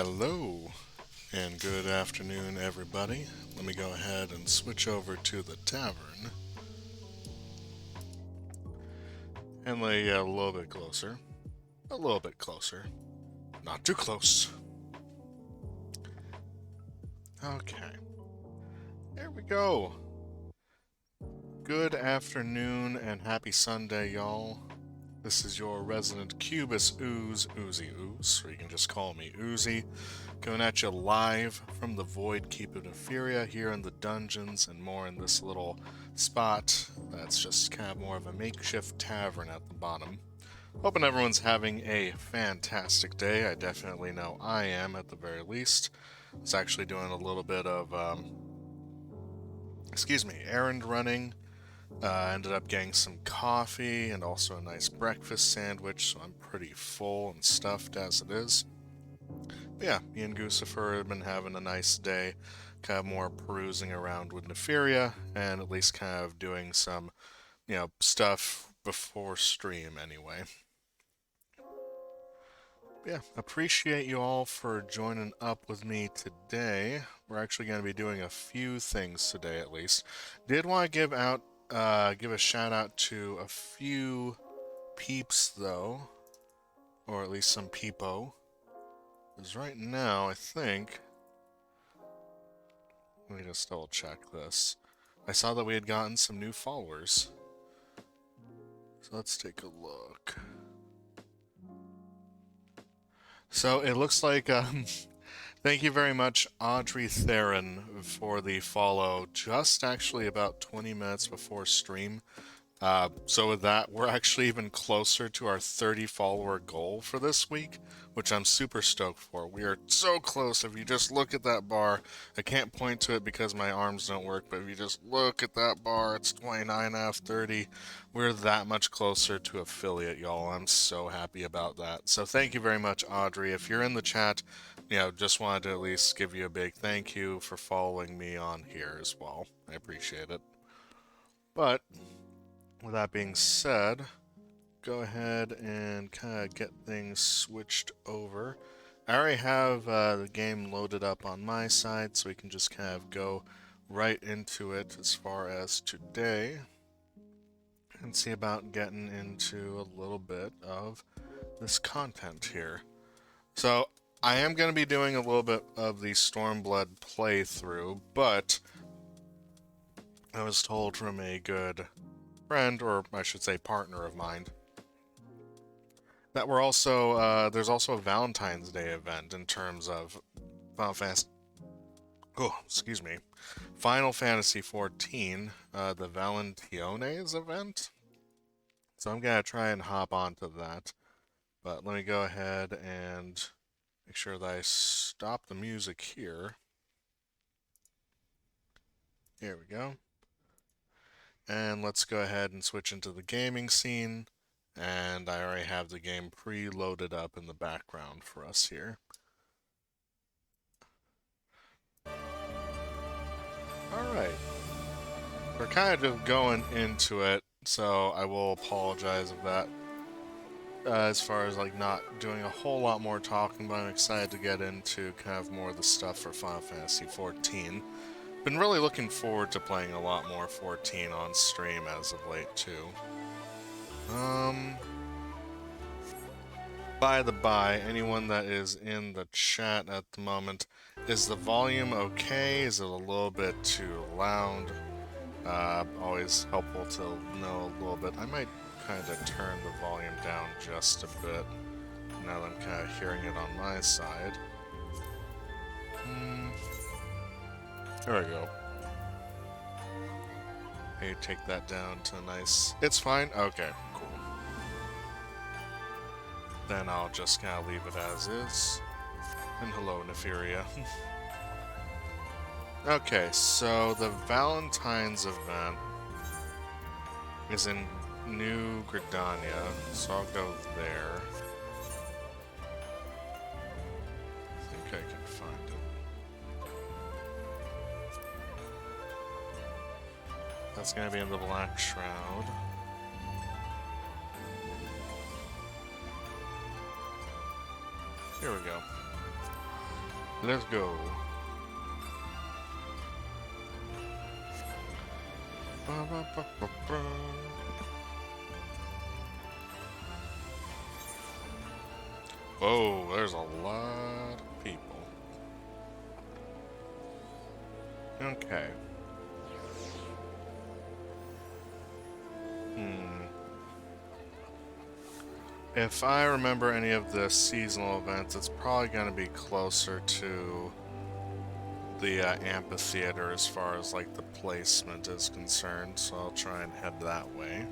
Hello and good afternoon, everybody. Let me go ahead and switch over to the tavern and lay a little bit closer. A little bit closer. Not too close. Okay. There we go. Good afternoon and happy Sunday, y'all. This is your resident Cubus Oozy Ooze, or you can just call me Oozy, coming at you live from the Void Keep of Neferia here in the dungeons and more in this little spot that's just kind of more of a makeshift tavern at the bottom. Hoping everyone's having a fantastic day. I definitely know I am, at the very least. I was actually doing a little bit of, errand running. Ended up getting some coffee and also a nice breakfast sandwich, so I'm pretty full and stuffed as it is. But yeah, me and Gucifer have been having a nice day, kind of more perusing around with Neferia, and at least kind of doing some, stuff before stream anyway. But yeah, appreciate you all for joining up with me today. We're actually going to be doing a few things today, at least. Did want to give a shout out to a few peeps though, or at least some peepo. Because right now, I think, let me just double check this. I saw that we had gotten some new followers. So let's take a look. So it looks like, thank you very much, Audrey Theron, for the follow just actually about 20 minutes before stream. So with that, we're actually even closer to our 30 follower goal for this week, which I'm super stoked for. We are so close. If you just look at that bar, I can't point to it because my arms don't work, but if you just look at that bar, it's 29 out of 30. We're that much closer to affiliate, y'all. I'm so happy about that. So thank you very much, Audrey. If you're in the chat, just wanted to at least give you a big thank you for following me on here as well. I appreciate it. But with that being said, go ahead and kind of get things switched over. I already have the game loaded up on my side, so we can just kind of go right into it as far as today and see about getting into a little bit of this content here. So I am going to be doing a little bit of the Stormblood playthrough, but I was told from a good friend, or I should say partner of mine, that we're also, there's also a Valentine's Day event in terms of Final Fantasy, Final Fantasy XIV, the Valentiones event. So I'm gonna try and hop onto that, but let me go ahead and make sure that I stop the music here. Here we go. And let's go ahead and switch into the gaming scene. And I already have the game pre-loaded up in the background for us here. Alright. We're kind of just going into it, so I will apologize of that. As far as like not doing a whole lot more talking, but I'm excited to get into kind of more of the stuff for Final Fantasy XIV. Been really looking forward to playing a lot more 14 on stream as of late too. By the by, anyone that is in the chat at the moment, is the volume okay? Is it a little bit too loud? Always helpful to know a little bit. I might kind of turn the volume down just a bit, now that I'm kind of hearing it on my side. There we go. Hey, take that down to a nice... It's fine? Okay, cool. Then I'll just kind of leave it as is. And hello, Neferia. Okay, so the Valentine's event is in New Gridania, so I'll go there. I think I can find it. That's gonna be in the Black Shroud. Here we go. Let's go. Whoa, there's a lot of people. Okay. If I remember any of the seasonal events, it's probably going to be closer to the amphitheater as far as like the placement is concerned, so I'll try and head that way.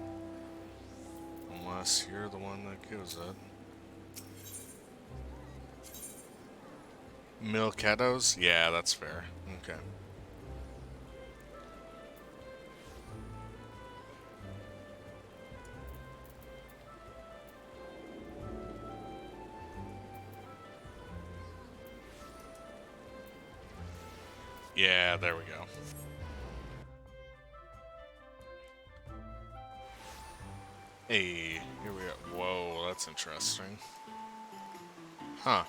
Unless you're the one that gives it. Milketos? Yeah, that's fair. Okay. Yeah, there we go. Hey, here we go. Whoa, that's interesting. Huh.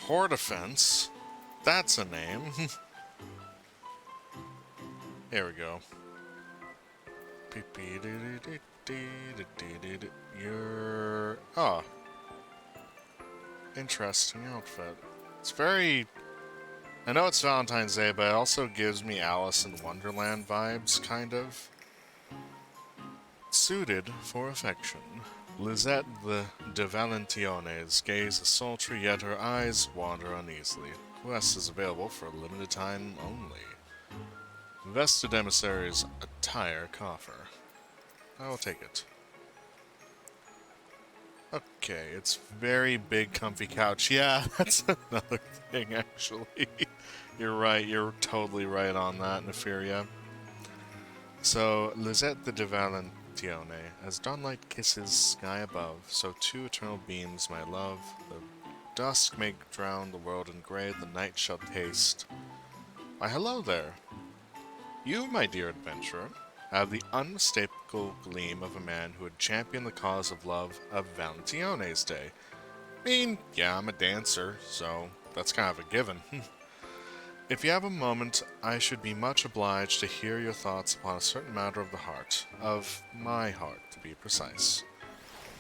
Hordefence? That's a name. Here we go. You're... Oh. Interesting outfit. It's very... I know it's Valentine's Day, but it also gives me Alice in Wonderland vibes, kind of. Suited for affection. Lisette the de Valentiones gaze is sultry, yet her eyes wander uneasily. Quest is available for a limited time only. Vested emissary's attire coffer. I will take it. Okay, it's very big, comfy couch. Yeah, that's another thing, actually. You're right, you're totally right on that, Neferia. So, Lisette the de Valentione, as dawnlight kisses sky above, so two eternal beams, my love. The dusk may drown the world in grey, the night shall taste. Why, hello there. You, my dear adventurer, have the unmistakable gleam of a man who would champion the cause of love of Valentione's Day. I mean, yeah, I'm a dancer, so that's kind of a given. If you have a moment, I should be much obliged to hear your thoughts upon a certain matter of the heart. Of my heart, to be precise.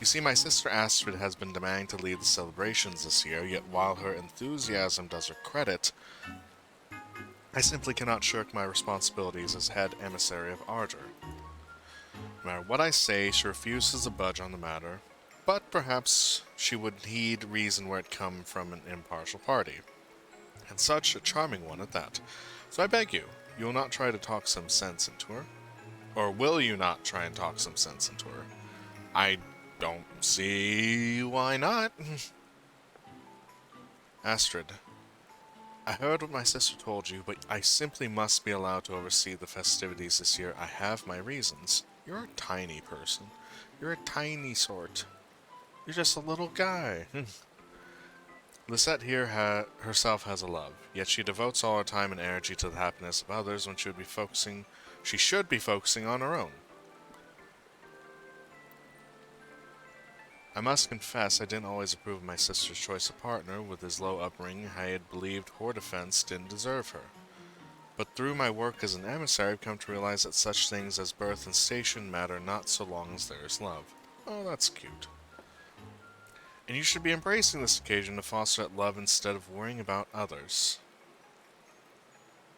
You see, my sister Astrid has been demanding to lead the celebrations this year, yet while her enthusiasm does her credit, I simply cannot shirk my responsibilities as head emissary of Ardor. No matter what I say, she refuses to budge on the matter, but perhaps she would heed reason were it come from an impartial party. And such a charming one at that. So I beg you, you will not try to talk some sense into her? Or will you not try and talk some sense into her? I don't see why not. Astrid, I heard what my sister told you, but I simply must be allowed to oversee the festivities this year. I have my reasons. You're a tiny person. You're a tiny sort. You're just a little guy. Lisette here herself has a love, yet she devotes all her time and energy to the happiness of others when she should be focusing on her own. I must confess I didn't always approve of my sister's choice of partner. With his low upbringing, I had believed Hordefence didn't deserve her. But through my work as an emissary, I've come to realize that such things as birth and station matter not so long as there is love. Oh, that's cute. And you should be embracing this occasion to foster that love instead of worrying about others.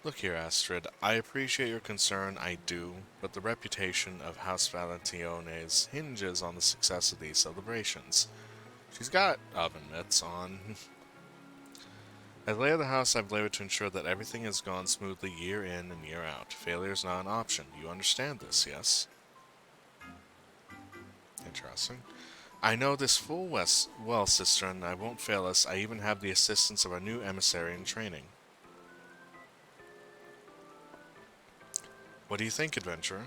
Look here, Astrid, I appreciate your concern, I do, but the reputation of House Valentiones hinges on the success of these celebrations. She's got oven mitts on. As lay of the house, I've labored to ensure that everything has gone smoothly year in and year out. Failure is not an option. You understand this, yes? Interesting. I know this full well, sister, and I won't fail us. I even have the assistance of our new emissary in training. What do you think, adventurer?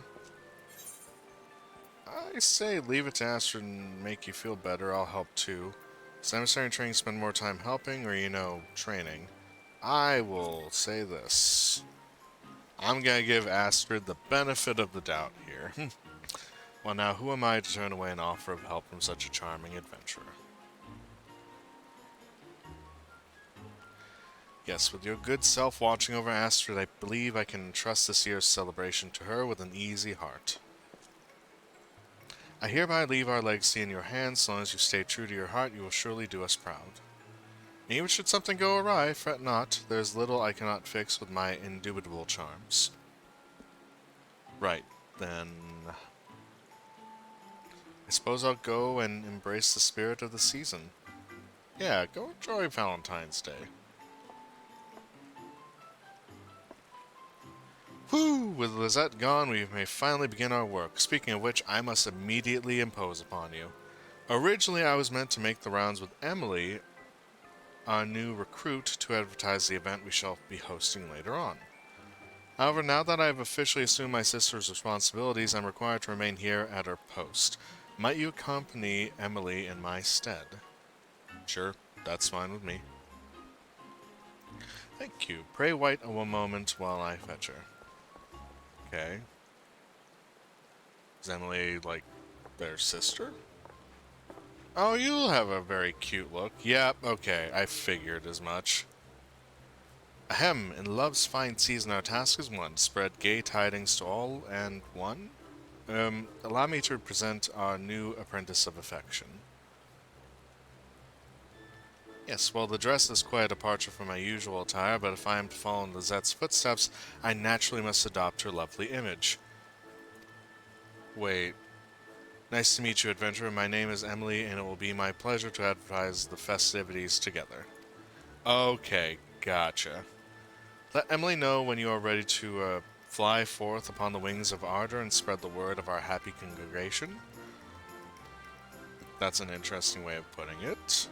I say leave it to Astrid and make you feel better. I'll help too. Does emissary in training spend more time helping or, training? I will say this. I'm gonna give Astrid the benefit of the doubt here. Well, now, who am I to turn away an offer of help from such a charming adventurer? Yes, with your good self watching over Astrid, I believe I can entrust this year's celebration to her with an easy heart. I hereby leave our legacy in your hands. So long as you stay true to your heart, you will surely do us proud. Even should something go awry, fret not. There is little I cannot fix with my indubitable charms. Right, then I suppose I'll go and embrace the spirit of the season. Yeah, go enjoy Valentine's Day. Whew! With Lizette gone, we may finally begin our work. Speaking of which, I must immediately impose upon you. Originally, I was meant to make the rounds with Emily, our new recruit, to advertise the event we shall be hosting later on. However, now that I have officially assumed my sister's responsibilities, I'm required to remain here at her post. Might you accompany Emily in my stead? Sure, that's fine with me. Thank you. Pray wait a moment while I fetch her. Okay. Is Emily, like, their sister? Oh, you have a very cute look. Yep, okay, I figured as much. Ahem, in love's fine season our task is one, spread gay tidings to all and one. Allow me to present our new apprentice of affection. Yes, well, the dress is quite a departure from my usual attire, but if I am to follow in Lizette's footsteps, I naturally must adopt her lovely image. Wait. Nice to meet you, adventurer. My name is Emily, and it will be my pleasure to advertise the festivities together. Okay, gotcha. Let Emily know when you are ready to fly forth upon the wings of ardor and spread the word of our happy congregation. That's an interesting way of putting it.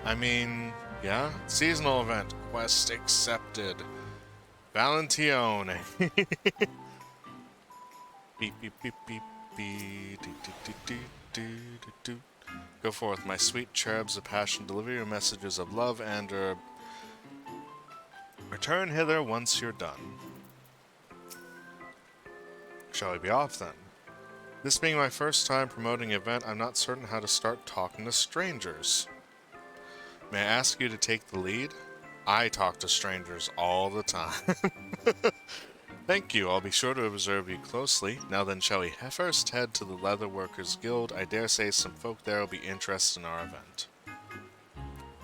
I mean, yeah, seasonal event, quest accepted. Valentione. Beep, beep, beep, beep, beep, do, do, do, do, do, do, do. Go forth, my sweet cherubs of passion, deliver your messages of love and return hither once you're done. Shall we be off then? This being my first time promoting an event, I'm not certain how to start talking to strangers. May I ask you to take the lead? I talk to strangers all the time. Thank you, I'll be sure to observe you closely. Now then, shall we first head to the Leather Workers Guild? I dare say some folk there will be interested in our event.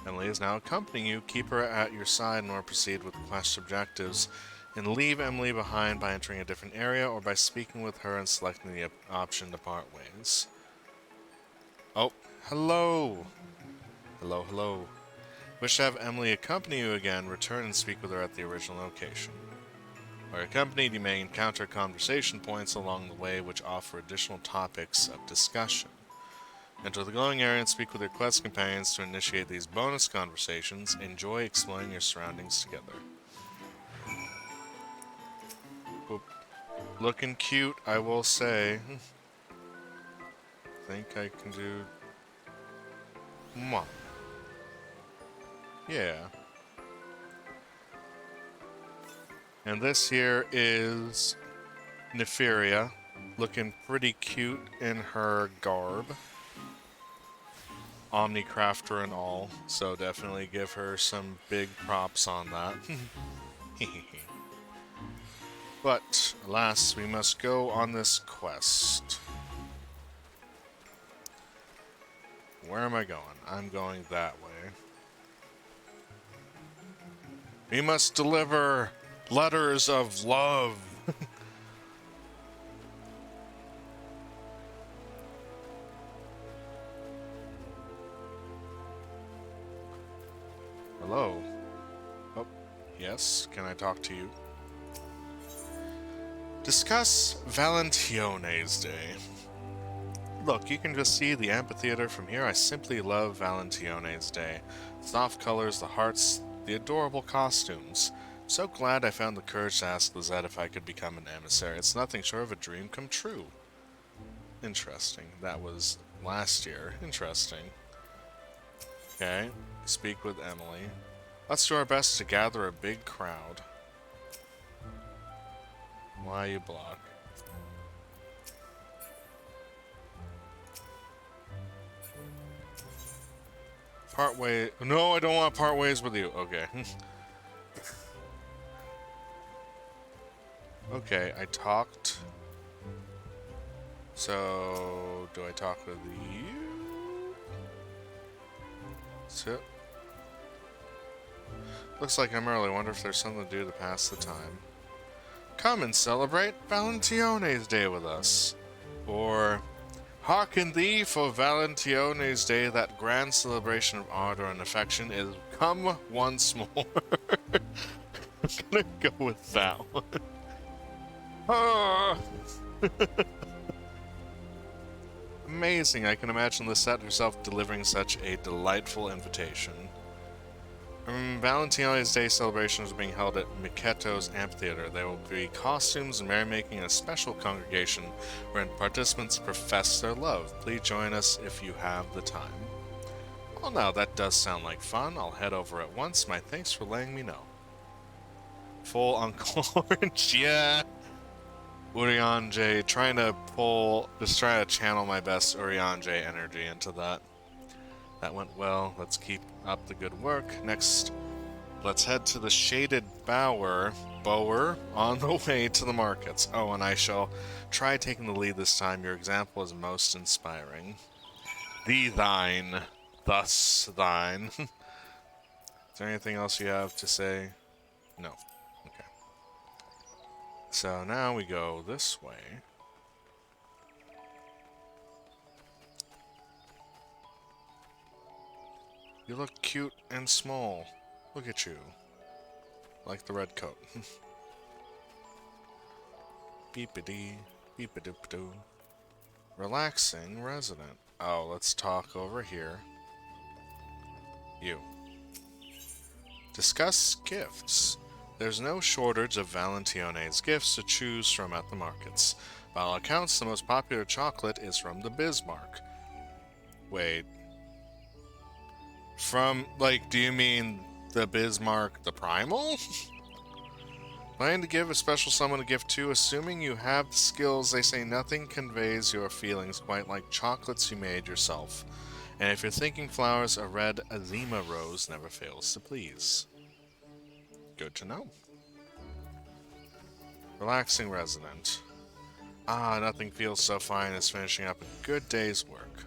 Emily is now accompanying you. Keep her at your side in order to proceed with the quest objectives, and leave Emily behind by entering a different area or by speaking with her and selecting the option to part ways. Oh, hello! Hello, hello. Wish to have Emily accompany you again, return and speak with her at the original location. While accompanied, you may encounter conversation points along the way which offer additional topics of discussion. Enter the glowing area and speak with your quest companions to initiate these bonus conversations. Enjoy exploring your surroundings together. Oop. Looking cute, I will say. Think I can do... Mwah. Yeah. And this here is Neferia, looking pretty cute in her garb. Omnicrafter and all, so definitely give her some big props on that. But, alas, we must go on this quest. Where am I going? I'm going that way. We must deliver letters of love. Hello. Oh, yes, can I talk to you? Discuss Valentione's Day. Look, you can just see the amphitheater from here. I simply love Valentione's Day. The soft colors, the hearts, the adorable costumes. So glad I found the courage to ask Lizette if I could become an emissary. It's nothing short of a dream come true. Interesting. That was last year. Interesting. Okay. Speak with Emily. Let's do our best to gather a big crowd. Why you block? Part way. No, I don't want to part ways with you. Okay. Okay, I talked. So, do I talk with you? That's it. Looks like I'm early. Wonder if there's something to do to pass the time. Come and celebrate Valentione's Day with us. Or, hearken thee for Valentione's Day, that grand celebration of ardor and affection is come once more. I'm gonna go with that one. Ah. Amazing, I can imagine Lisette herself delivering such a delightful invitation. Valentino's Day celebration is being held at Miketo's amphitheater. There will be costumes and merrymaking and a special congregation wherein participants profess their love. Please join us if you have the time. Well, now that does sound like fun. I'll head over at once. My thanks for letting me know. Full Uncle Orange, yeah. Urianger, just trying to channel my best Urianger energy into that. That went well. Let's keep up the good work. Next, let's head to the shaded bower on the way to the markets. Oh, and I shall try taking the lead this time. Your example is most inspiring. Thine, thus thine. Is there anything else you have to say? No. Okay. So now we go this way. You look cute and small. Look at you. Like the red coat. Beepity, beepadoop-doo. Relaxing resident. Oh, let's talk over here. You. Discuss gifts. There's no shortage of Valentione's gifts to choose from at the markets. By all accounts, the most popular chocolate is from the Bismarck. Wait. Do you mean the Bismarck, the Primal? Planning to give a special someone a gift too, assuming you have the skills. They say nothing conveys your feelings quite like chocolates you made yourself. And if you're thinking flowers, a red azima rose never fails to please. Good to know. Relaxing resident. Ah, nothing feels so fine as finishing up a good day's work.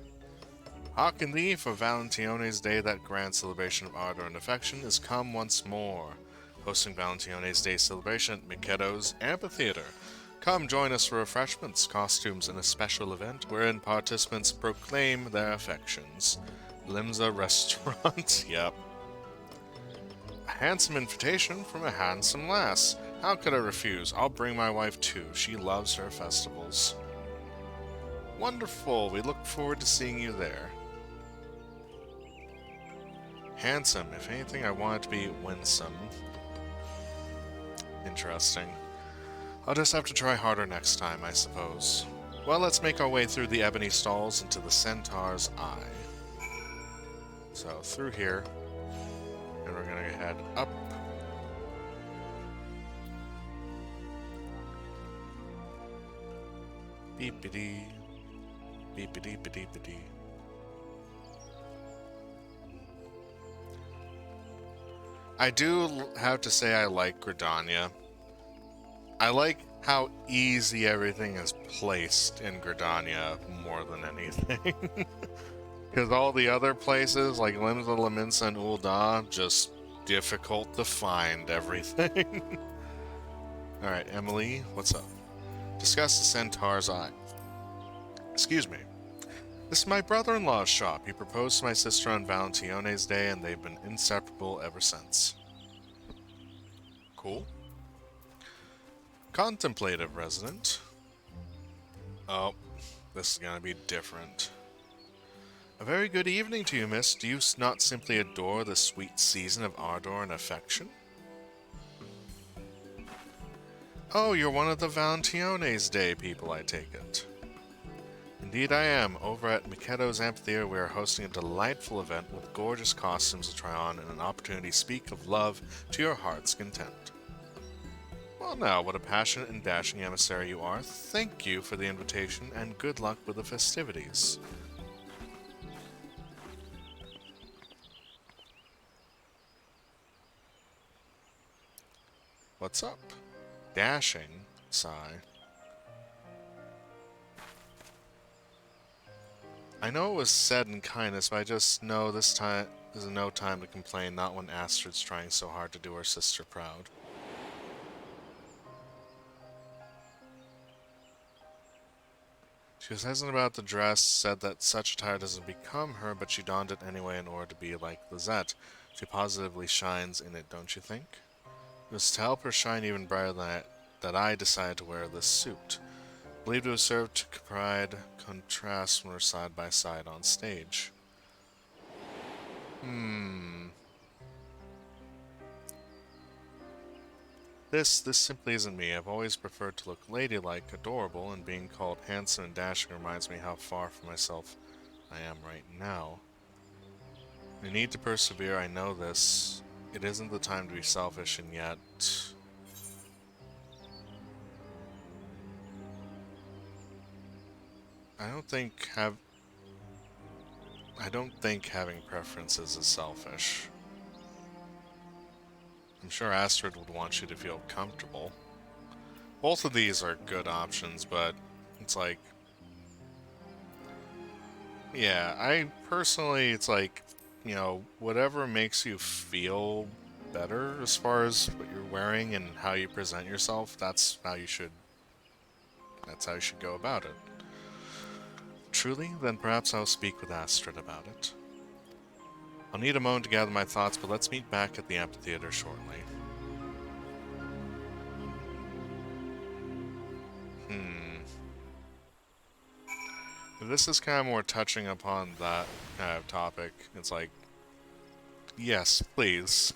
Hearken thee for Valentione's Day, that grand celebration of ardor and affection is come once more. Hosting Valentione's Day celebration at Miketo's amphitheater. Come join us for refreshments, costumes, and a special event wherein participants proclaim their affections. Limsa Restaurant, yep. A handsome invitation from a handsome lass. How could I refuse? I'll bring my wife too. She loves her festivals. Wonderful. We look forward to seeing you there. Handsome. If anything, I want it to be winsome. Interesting. I'll just have to try harder next time, I suppose. Well, let's make our way through the ebony stalls into the Centaur's Eye. So, through here. And we're gonna head up. Beepity. Beepity beepity. I do have to say I like Gridania. I like how easy everything is placed in Gridania more than anything. Because all the other places, like Limsa, Laminsa, and Ul'dah, just difficult to find everything. Alright, Emily, what's up? Discuss the Centaur's Eye. Excuse me. This is my brother-in-law's shop. He proposed to my sister on Valentione's Day, and they've been inseparable ever since. Cool. Contemplative resident. Oh, this is gonna be different. A very good evening to you, miss. Do you not simply adore the sweet season of ardor and affection? Oh, you're one of the Valentione's Day people, I take it. Indeed I am. Over at Miketo's amphitheater, we are hosting a delightful event with gorgeous costumes to try on and an opportunity to speak of love to your heart's content. Well now, what a passionate and dashing emissary you are. Thank you for the invitation, and good luck with the festivities. What's up? Dashing? Sigh. I know it was said in kindness, but I just know this time is no time to complain, not when Astrid's trying so hard to do her sister proud. She was hesitant about the dress, said that such attire doesn't become her, but she donned it anyway in order to be like Lizette. She positively shines in it, don't you think? It was to help her shine even brighter that I decided to wear this suit. Believed it would serve to provide contrast when we're side by side on stage. This simply isn't me. I've always preferred to look ladylike, adorable, and being called handsome and dashing reminds me how far from myself I am right now. I need to persevere, I know this. It isn't the time to be selfish, and yet... I don't think having preferences is selfish. I'm sure Astrid would want you to feel comfortable. Both of these are good options, but it's like... Yeah, I personally, it's like, you know, whatever makes you feel better as far as what you're wearing and how you present yourself, that's how you should go about it. Truly? Then perhaps I'll speak with Astrid about it. I'll need a moment to gather my thoughts, but let's meet back at the amphitheater shortly. This is kind of more touching upon that kind of topic. It's like, yes, please.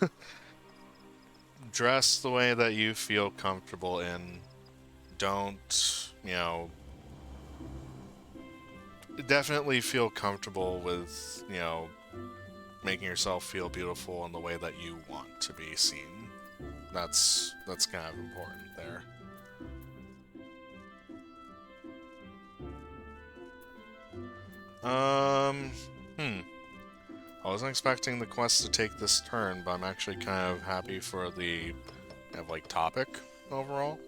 Dress the way that you feel comfortable in. Don't, you know... Definitely feel comfortable with, you know, making yourself feel beautiful in the way that you want to be seen. That's kind of important there. I wasn't expecting the quest to take this turn, but I'm actually kind of happy for the, like, topic overall.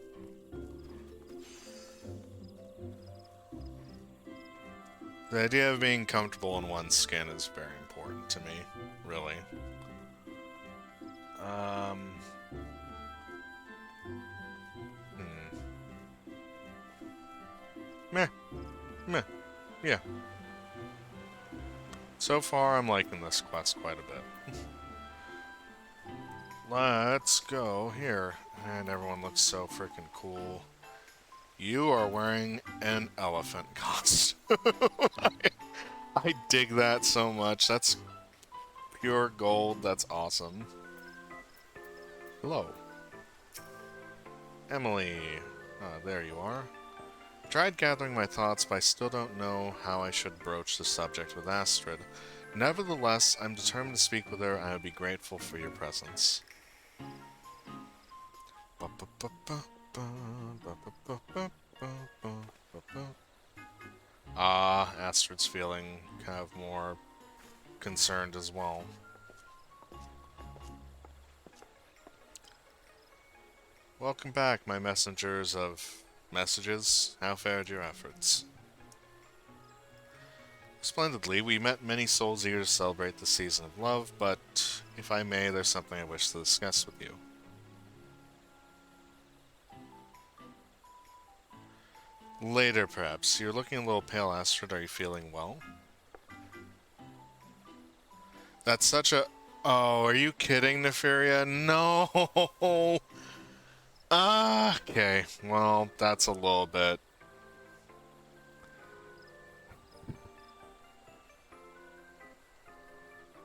The idea of being comfortable in one's skin is very important to me, really. Meh. Meh. Yeah. So far, I'm liking this quest quite a bit. Let's go here. And everyone looks so freaking cool. You are wearing an elephant costume. I dig that so much. That's pure gold. That's awesome. Hello. Emily. There you are. I tried gathering my thoughts, but I still don't know how I should broach the subject with Astrid. Nevertheless, I'm determined to speak with her, and I would be grateful for your presence. Astrid's feeling kind of more concerned as well. Welcome back, my messengers of messages. How fared your efforts? Splendidly. We met many souls eager to celebrate the season of love, but if I may, there's something I wish to discuss with you. Later, perhaps. You're looking a little pale, Astrid. Are you feeling well? That's such a... Oh, are you kidding, Nefaria? No! Okay, well, that's a little bit...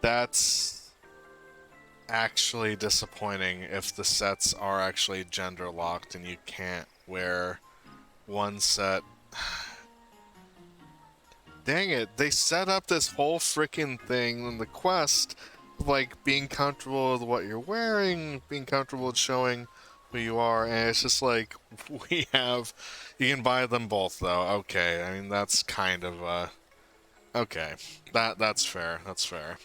That's actually disappointing if the sets are actually gender locked and you can't wear one set. Dang it, they set up this whole freaking thing in the quest, like being comfortable with what you're wearing, being comfortable with showing who you are, and it's just like, you can buy them both though. Okay, I mean, that's kind of, okay. That's fair, that's fair.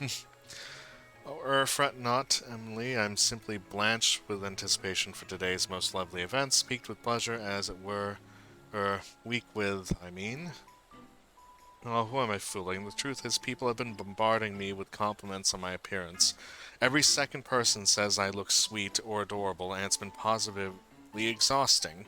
Oh, fret not, Emily. I'm simply blanched with anticipation for today's most lovely events, piqued with pleasure, as it were, weak with, I mean. Oh, who am I fooling? The truth is, people have been bombarding me with compliments on my appearance. Every second person says I look sweet or adorable, and it's been positively exhausting.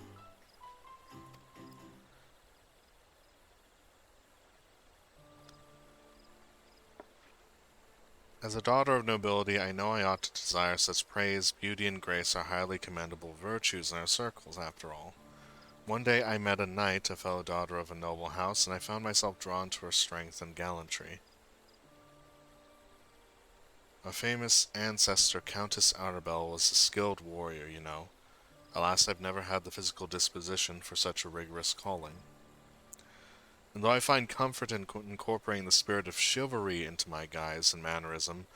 As a daughter of nobility, I know I ought to desire such praise. Beauty and grace are highly commendable virtues in our circles, after all. One day I met a knight, a fellow daughter of a noble house, and I found myself drawn to her strength and gallantry. A famous ancestor, Countess Arabelle, was a skilled warrior, you know. Alas, I've never had the physical disposition for such a rigorous calling. And though I find comfort in incorporating the spirit of chivalry into my guise and mannerism,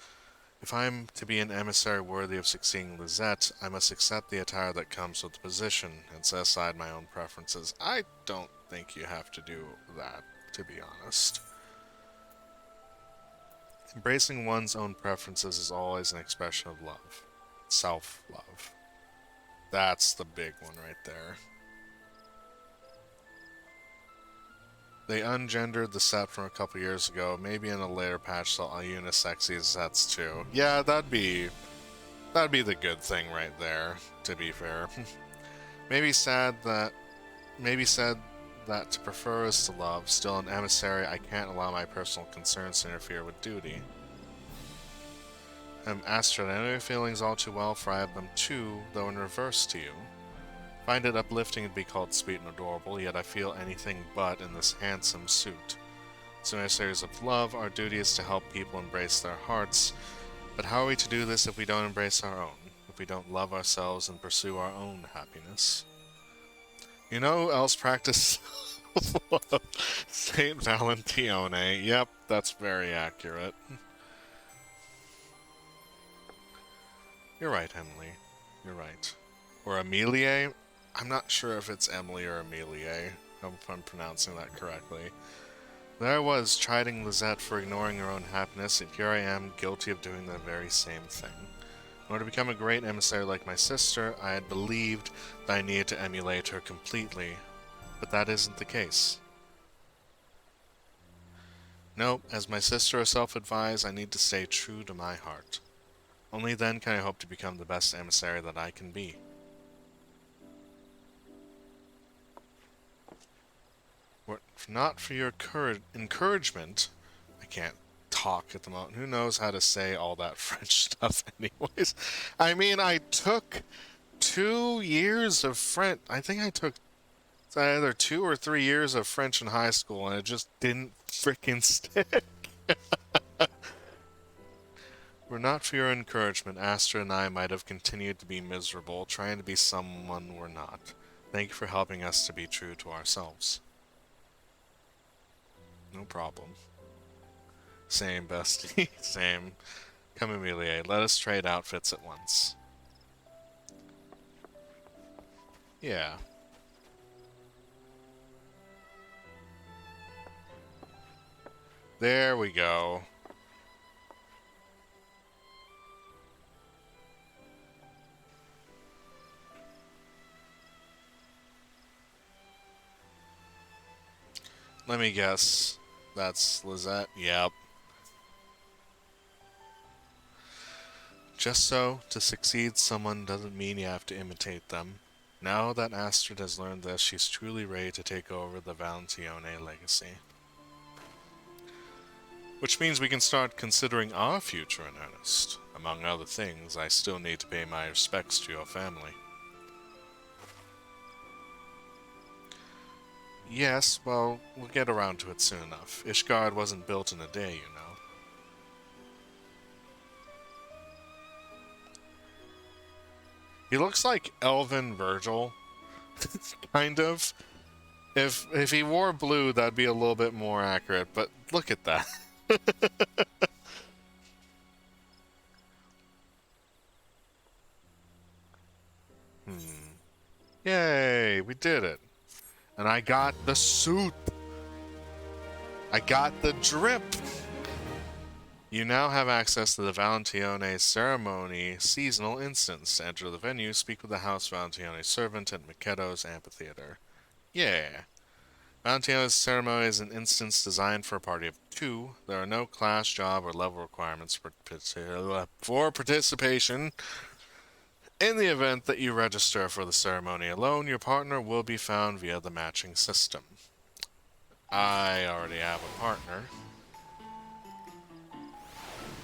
if I am to be an emissary worthy of succeeding Lisette, I must accept the attire that comes with the position and set aside my own preferences. I don't think you have to do that, to be honest. Embracing one's own preferences is always an expression of love. Self-love. That's the big one right there. They ungendered the set from a couple years ago. Maybe in a later patch they'll unisex these sets too. Yeah, that'd be the good thing right there, to be fair. maybe said that to prefer is to love. Still an emissary, I can't allow my personal concerns to interfere with duty. Astrid, I know your feelings all too well, for I have them too, though in reverse to you. Find it uplifting to be called sweet and adorable, yet I feel anything but in this handsome suit. So in a series of love, our duty is to help people embrace their hearts, but how are we to do this if we don't embrace our own? If we don't love ourselves and pursue our own happiness? You know who else practiced Saint Valentione? Yep, that's very accurate. You're right, Emily. You're right. Or Amelie? I'm not sure if it's Emily or Amelie, if I'm pronouncing that correctly. There I was, chiding Lisette for ignoring her own happiness, and here I am, guilty of doing the very same thing. In order to become a great emissary like my sister, I had believed that I needed to emulate her completely, but that isn't the case. No, as my sister herself advised, I need to stay true to my heart. Only then can I hope to become the best emissary that I can be. Not for your encouragement. I can't talk at the moment. Who knows how to say all that French stuff anyways? I mean, I took 2 years of French. I think I took either 2 or 3 years of French in high school, and it just didn't freaking stick. Were not for your encouragement, Astra and I might have continued to be miserable, trying to be someone we're not. Thank you for helping us to be true to ourselves. No problem. Same, bestie. Same. Come, Amelie. Let us trade outfits at once. Yeah. There we go. Let me guess. That's Lisette? Yep. Just so, to succeed someone doesn't mean you have to imitate them. Now that Astrid has learned this, she's truly ready to take over the Valentione legacy. Which means we can start considering our future in earnest. Among other things, I still need to pay my respects to your family. Yes, well, we'll get around to it soon enough. Ishgard wasn't built in a day, you know. He looks like Elven Virgil, kind of. If he wore blue, that'd be a little bit more accurate, but look at that. Yay, we did it. And I got the suit. I got the drip. You now have access to the Valentione Ceremony seasonal instance. To enter the venue, speak with the House Valentione servant at Miketo's amphitheater. Yeah. Valentino's Ceremony is an instance designed for a party of two. There are no class, job, or level requirements for participation. In the event that you register for the ceremony alone, your partner will be found via the matching system. I already have a partner.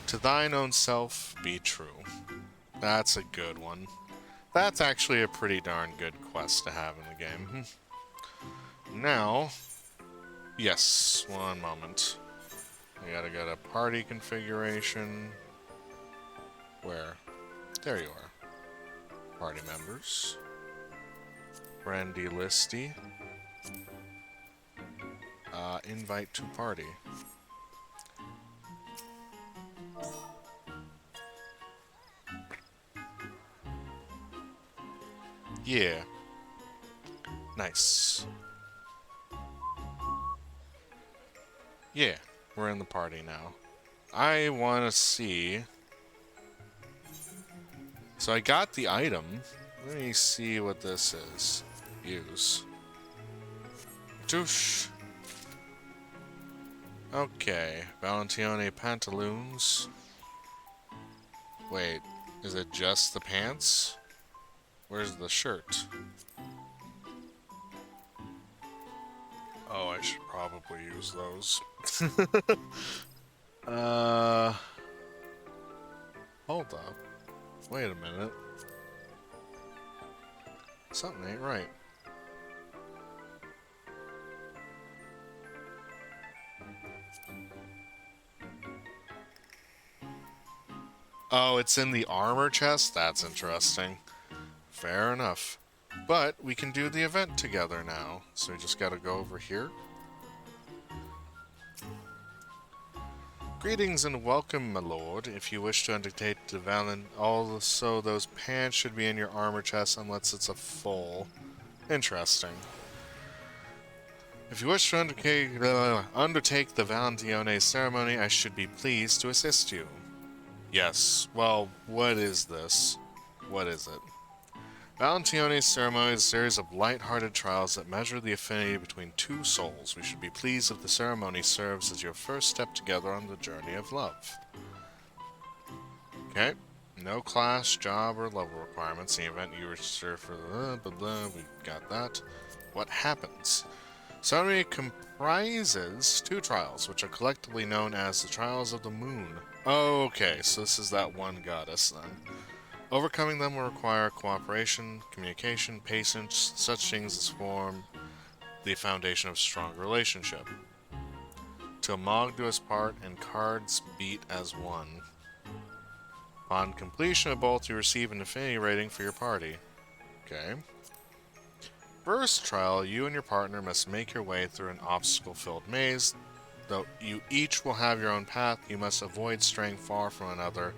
To thine own self be true. That's a good one. That's actually a pretty darn good quest to have in the game. Now, yes, one moment. I gotta go to party configuration. Where? There you are. Party members. Brandy Listy. Invite to party. Yeah. Nice. Yeah, we're in the party now. I want to see... So I got the item. Let me see what this is. Use. Douche. Okay. Valentione pantaloons. Wait, is it just the pants? Where's the shirt? Oh, I should probably use those. Hold up. Wait a minute. Something ain't right. Oh, it's in the armor chest? That's interesting. Fair enough. But we can do the event together now. So we just gotta go over here. Greetings and welcome, my lord. If you wish to undertake the also those pants should be in your armor chest unless it's a full. Interesting. If you wish to undertake the Valentione ceremony, I should be pleased to assist you. Yes. Well, what is this? What is it? Valentione's ceremony is a series of light-hearted trials that measure the affinity between two souls. We should be pleased if the ceremony serves as your first step together on the journey of love. Okay. No class, job, or level requirements. In the event you register for we got that. What happens? Ceremony comprises two trials, which are collectively known as the Trials of the Moon. Oh, okay, so this is that one goddess then. Overcoming them will require cooperation, communication, patience, such things as form the foundation of a strong relationship. Till Mog do his part and cards beat as one. Upon completion of both, you receive an affinity rating for your party. Okay. First trial, you and your partner must make your way through an obstacle-filled maze. Though you each will have your own path, you must avoid straying far from another,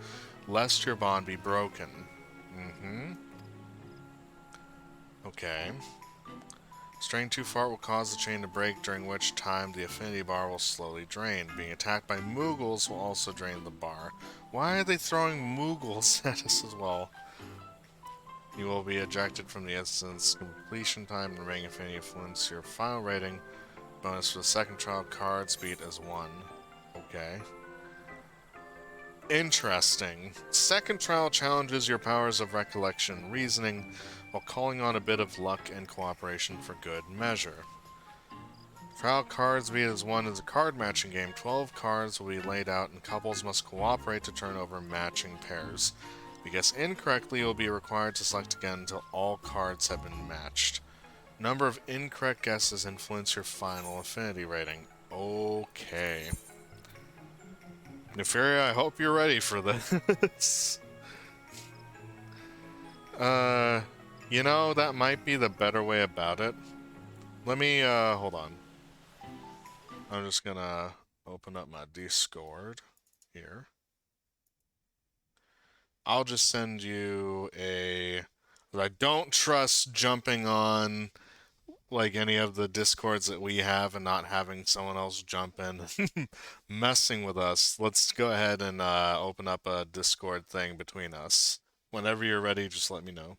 lest your bond be broken. Okay. Straying too far will cause the chain to break, during which time the affinity bar will slowly drain. Being attacked by Moogles will also drain the bar. Why are they throwing Moogles at us as well? You will be ejected from the instance. Completion time and remaining affinity influence your final rating. Bonus for the second trial, cards beat as one. Okay. Interesting. Second trial challenges your powers of recollection and reasoning, while calling on a bit of luck and cooperation for good measure. Trial cards beat as one is a card matching game. 12 cards will be laid out and couples must cooperate to turn over matching pairs. If you guess incorrectly, you will be required to select again until all cards have been matched. Number of incorrect guesses influence your final affinity rating. Okay. Nefaria, I hope you're ready for this. You know, that might be the better way about it. Let me, hold on. I'm just gonna open up my Discord here. I'll just send you a... I don't trust jumping on like any of the discords that we have and not having someone else jump in and messing with us, let's go ahead and open up a Discord thing between us. Whenever you're ready, just let me know.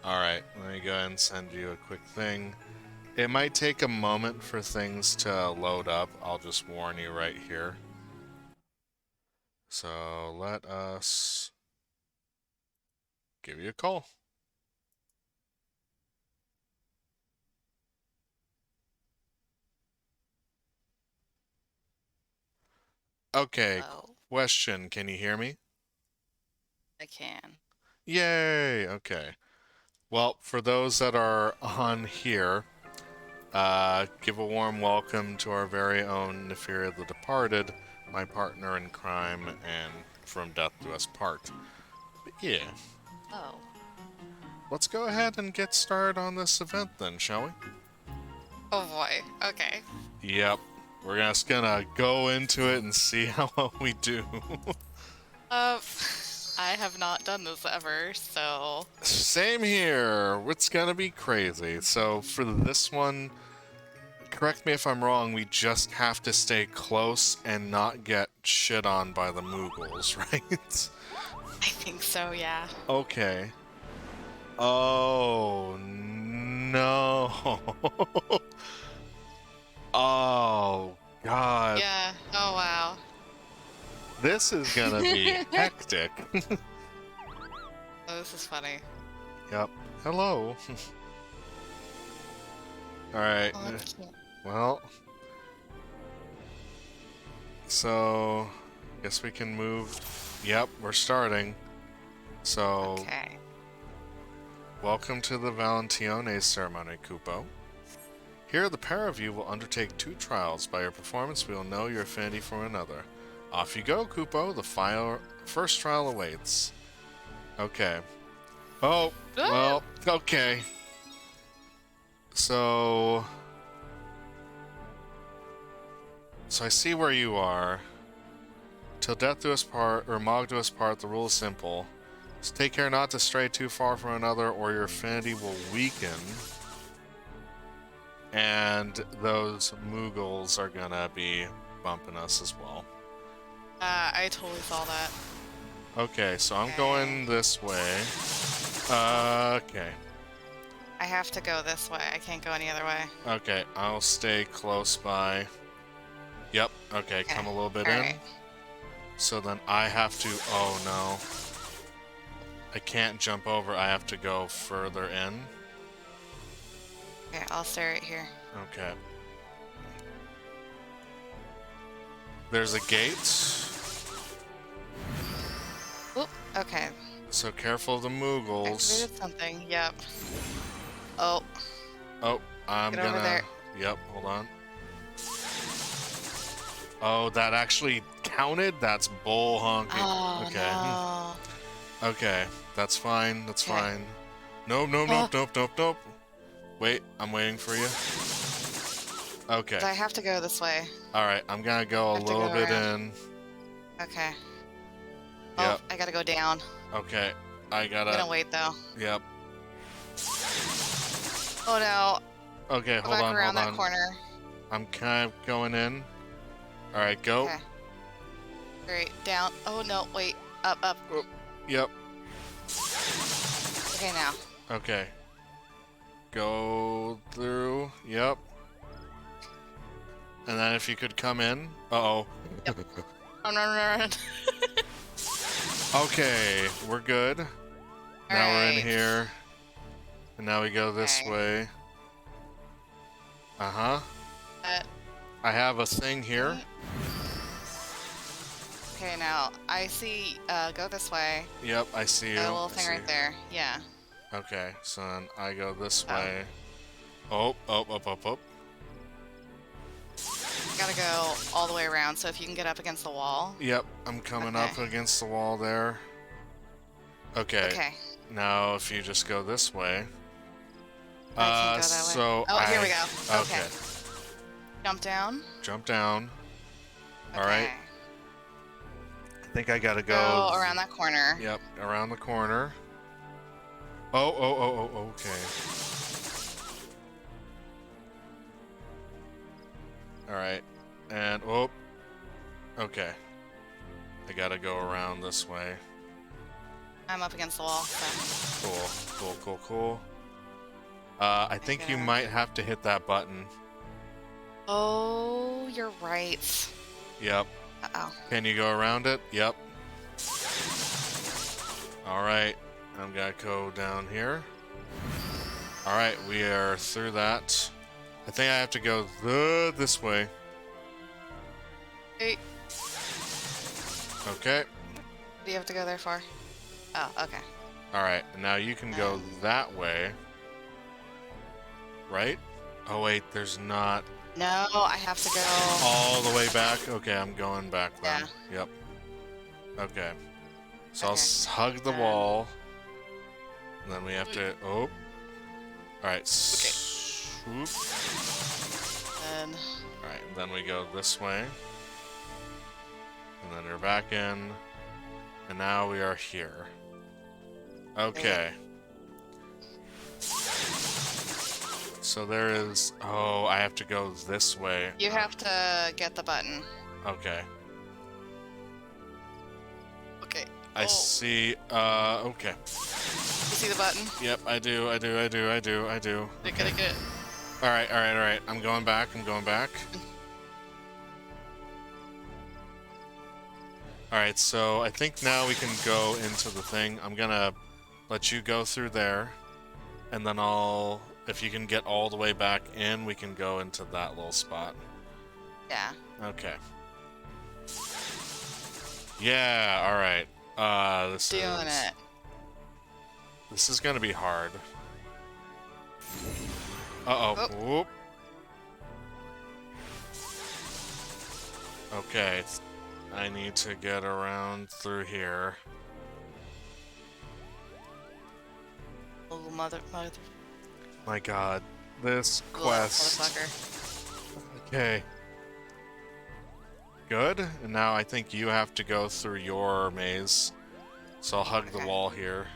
Alright, let me go ahead and send you a quick thing. It might take a moment for things to load up. I'll just warn you right here. So let us give you a call. Okay, Hello. question. Can you hear me? I can. Yay! Okay. Well, for those that are on here, give a warm welcome to our very own Neferia the Departed, my partner in crime, and from death do us part. But yeah, Oh. let's go ahead and get started on this event then, shall we? Oh boy. Okay. Yep. We're just gonna go into it and see how well we do. Uh, I have not done this ever, so Same here. It's gonna be crazy. So for this one, correct me if I'm wrong, we just have to stay close and not get shit on by the Moogles, right? I think so, yeah. Okay. Oh no. Oh god. Yeah. Oh wow. This is gonna be hectic. Oh, this is funny. Yep. Hello. Alright. Oh, that's cute. Well, so guess we can move. Yep, we're starting. So, Okay. welcome to the Valentione ceremony, Kupo. Here, the pair of you will undertake 2 trials. By your performance, we will know your affinity for another. Off you go, Kupo. The first trial awaits. Okay. Oh, Ah! well, okay. So I see where you are. Till death do us part, or Mog do us part, the rule is simple. So take care not to stray too far from another, or your affinity will weaken. And those Moogles are gonna be bumping us as well. I totally saw that. Okay, so I'm Okay. going this way. Oh, Okay. I have to go this way. I can't go any other way. Okay, I'll stay close by. Yep, okay, Okay. come a little bit All in. right. So then I have to... Oh, no. I can't jump over. I have to go further in. Okay, I'll stay right here. Okay. There's a gate. Oop. Okay. So careful of the Moogles. Activated something. Yep. Oh, Oh, I'm get over gonna... there. Yep, hold on. Oh, that actually counted? That's bull honky. Oh Okay. no. Okay, that's fine. That's Okay. fine. Nope, nope, nope, Oh, nope, nope, nope. Wait, I'm waiting for you. Okay. I have to go this way. Alright, I'm gonna go I a have to go little bit around. in. Okay. Oh, Yep. I gotta go down. Okay. I I'm gotta... gonna wait though. Yep. Oh no. Okay, Go hold back on, around hold that on. corner. I'm kind of going in. Alright, go. Okay. Great. Down. Oh no, wait. Up, up. Oh, yep. Okay, now. Okay. Go through. Yep. And then if you could come in. Uh-oh. Yep. Run, run, run, run. Okay, we're good. Now we're in Alright. here. And now we go this Okay. way. Uh-huh. Uh, I have a thing here. mm, okay, now. I see, go this way. Yep, I see you. A little I thing see right you. there. Yeah. Okay, so then I go this Oh. way. Oh, up, up, up, up. gotta go all the way around, so if you can get up against the wall. Yep, I'm coming Okay. up against the wall there. Okay, Okay. now if you just go this way. I can't go that way. So Oh, here we go. Okay. Okay, Jump down. jump down. All right, Okay. I think I gotta Go go. around that corner. Yep, around the corner. Oh, okay. All right, and okay. I gotta go around this way. I'm up against the wall. So. Cool. I think you Okay. might have to hit that button. Oh, you're right. Yep. Uh-oh. Can you go around it? Yep. All right. I'm gonna go down here. All right, we are through that. I think I have to go this way. Hey, Okay. do you have to go there for? Oh, okay. All right. Now you can go that way. Right? Oh wait, there's not. No, I have to go. All the way back? Okay, I'm going back then. Yeah. Yep. Okay. So Okay. I'll hug the wall. And then we have to. Oh. Alright. Swoop. And Alright, then we go this way. And then we're back in. And now we are here. Okay. So there is. Oh, I have to go this way. you have to get the button. Okay. Okay. I see. Okay. You see the button? Yep, I do. Get it. Alright. I'm going back. Alright, so I think now we can go into the thing. I'm gonna let you go through there. And then if you can get all the way back in, we can go into that little spot. Yeah. Okay. Yeah, alright. Doing it. This is gonna be hard. Uh-oh. Oh. Whoop. Okay. I need to get around through here. Oh, mother. My god. This Little quest. motherfucker. Okay. Good. And now I think you have to go through your maze. So I'll hug the Okay. wall here.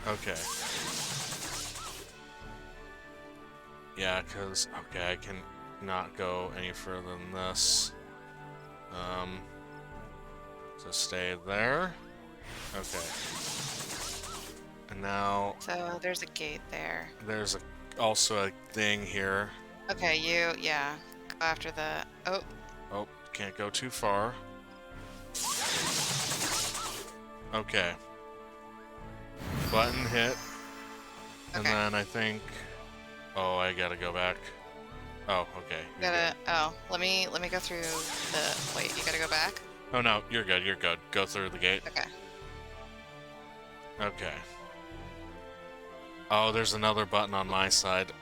Okay. Yeah, because, okay, I can not go any further than this. So stay there. Okay. And now So there's a gate there. there's also a thing here. Okay, yeah. Go after the. Oh, Oh, can't go too far. Okay. Button hit. And Okay. then I think... Oh, I gotta go back. Oh, okay. You're gotta. Oh, let me go through the. Wait, you gotta go back. good. Oh, no, you're good. Go through the gate. Okay. Okay. Oh, there's another button on my side.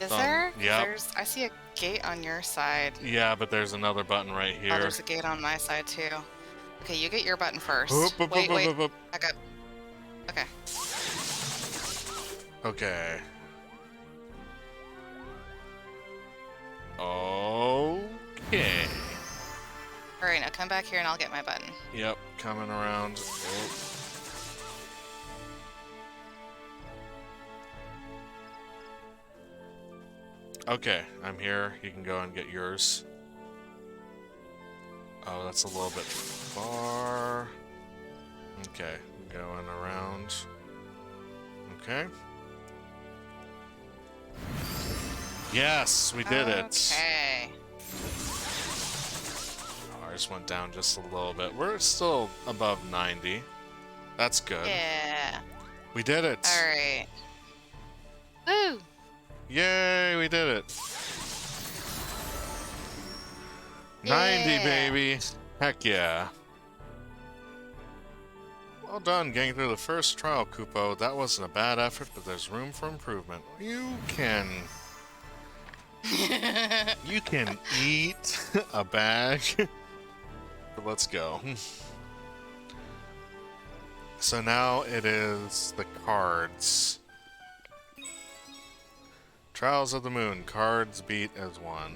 Is there? Yep. I see a gate on your side. Yeah, but there's another button right Oh, here. there's a gate on my side too. Okay, you get your button first. Oop, oop, Wait, oop, wait. oop, oop. Back up. Okay. Okay. Okay. Alright, now come back here and I'll get my button. Yep, coming around. Oh. Okay, I'm here. You can go and get yours. Oh, that's a little bit far. Okay, going around. Okay. Yes, we did it. Okay. Oh, I just went down just a little bit. We're still above 90. That's good. Yeah. We did it. Alright. Woo! Yay, we did it. 90, Yeah. baby. Heck yeah. Well done getting through the first trial, Kupo. That wasn't a bad effort, but there's room for improvement. You can eat a bag. But let's go. So now it is the cards. Trials of the Moon. Cards beat as one.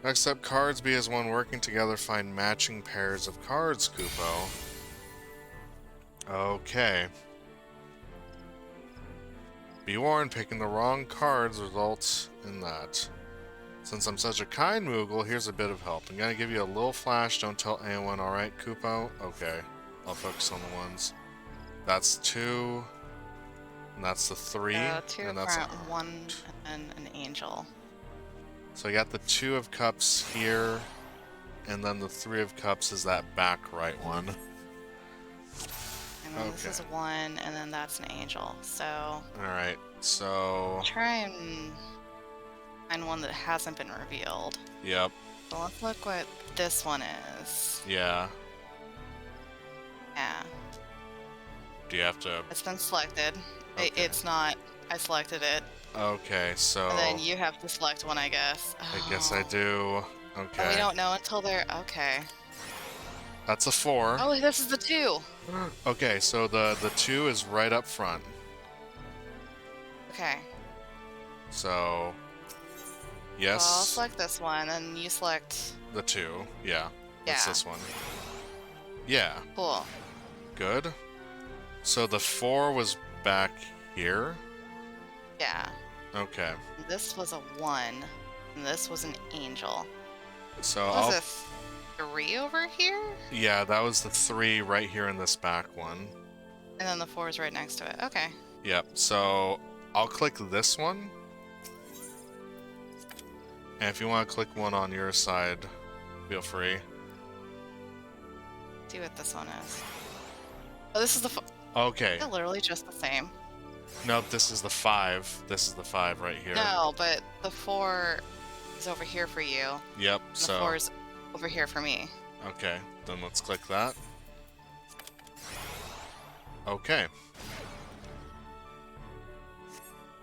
Next up, cards beat as one. Working together, find matching pairs of cards, Kupo. Okay. Be warned, picking the wrong cards results in that. Since I'm such a kind Moogle, here's a bit of help. I'm gonna give you a little flash, don't tell anyone, alright, Kupo? Okay. I'll focus on the ones. That's 2. And that's the 3. 2 and that's front, 1 and an angel. So I got the 2 of cups here, and then the 3 of cups is that back right one. And then this is 1, and then that's an angel. So Alright, so try and find one that hasn't been revealed. yep. So let's look what this one is. Yeah. Yeah. Do you have to... It's been selected. Okay. It's not. I selected it. Okay, so... And then you have to select one, I guess. I guess I do. Okay. Oh, we don't know until they're... Okay. That's a 4. Oh, this is the 2. Okay, so the 2 is right up front. Okay. So... So Yes. I'll select this one, and you select... The 2. Yeah. That's Yeah. this one. Yeah. Cool. Good. So the 4 was back here? Yeah. Okay. This was a 1, and this was an angel. So What I'll... was this? 3 over here? Yeah, that was the 3 right here in this back one. And then the 4 is right next to it. Okay. Yep, so I'll click this one. And if you want to click one on your side, feel free. See what this one is. Oh, this is the... Okay. They're literally just the same. Nope, this is the 5. This is the 5 right here. No, but the 4 is over here for you. Yep, And so... the 4 is over here for me. Okay, then let's click that. Okay.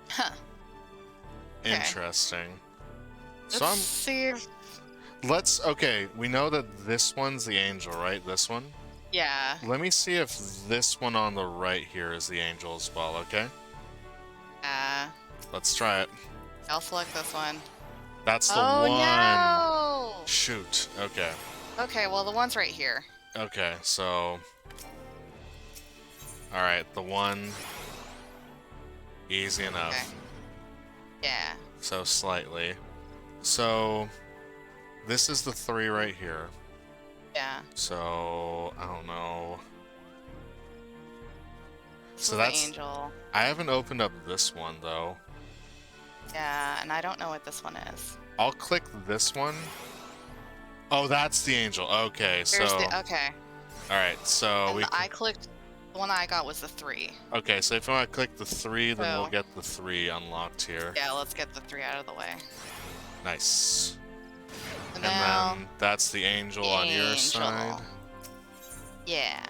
Huh. Okay. Interesting. Let's So see if... okay, we know that this one's the angel, right? This one? Yeah. Let me see if this one on the right here is the angel as well, okay? Let's try it. I'll select this one. That's the Oh, one. no! Shoot. Okay. Okay, well, the one's right here. Okay, so... Alright, the 1... Easy enough. Okay. Yeah. So slightly. So... This is the 3 right here. Yeah. So... I don't know... This So is that's... the angel. I haven't opened up this one, though. Yeah, and I don't know what this one is. I'll click this one. Oh, that's the angel. Okay, Here's so... the... Okay. Alright, so And we... I clicked... The one I got was the 3. Okay, so if you want to click the 3, then we'll So- get the 3 unlocked here. Yeah, let's get the 3 out of the way. Nice. So And now... then that's the angel on your angel. side. Yeah.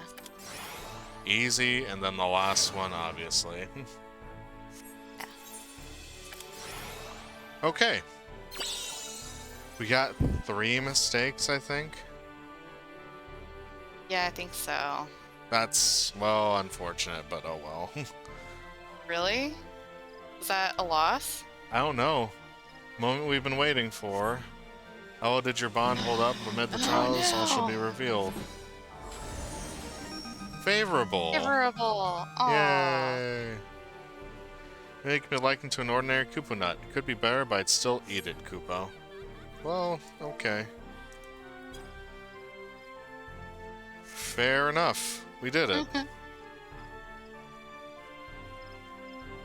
Easy, and then the last one, obviously. Yeah. Okay. We got 3 mistakes, I think. Yeah, I think so. That's, well, unfortunate, but oh well. Really? Is that a loss? I don't know. Moment we've been waiting for. How well did your bond hold up amid the trials? All should be no. revealed. Favorable. Favorable. Aww. Yay. Make me likened to an ordinary Koopa nut. It could be better, but I'd still eat it, Koopo. Well, okay. Fair enough. We did it.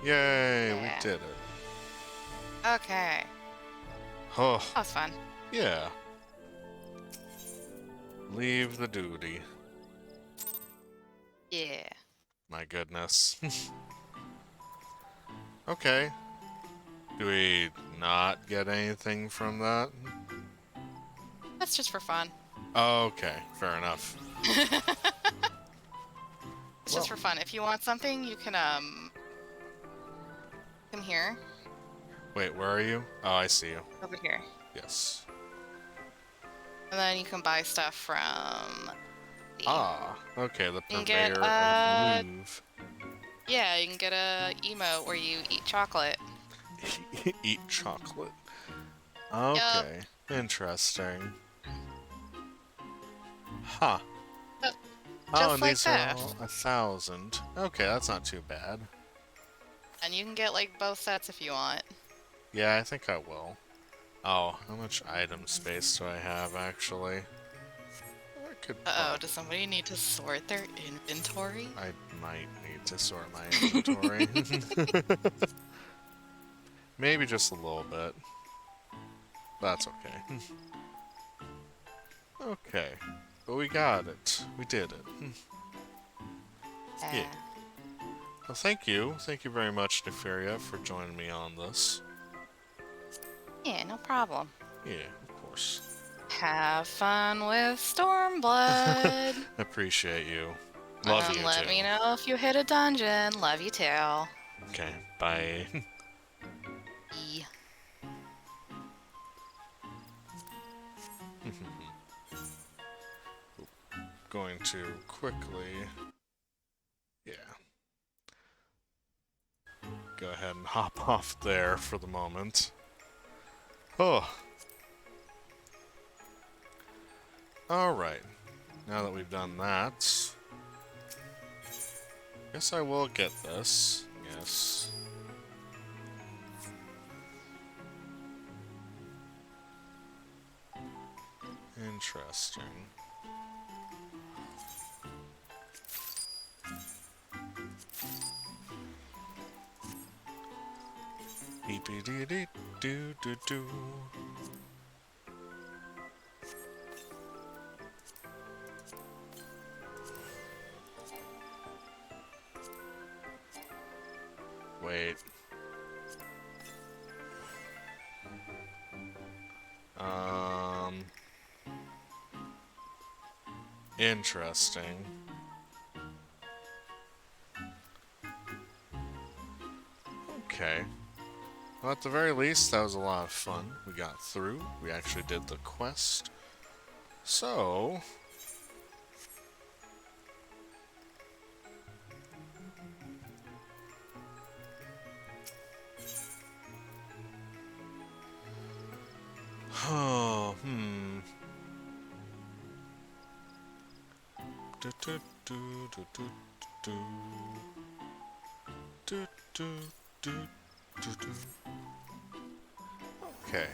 Yay, we Yeah. did it. Okay. Oh, That was fun. yeah. Leave the duty. Yeah. My goodness. Okay. Do we not get anything from that? That's just for fun. Okay, fair enough. It's Well, just for fun. If you want something, you can come here. wait, where are you? Oh, I see you. Over here. Yes. And then you can buy stuff from the... Ah, okay, the You can get purveyor of Louvre. yeah, you can get a emote where you eat chocolate. Eat chocolate. Yup. Okay, interesting. Huh. Yep. Oh, Just and like these are that. all 1,000. Okay, that's not too bad. And you can get like both sets if you want. Yeah, I think I will. Oh, how much item space do I have, actually? I could Uh-oh, probably... does somebody need to sort their inventory? I might need to sort my inventory. Maybe just a little bit. That's okay. Okay. But we got it. We did it. Yeah. Well, thank you. Thank you very much, Nefaria, for joining me on this. Yeah, no problem. Yeah, of course. Have fun with Stormblood. Appreciate you. Love you, Let too. me know if you hit a dungeon. Love you too. Okay, bye. Bye. Going to quickly... Yeah. Go ahead and hop off there for the moment. Oh. Alright. Now that we've done that... Guess I will get this. Yes. Interesting. Beep dee dee dee doo doo doo. Wait. Interesting. Okay. Well, at the very least, that was a lot of fun. We got through. We actually did the quest. So... Oh, Do, do, do, do, do, do. Do, do, do, do, do. Okay.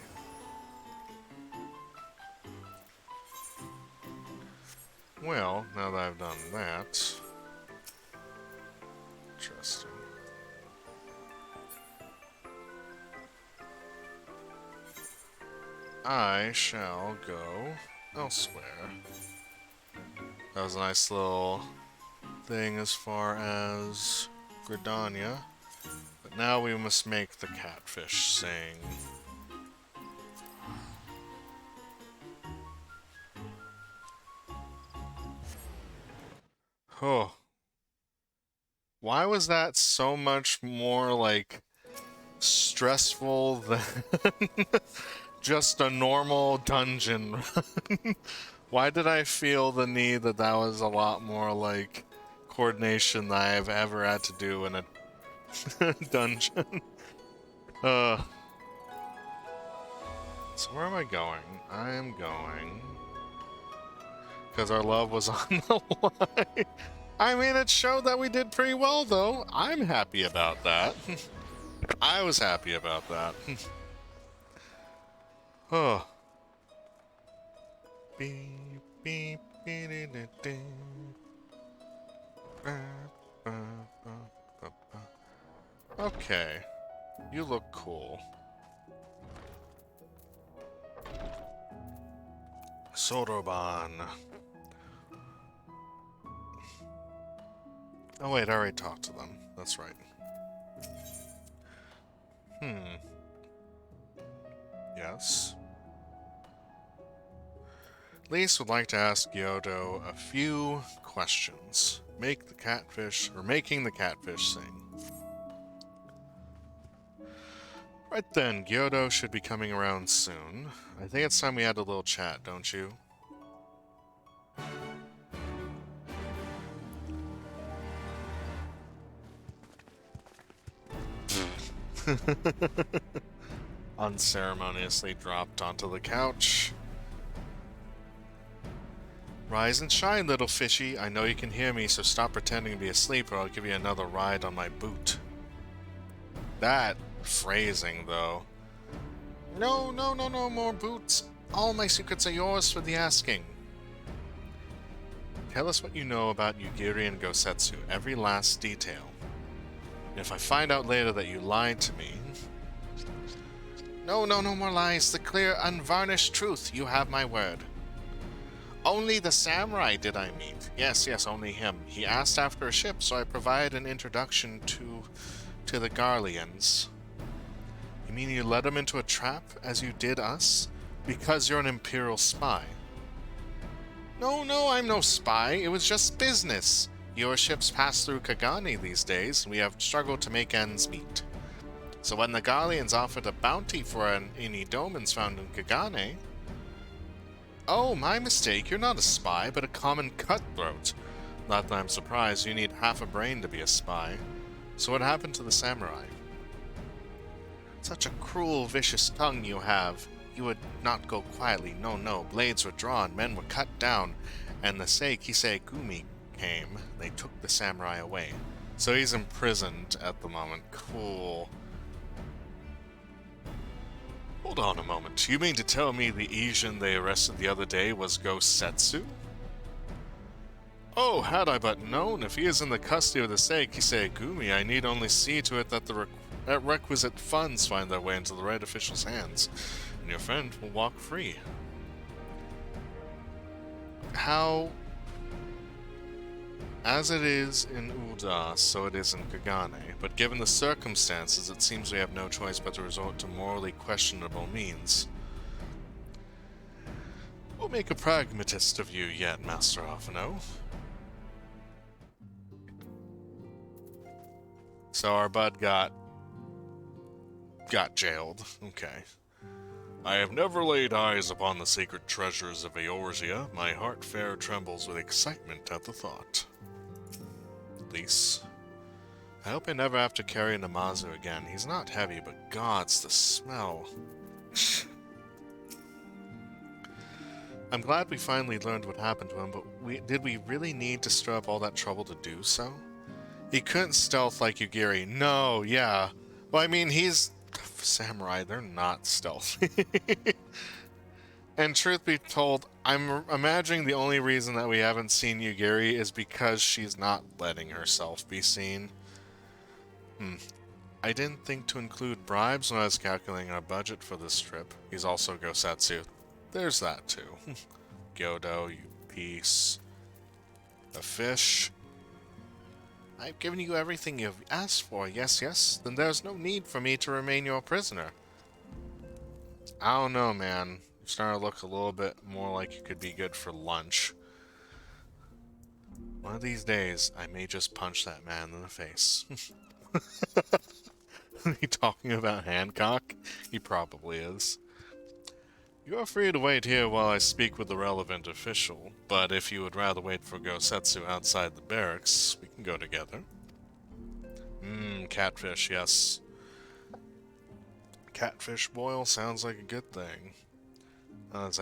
Well, now that I've done that... Interesting. I shall go elsewhere. That was a nice little thing as far as Gridania. But now we must make the catfish sing. Oh. Why was that so much more, like, stressful than just a normal dungeon run? Why did I feel the need that that was a lot more, like, coordination that I've ever had to do in a dungeon? Uh, so where am I going? I am going... Because our love was on the line. I mean, it showed that we did pretty well, though. I'm happy about that. I was happy about that. Oh. Beep, beep, beep, dee, dee, dee. Ba, ba, ba, ba, ba. Okay. You look cool. Soroban. Oh wait, I already talked to them. That's right. Yes. Lise would like to ask Gyodo a few questions. Making the catfish sing. Right then, Gyodo should be coming around soon. I think it's time we had a little chat, don't you? Unceremoniously dropped onto the couch. Rise and shine, little fishy. I know you can hear me, so stop pretending to be asleep or I'll give you another ride on my boot. That phrasing, though. No, no, no, no more boots. All my secrets are yours for the asking. Tell us what you know about Yugiri and Gosetsu, every last detail. And if I find out later that you lied to me... No, no, no more lies. The clear, unvarnished truth. You have my word. Only the samurai did I meet. Yes, yes, only him. He asked after a ship, so I provided an introduction to the Garleans. You mean you led him into a trap, as you did us? Because you're an Imperial spy. No, no, I'm no spy. It was just business. Your ships pass through Kagane these days, and we have struggled to make ends meet. So when the Garleans offered a bounty for any domans found in Kagane... Oh, my mistake. You're not a spy, but a common cutthroat. Not that I'm surprised. You need half a brain to be a spy. So what happened to the samurai? Such a cruel, vicious tongue you have. You would not go quietly. No, no. Blades were drawn, men were cut down, and the Seikisei Gumi came. They took the samurai away. So he's imprisoned at the moment. Cool. Hold on a moment. You mean to tell me the Asian they arrested the other day was Gosetsu? Oh, had I but known. If he is in the custody of the Seikisei Gumi, I need only see to it that the requisite funds find their way into the right official's hands, and your friend will walk free. How... As it is in Uda, so it is in Kagane, but given the circumstances, it seems we have no choice but to resort to morally questionable means. We'll make a pragmatist of you yet, Master Afano. So our bud got jailed. Okay. I have never laid eyes upon the sacred treasures of Eorzea. My heart fair trembles with excitement at the thought. Lise. I hope I never have to carry Namazu again. He's not heavy, but gods, the smell. I'm glad we finally learned what happened to him, but did we really need to stir up all that trouble to do so? He couldn't stealth like Yugiri. No, yeah. Well, I mean, he's... Samurai, they're not stealthy. And truth be told, I'm imagining the only reason that we haven't seen Yugiri is because she's not letting herself be seen. I didn't think to include bribes when I was calculating our budget for this trip. He's also Gosetsu. There's that too. Gyodo, you piece. A fish. I've given you everything you've asked for, yes, yes. Then there's no need for me to remain your prisoner. I don't know, man. You're starting to look a little bit more like you could be good for lunch. One of these days, I may just punch that man in the face. He talking about Hancock? He probably is. You are free to wait here while I speak with the relevant official, but if you would rather wait for Gosetsu outside the barracks, we can go together. Catfish, yes. Catfish boil sounds like a good thing. I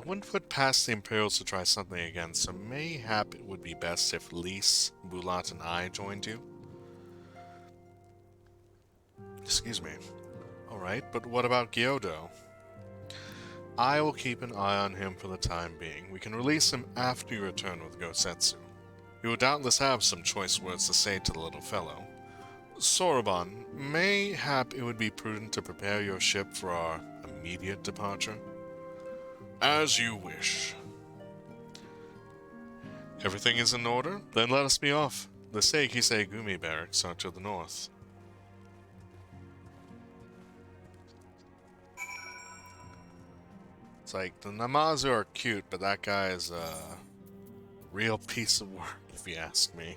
wouldn't put past the Imperials to try something again, so mayhap it would be best if Lise, Bulat, and I joined you. Excuse me. Alright, but what about Gyodo? I will keep an eye on him for the time being. We can release him after you return with Gosetsu. You will doubtless have some choice words to say to the little fellow. Soroban, mayhap it would be prudent to prepare your ship for our immediate departure? As you wish. Everything is in order? Then let us be off. The Seikisei Gumi barracks are to the north. It's like, the Namazu are cute, but that guy is a real piece of work, if you ask me.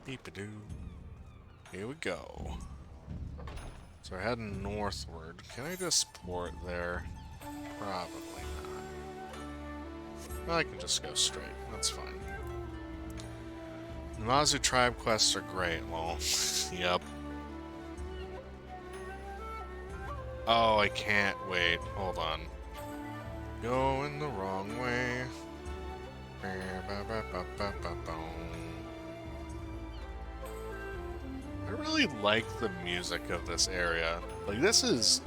Beep-a-doo. Here we go. So we're heading northward. Can I just port there? Probably not. I can just go straight. That's fine. Namazu tribe quests are great. Well, yep. Oh, I can't wait. Hold on. Going the wrong way. I really like the music of this area. Like, this is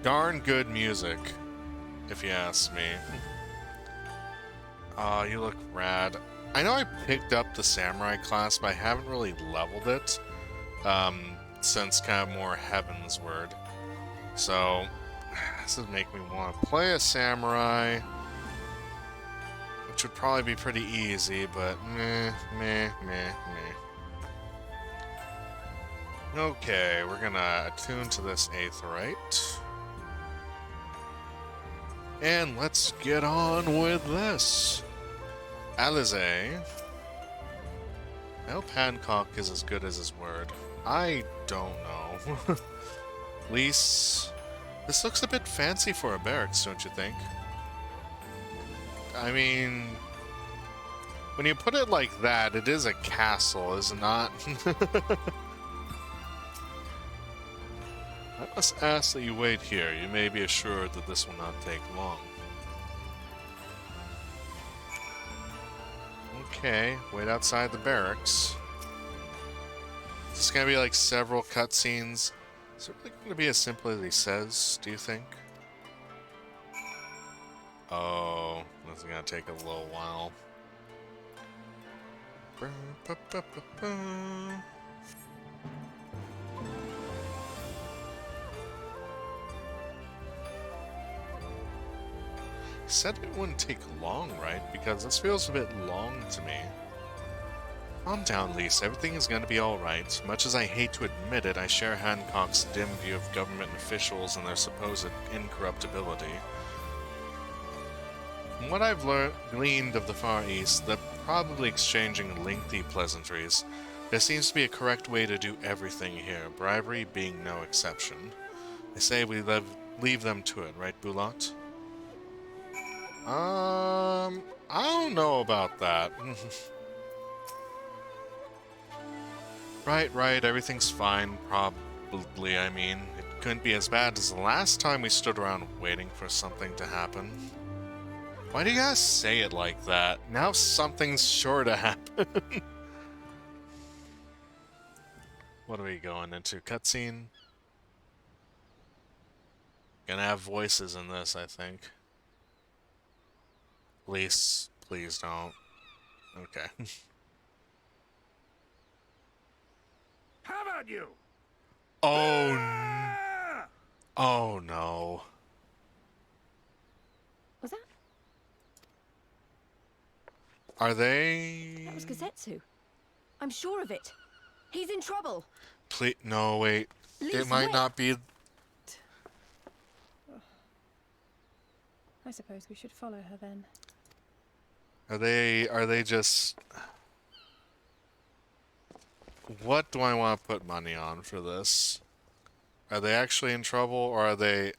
darn good music, if you ask me. Oh, you look rad. I know I picked up the samurai class, but I haven't really leveled it since kind of more Heavensward. So, this would make me want to play a samurai, which would probably be pretty easy, but meh. Okay, we're gonna attune to this Aetheryte. And let's get on with this. Alizé. I hope Hancock is as good as his word. I don't know. Lise, this looks a bit fancy for a barracks, don't you think? I mean, when you put it like that, it is a castle, is it not? I must ask that you wait here. You may be assured that this will not take long. Okay, wait outside the barracks. Is this gonna be like several cutscenes? Is it really gonna be as simple as he says, do you think? Oh, this is gonna take a little while. Said it wouldn't take long, right? Because this feels a bit long to me. Calm down, Lise. Everything is going to be alright. Much as I hate to admit it, I share Hancock's dim view of government officials and their supposed incorruptibility. From what I've gleaned of the Far East, they're probably exchanging lengthy pleasantries. There seems to be a correct way to do everything here, bribery being no exception. I say we leave them to it, right, Bulat? I don't know about that. Right, everything's fine, probably, I mean. It couldn't be as bad as the last time we stood around waiting for something to happen. Why do you guys say it like that? Now something's sure to happen. What are we going into? Cutscene? Gonna have voices in this, I think. Please don't. Okay. How about you? Oh no. Was that? Are they? That was Kazetsu. I'm sure of it. He's in trouble. Please, no, wait. Lise, It might wait. not be. I suppose we should follow her then. Are they just... What do I want to put money on for this? Are they actually in trouble, or are they...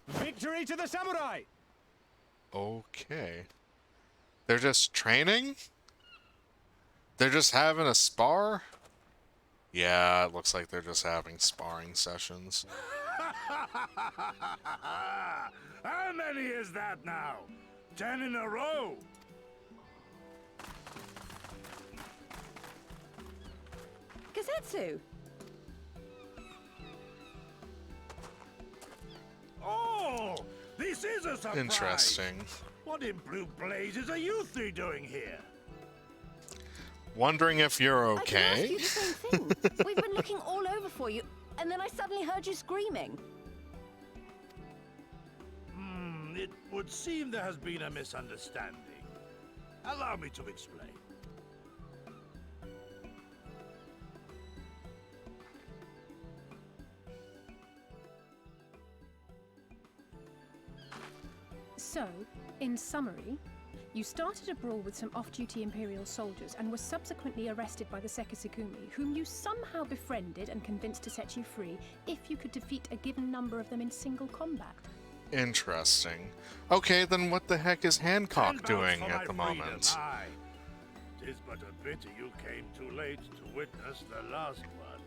Victory to the samurai! Okay. They're just training? They're just having a spar? Yeah, it looks like they're just having sparring sessions. How many is that now? 10 in a row? Kazetsu! Oh, this is a surprise! Interesting. What in blue blazes are you three doing here? Wondering if you're I can ask okay? you the same thing. We've been looking all over for you, and then I suddenly heard you screaming. It would seem there has been a misunderstanding. Allow me to explain. So, in summary, you started a brawl with some off-duty Imperial soldiers and were subsequently arrested by the Sekisukumi, whom you somehow befriended and convinced to set you free if you could defeat a given number of them in single combat. Interesting. Okay, then what the heck is Hancock 10 bouts doing for at the my freedom, moment? aye. 'Tis but a pity you came too late to witness the last one.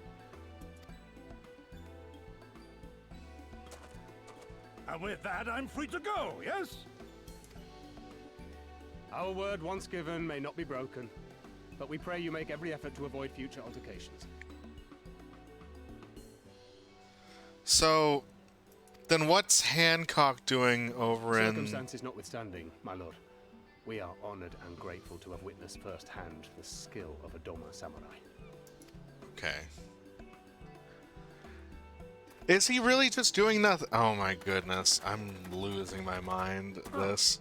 And with that, I'm free to go, yes? Our word once given may not be broken, but we pray you make every effort to avoid future altercations. So, then what's Hancock doing over in... Circumstances notwithstanding, my lord, we are honored and grateful to have witnessed firsthand the skill of a Doma samurai. Okay. Is he really just doing nothing? Oh my goodness, I'm losing my mind at this.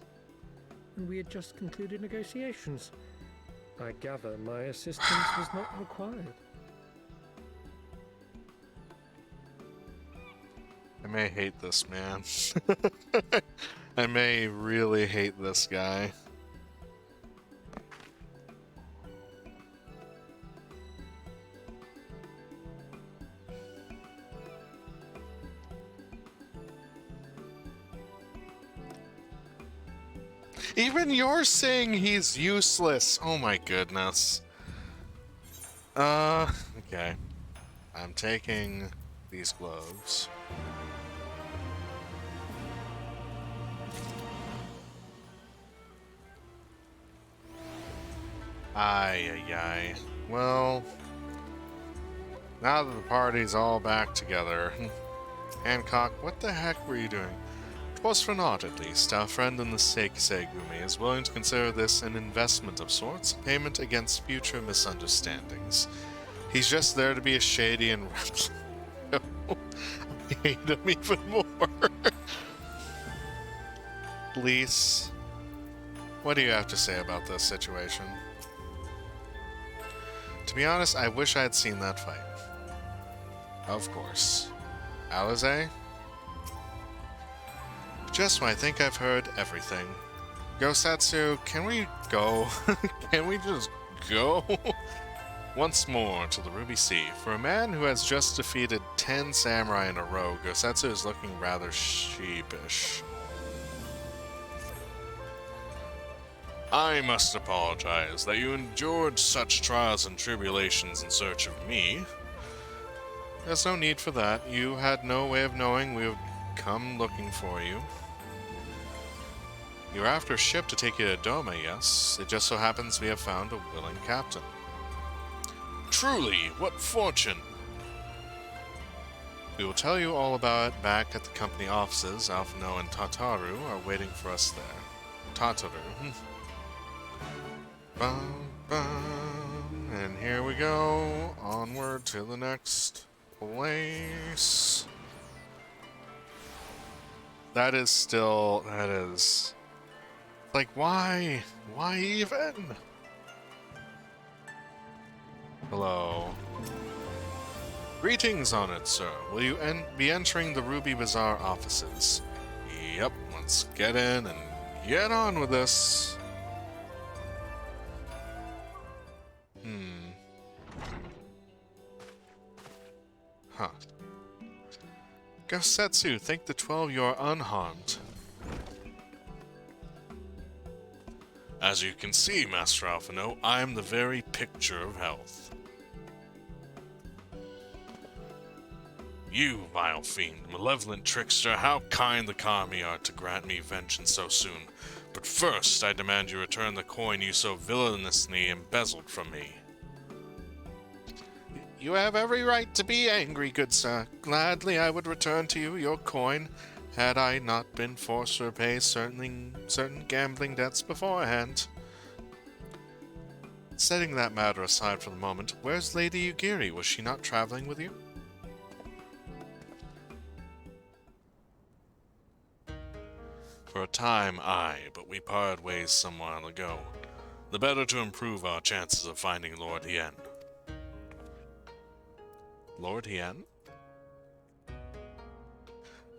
And we had just concluded negotiations. I gather my assistance was not required. I may hate this man. I may really hate this guy. Even you're saying he's useless. Oh my goodness. Okay. I'm taking these gloves. Ay, ay, ay. Well, now that the party's all back together. Hancock, what the heck were you doing? 'Twas for naught, at least. Our friend in the Sekisugumi is willing to consider this an investment of sorts, payment against future misunderstandings. He's just there to be a shady and I hate him even more. Lise, what do you have to say about this situation? To be honest, I wish I had seen that fight. Of course. Alize? Just when I think I've heard everything. Gosatsu, can we go? Can we just go? Once more to the Ruby Sea. For a man who has just defeated 10 samurai in a row, Gosatsu is looking rather sheepish. I must apologize that you endured such trials and tribulations in search of me. There's no need for that. You had no way of knowing we would come looking for you. You're after a ship to take you to Doma, yes? It just so happens we have found a willing captain. Truly, what fortune! We will tell you all about it back at the company offices. Alphino and Tataru are waiting for us there. Tataru. Bum, bum. And here we go. Onward to the next place. That is... Like, why? Why even? Hello. Greetings, honored sir. Will you be entering the Ruby Bazaar offices? Yep, let's get in and get on with this. Huh. Gosetsu, thank the 12 you are unharmed. As you can see, Master Alphino, I am the very picture of health. You, vile fiend, malevolent trickster, how kind the Kami are to grant me vengeance so soon. But first, I demand you return the coin you so villainously embezzled from me. You have every right to be angry, good sir. Gladly I would return to you your coin, had I not been forced to repay certain gambling debts beforehand. Setting that matter aside for the moment, where's Lady Yugiri? Was she not traveling with you? For a time, aye, but we parted ways some while ago. The better to improve our chances of finding Lord Hien. Lord Hien?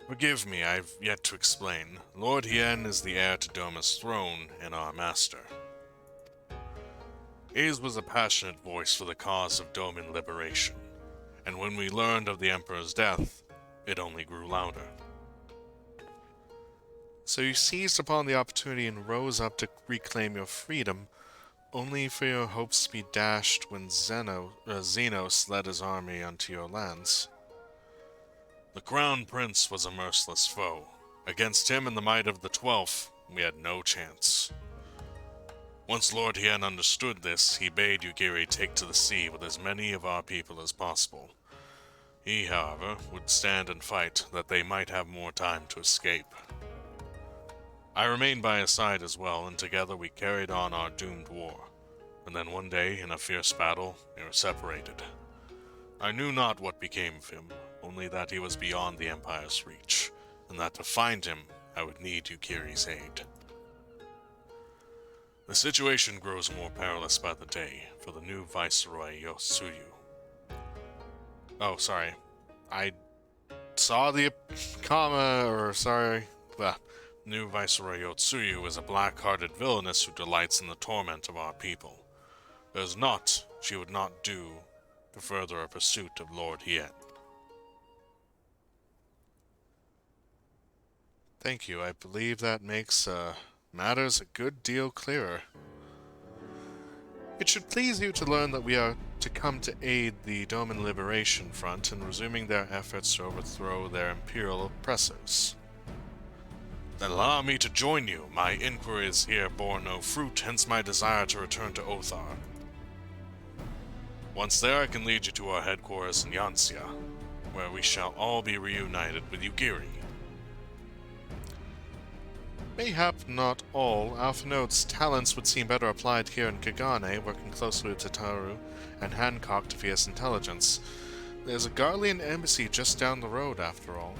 Forgive me, I've yet to explain. Lord Hien is the heir to Doma's throne and our master. His was a passionate voice for the cause of Doman liberation, and when we learned of the Emperor's death, it only grew louder. So you seized upon the opportunity and rose up to reclaim your freedom, only for your hopes to be dashed when Xenos led his army unto your lands. The Crown Prince was a merciless foe. Against him and the might of the 12th, we had no chance. Once Lord Hien understood this, he bade Yugiri take to the sea with as many of our people as possible. He, however, would stand and fight that they might have more time to escape. I remained by his side as well, and together we carried on our doomed war. And then one day, in a fierce battle, we were separated. I knew not what became of him, only that he was beyond the Empire's reach, and that to find him, I would need Yukiri's aid. The situation grows more perilous by the day for the new Viceroy Yotsuyu. Oh, sorry. I saw the the new Viceroy Yotsuyu is a black-hearted villainess who delights in the torment of our people. There's naught she would not do to further a pursuit of Lord Hien. Thank you. I believe that makes matters a good deal clearer. It should please you to learn that we are to come to aid the Doman Liberation Front in resuming their efforts to overthrow their imperial oppressors. Then allow me to join you. My inquiries here bore no fruit, hence my desire to return to Othar. Once there, I can lead you to our headquarters in Yanxia, where we shall all be reunited with Yugiri. Mayhap not all. Alphinaud's talents would seem better applied here in Kagane, working closely with Tataru and Hancock to fierce intelligence. There's a Garlean embassy just down the road, after all.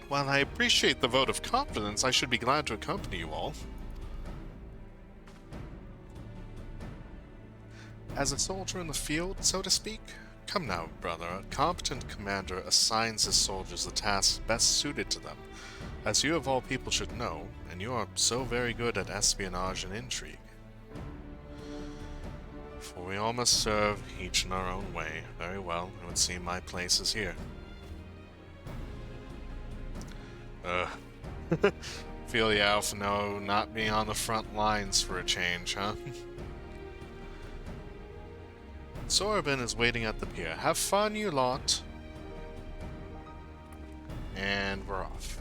While I appreciate the vote of confidence, I should be glad to accompany you all. As a soldier in the field, so to speak? Come now, brother. A competent commander assigns his soldiers the tasks best suited to them, as you of all people should know, and you are so very good at espionage and intrigue. For we all must serve, each in our own way. Very well, it would seem my place is here. Feel ya, Alphino, not being on the front lines for a change, huh? Sorbin is waiting at the pier. Have fun, you lot. And we're off.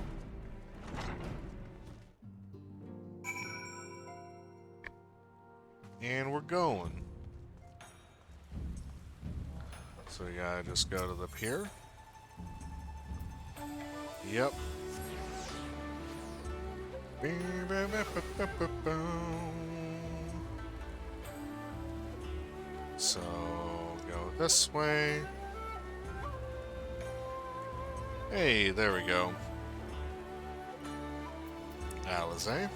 And we're going. So we gotta just go to the pier. Yep. So, go this way. Hey, there we go. Alizé.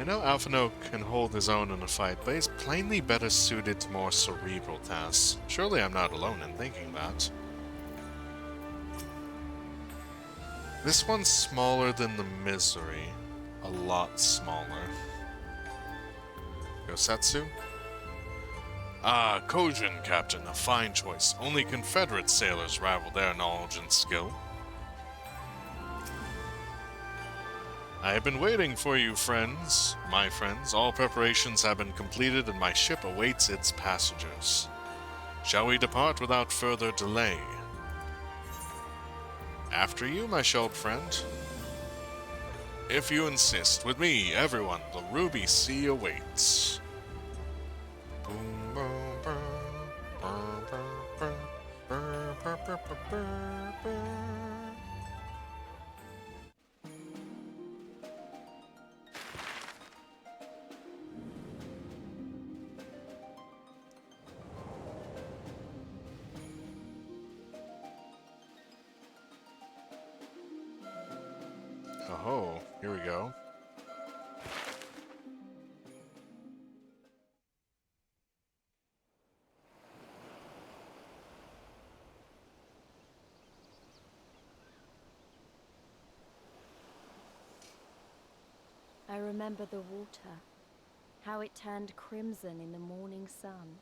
I know Alphino can hold his own in a fight, but he's plainly better suited to more cerebral tasks. Surely I'm not alone in thinking that. This one's smaller than the Misery. A lot smaller. Yosetsu? Ah, Kojin, Captain. A fine choice. Only Confederate sailors rival their knowledge and skill. I have been waiting for you, friends. My friends, all preparations have been completed and my ship awaits its passengers. Shall we depart without further delay? After you, my shelled friend. If you insist, with me, everyone, the Ruby Sea awaits. Boom, boom, boom, boom, boom, boom, boom, boom, boom, boom. Oh, here we go. I remember the water, how it turned crimson in the morning sun.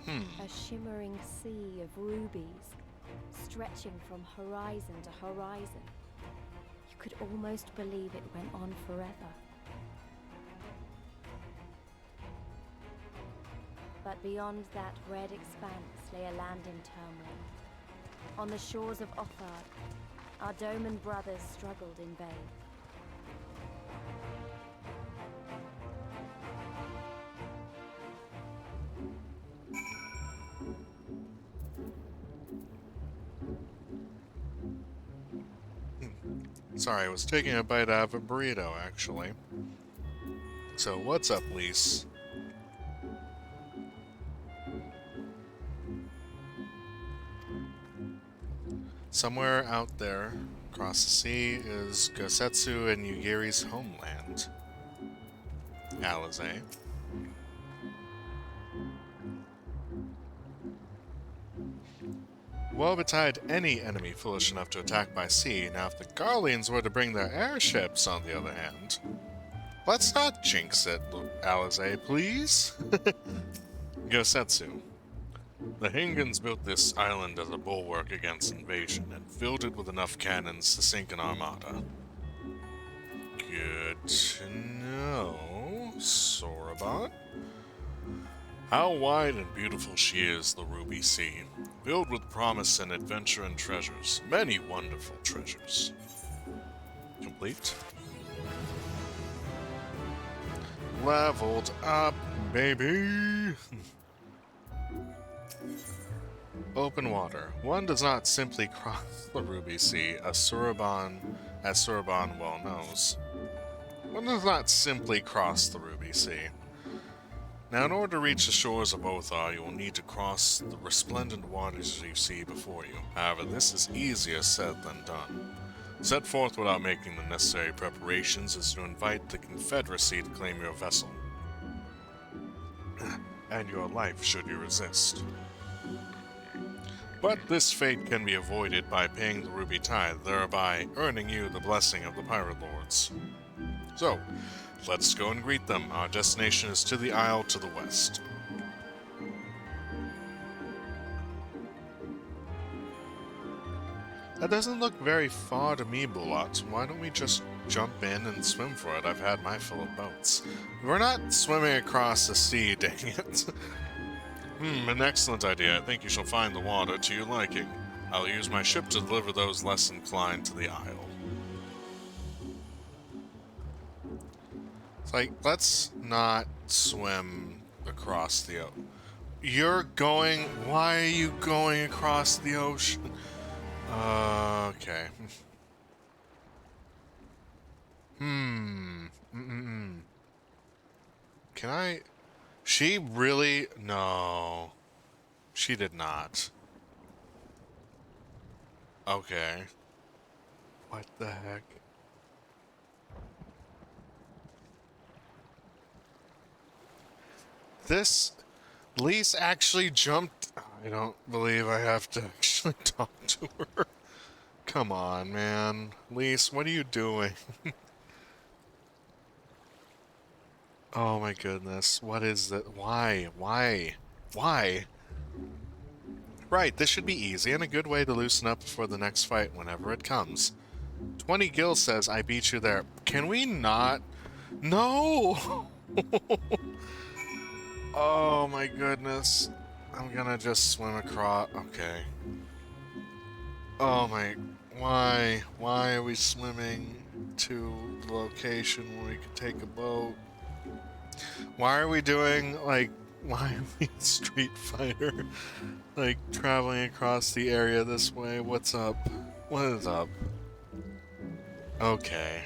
A shimmering sea of rubies, stretching from horizon to horizon. You could almost believe it went on forever. But beyond that red expanse lay a land in turmoil. On the shores of Othard, our Doman brothers struggled in vain. Sorry, I was taking a bite out of a burrito, actually. So, what's up, Lise? Somewhere out there, across the sea, is Gosetsu and Yugiri's homeland. Alizé. Woe betide any enemy foolish enough to attack by sea. Now, if the Garleans were to bring their airships, on the other hand... Let's not jinx it, Alizé, please. Gosetsu. The Hingans built this island as a bulwark against invasion, and filled it with enough cannons to sink an armada. Good to know, Sorabat. How wide and beautiful she is, the Ruby Sea, filled with promise and adventure and treasures, many wonderful treasures. Complete. Leveled up, baby! Open water. One does not simply cross the Ruby Sea, as Soraban well knows. One does not simply cross the Ruby Sea. Now, in order to reach the shores of Othar, you will need to cross the resplendent waters you see before you. However, this is easier said than done. Set forth without making the necessary preparations is to invite the Confederacy to claim your vessel. And your life should you resist. But this fate can be avoided by paying the Ruby Tithe, thereby earning you the blessing of the Pirate Lords. So, let's go and greet them. Our destination is to the isle to the west. That doesn't look very far to me, Bulat. Why don't we just jump in and swim for it? I've had my fill of boats. We're not swimming across the sea, dang it. An excellent idea. I think you shall find the water to your liking. I'll use my ship to deliver those less inclined to the isle. It's like, let's not swim across the ocean. Why are you going across the ocean? Okay. Can I... She really... No. She did not. Okay. What the heck? This... Lise actually jumped... I don't believe I have to actually talk to her. Come on, man. Lise, what are you doing? Oh my goodness. What is that? Why? Why? Why? Right, this should be easy and a good way to loosen up for the next fight whenever it comes. 20 Gil says, I beat you there. Can we not? No! Oh my goodness. I'm gonna just swim across. Okay. Oh my... Why? Why are we swimming to the location where we could take a boat? Why are we doing, like... Why are we Street Fighter? Like, traveling across the area this way? What's up? What is up? Okay.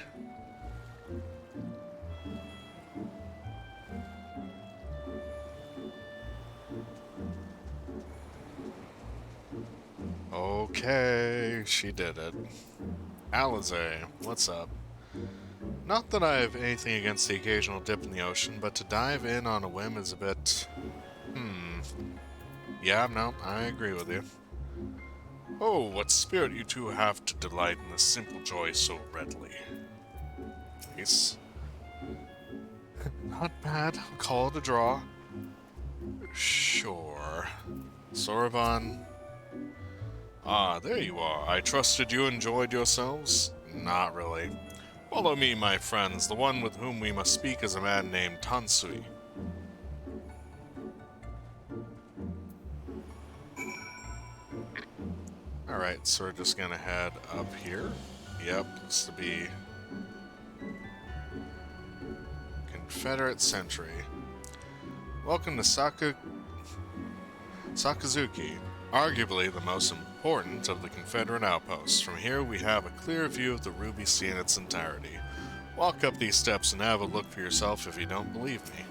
Okay, she did it. Alize, what's up? Not that I have anything against the occasional dip in the ocean, but to dive in on a whim is a bit... Yeah, no, I agree with you. Oh, what spirit you two have to delight in the simple joy so readily. Nice. Not bad. I'll call it a draw. Sure. Soraban. Ah, there you are. I trusted you enjoyed yourselves? Not really. Follow me, my friends. The one with whom we must speak is a man named Tansui. Alright, so we're just gonna head up here. Yep, looks to be Confederate Sentry. Welcome to Sakazuki, arguably the most important of the Confederate outposts. From here we have a clear view of the Ruby Sea in its entirety. Walk up these steps and have a look for yourself if you don't believe me.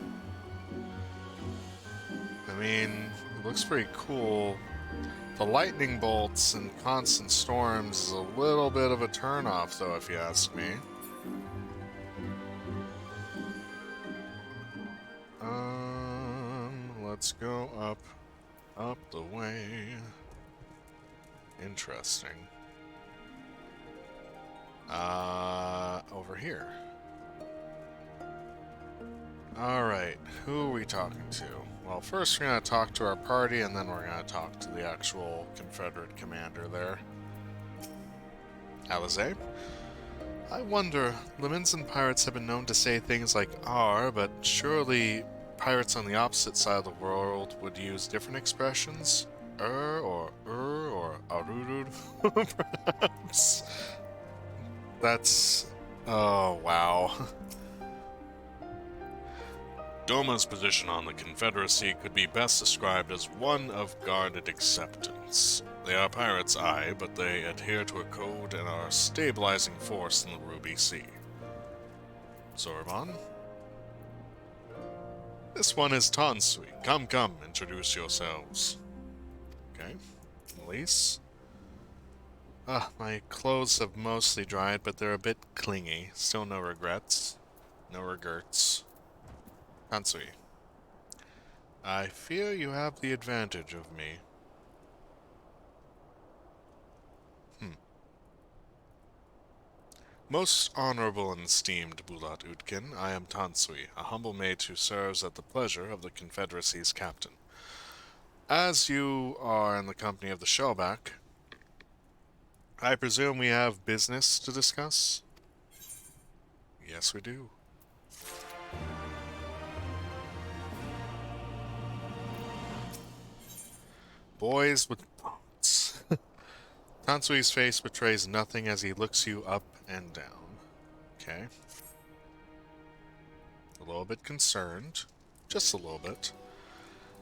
I mean, it looks pretty cool. The lightning bolts and constant storms is a little bit of a turnoff, though, if you ask me. Let's go up the way. Interesting. Over here. Alright, who are we talking to? Well, first we're going to talk to our party, and then we're going to talk to the actual Confederate commander there. Alize? I wonder, Leminson pirates have been known to say things like "ar," but surely pirates on the opposite side of the world would use different expressions? Or arurud, perhaps? That's... oh, wow. Doma's position on the Confederacy could be best described as one of guarded acceptance. They are pirates, aye, but they adhere to a code and are a stabilizing force in the Ruby Sea. Soraban? This one is Tansui. Come, introduce yourselves. Okay. Elise? My clothes have mostly dried, but they're a bit clingy. Still no regrets. No regrets. Tansui. I fear you have the advantage of me. Most honorable and esteemed Bulat Utkin, I am Tansui, a humble mage who serves at the pleasure of the Confederacy's captain. As you are in the company of the Shellback, I presume we have business to discuss? Yes, we do. Boys with boats. Tansui's face betrays nothing as he looks you up and down. Okay. A little bit concerned. Just a little bit.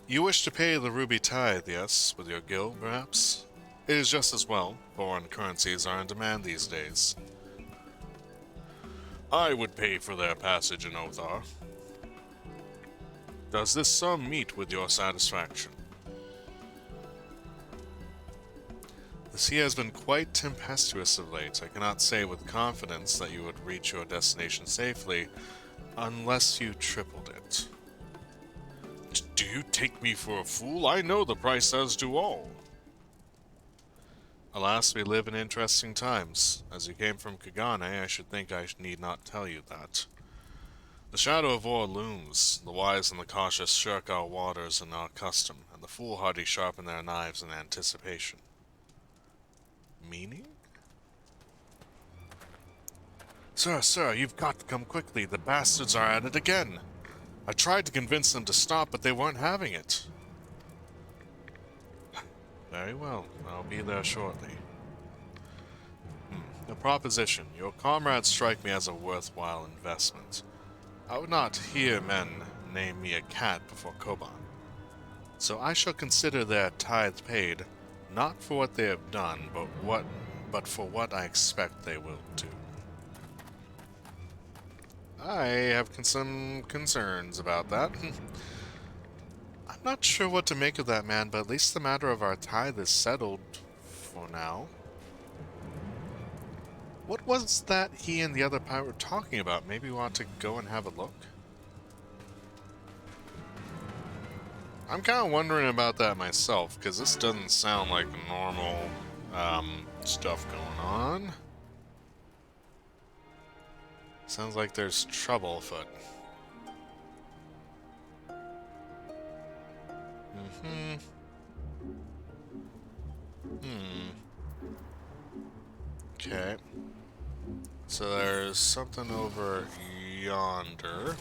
You wish to pay the ruby tithe, yes, with your guild, perhaps? It is just as well. Foreign currencies are in demand these days. I would pay for their passage in Othar. Does this sum meet with your satisfaction? The sea has been quite tempestuous of late. I cannot say with confidence that you would reach your destination safely unless you tripled it. Do you take me for a fool? I know the price as do all. Alas, we live in interesting times. As you came from Kagane, I should think I need not tell you that. The shadow of war looms. The wise and the cautious shirk our waters and our custom, and the foolhardy sharpen their knives in anticipation. Meaning? Sir, you've got to come quickly. The bastards are at it again. I tried to convince them to stop, but they weren't having it. Very well. I'll be there shortly. The proposition. Your comrades strike me as a worthwhile investment. I would not hear men name me a cat before Koban. So I shall consider their tithe paid, not for what they have done, but for what I expect they will do. I have some concerns about that. I'm not sure what to make of that, man, but at least the matter of our tithe is settled for now. What was that he and the other pirate were talking about? Maybe we want to go and have a look? I'm kind of wondering about that myself, because this doesn't sound like normal stuff going on. Sounds like there's trouble afoot. Okay. So there's something over yonder.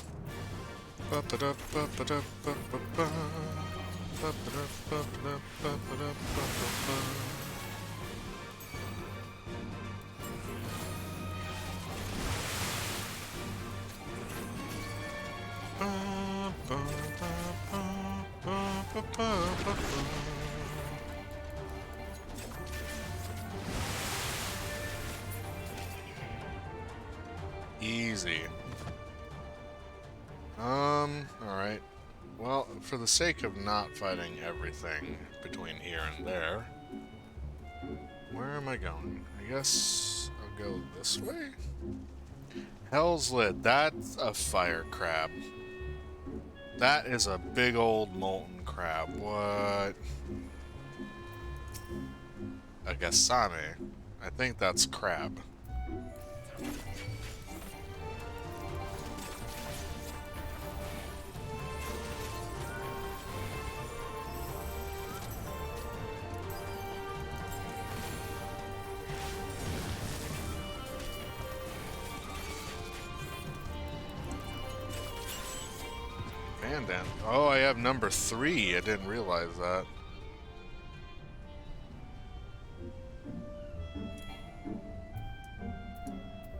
Easy. Alright. Well, for the sake of not fighting everything between here and there, where am I going? I guess I'll go this way? Hell's Lid, that's a fire crab. That is a big old molten crab. What? A gasame. I think that's crab. Pandan. Oh, I have number 3. I didn't realize that.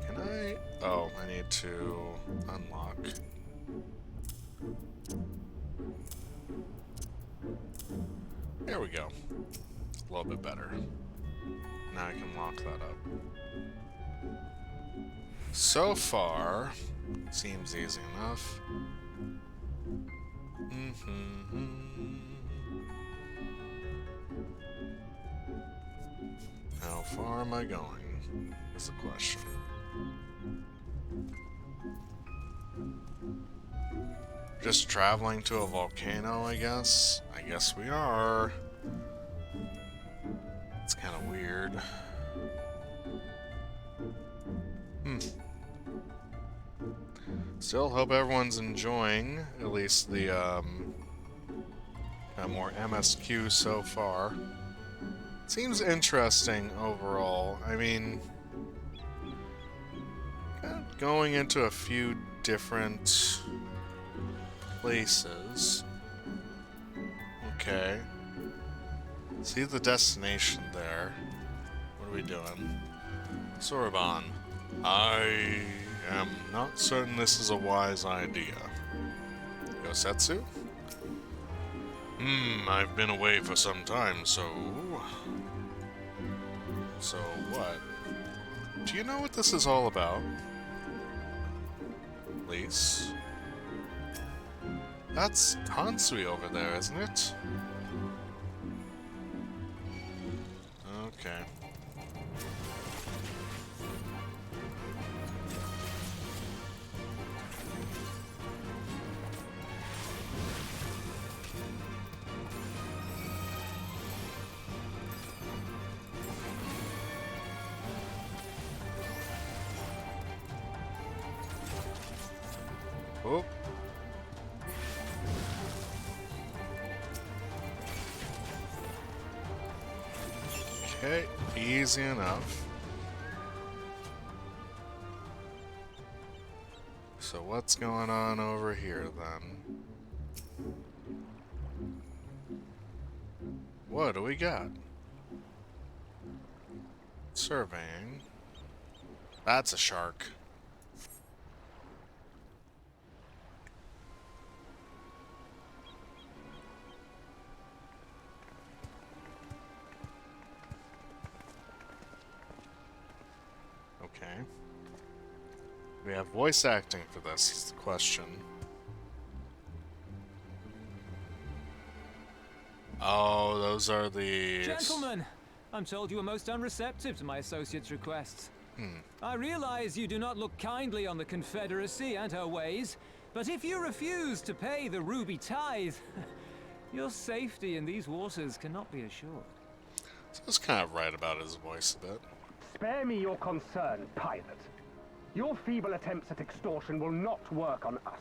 Can I? Oh, I need to unlock. There we go. A little bit better. Now I can lock that up. So far, seems easy enough. How far am I going? Is the question. Just traveling to a volcano, I guess? I guess we are. It's kind of weird. Still hope everyone's enjoying at least the more MSQ so far. Seems interesting overall. I mean, going into a few different places. Okay. See the destination there. What are we doing? Sorbonne. I am not certain this is a wise idea. Yosetsu? I've been away for some time, so... So what? Do you know what this is all about? Please? That's Hansui over there, isn't it? Okay. Oh. Okay, easy enough. So what's going on over here then? What do we got? Surveying. That's a shark. Okay. We have voice acting for this, is the question. Oh, those are the... Gentlemen, I'm told you are most unreceptive to my associate's requests. I realize you do not look kindly on the Confederacy and her ways, but if you refuse to pay the ruby tithe, your safety in these waters cannot be assured. So it's kind of right about his voice a bit. Spare me your concern, pilot. Your feeble attempts at extortion will not work on us.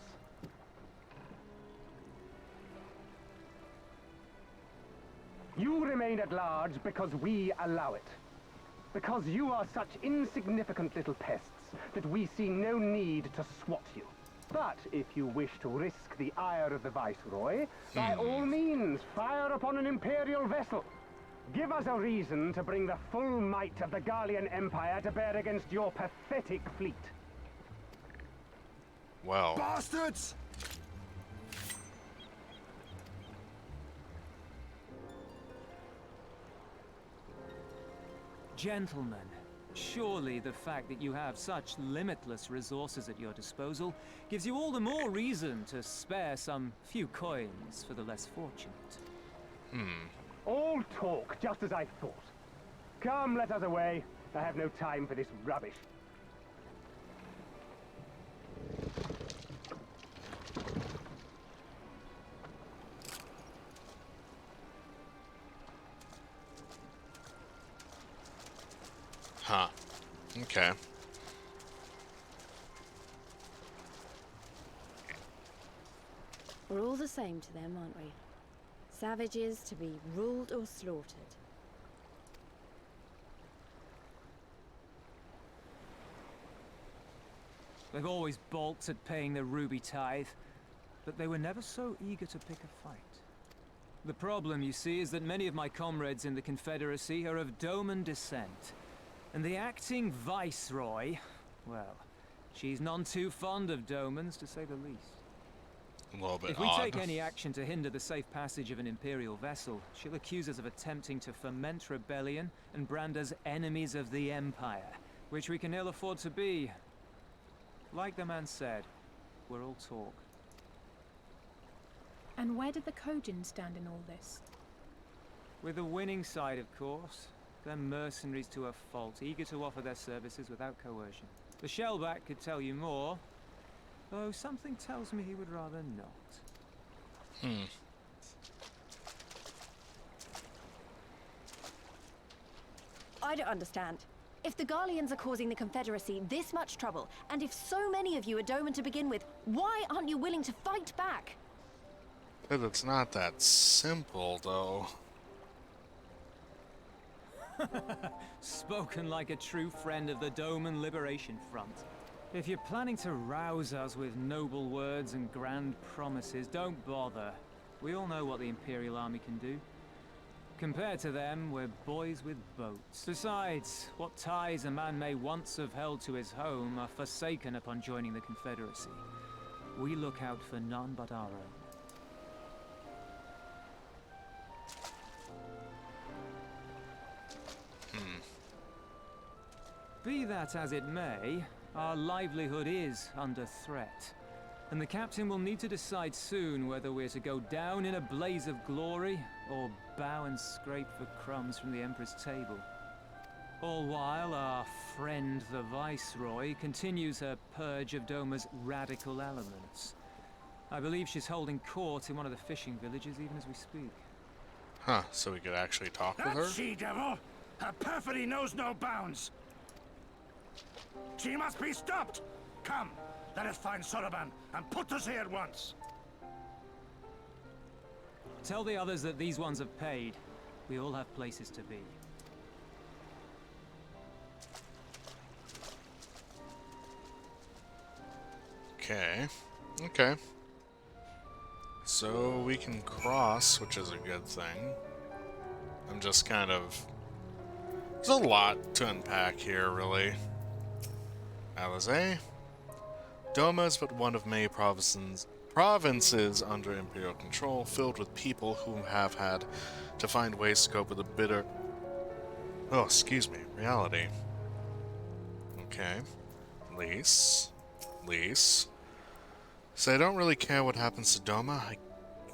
You remain at large because we allow it. Because you are such insignificant little pests that we see no need to swat you. But if you wish to risk the ire of the Viceroy, by all means, fire upon an Imperial vessel. Give us a reason to bring the full might of the Garlean Empire to bear against your pathetic fleet. Well, Bastards! Gentlemen, surely the fact that you have such limitless resources at your disposal gives you all the more reason to spare some few coins for the less fortunate. All talk, just as I thought. Come, let us away. I have no time for this rubbish. huh. Okay. We're all the same to them, aren't we? Savages to be ruled or slaughtered. They've always balked at paying the ruby tithe, but they were never so eager to pick a fight. The problem, you see, is that many of my comrades in the Confederacy are of Doman descent. And the acting Viceroy, well, she's none too fond of Domans, to say the least. A little bit If we odd. take any action to hinder the safe passage of an Imperial vessel, she'll accuse us of attempting to foment rebellion and brand us enemies of the Empire, which we can ill afford to be. Like the man said, we're all talk. And where did the Kojin stand in all this? With the winning side, of course. They're mercenaries to a fault, eager to offer their services without coercion. The Shellback could tell you more, though something tells me he would rather not. I don't understand. If the Garleans are causing the Confederacy this much trouble, and if so many of you are Doman to begin with, why aren't you willing to fight back? But it's not that simple, though. Spoken like a true friend of the Doman Liberation Front. If you're planning to rouse us with noble words and grand promises, don't bother. We all know what the Imperial Army can do. Compared to them, we're boys with boats. Besides, what ties a man may once have held to his home are forsaken upon joining the Confederacy. We look out for none but our own. Be that as it may, our livelihood is under threat. And the captain will need to decide soon whether we're to go down in a blaze of glory, or bow and scrape for crumbs from the Emperor's table. All while our friend the Viceroy continues her purge of Doma's radical elements. I believe she's holding court in one of the fishing villages even as we speak. Huh, so we could actually talk with That her? she-devil! Her perfidy knows no bounds! She must be stopped! Come, let us find Soroban and put us here at once! Tell the others that these ones have paid. We all have places to be. Okay. Okay. So we can cross, which is a good thing. I'm just kind of... There's a lot to unpack here, really. Alizé. Doma is but one of many provinces under Imperial control, filled with people who have had to find ways to cope with the bitter... Oh, excuse me. Reality. Okay. Lease. So I don't really care what happens to Doma. I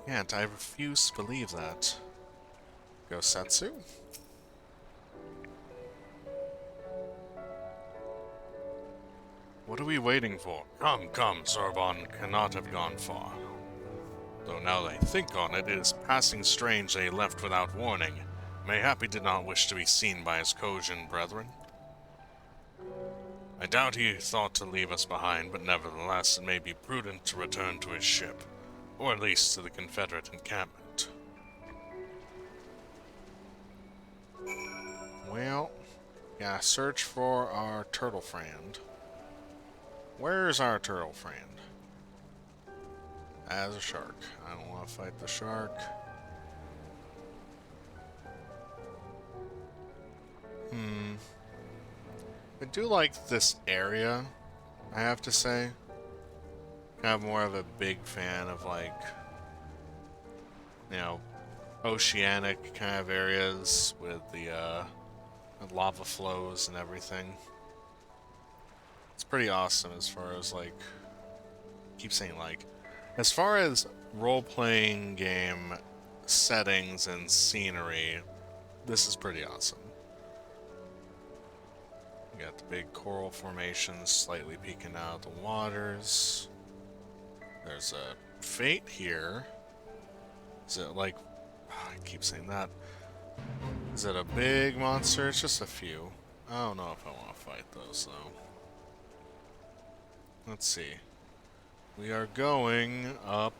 can't. I refuse to believe that. Go Setsu? What are we waiting for? Come, come, Zorban cannot have gone far. Though now that I think on it, it is passing strange that he left without warning. Mayhap he did not wish to be seen by his Kojin brethren. I doubt he thought to leave us behind, but nevertheless it may be prudent to return to his ship, or at least to the Confederate encampment. Well, gotta search for our turtle friend. Where's our turtle friend? As a shark. I don't want to fight the shark. I do like this area, I have to say. Kind of more of a big fan of, like, you know, oceanic kind of areas with the lava flows and everything. It's pretty awesome as far as, like, I keep saying like, as far as role-playing game settings and scenery, this is pretty awesome. You got the big coral formations slightly peeking out of the waters. There's a fate here. Is it like... I keep saying that. Is it a big monster? It's just a few. I don't know if I want to fight those, though. Let's see. We are going up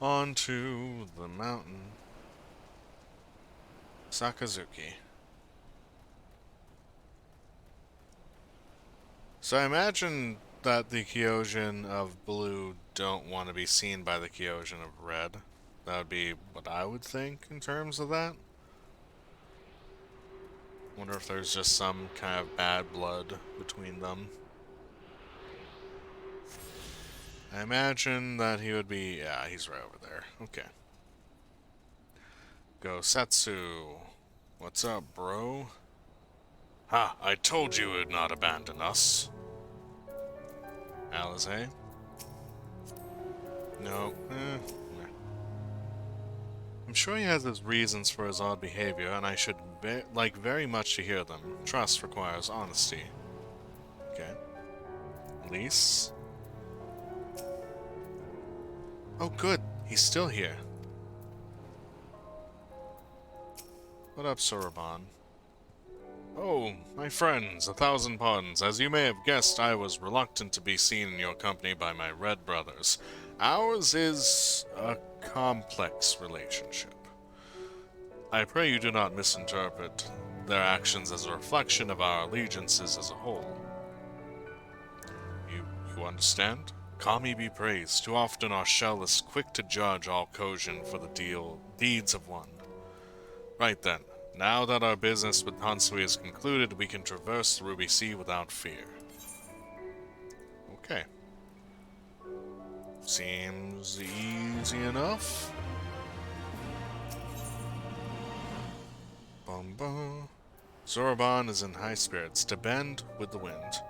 onto the mountain. Sakazuki. So I imagine that the Kyojin of blue don't want to be seen by the Kyojin of red. That would be what I would think in terms of that. Wonder if there's just some kind of bad blood between them. I imagine that he would be... yeah, he's right over there. Okay. Go Setsu. What's up, bro? Ha! I told you would not abandon us. Alize? No. I'm sure he has his reasons for his odd behavior, and I should like very much to hear them. Trust requires honesty. Okay. Lise? Oh, good. He's still here. What up, Soroban? Oh, my friends, 1,000 pardons. As you may have guessed, I was reluctant to be seen in your company by my red brothers. Ours is a complex relationship. I pray you do not misinterpret their actions as a reflection of our allegiances as a whole. You understand? Kami be praised. Too often our shell is quick to judge all Kojin for the deeds of one. Right then. Now that our business with Hansui is concluded, we can traverse the Ruby Sea without fear. Okay. Seems easy enough. Bum bum. Soroban is in high spirits, to bend with the wind.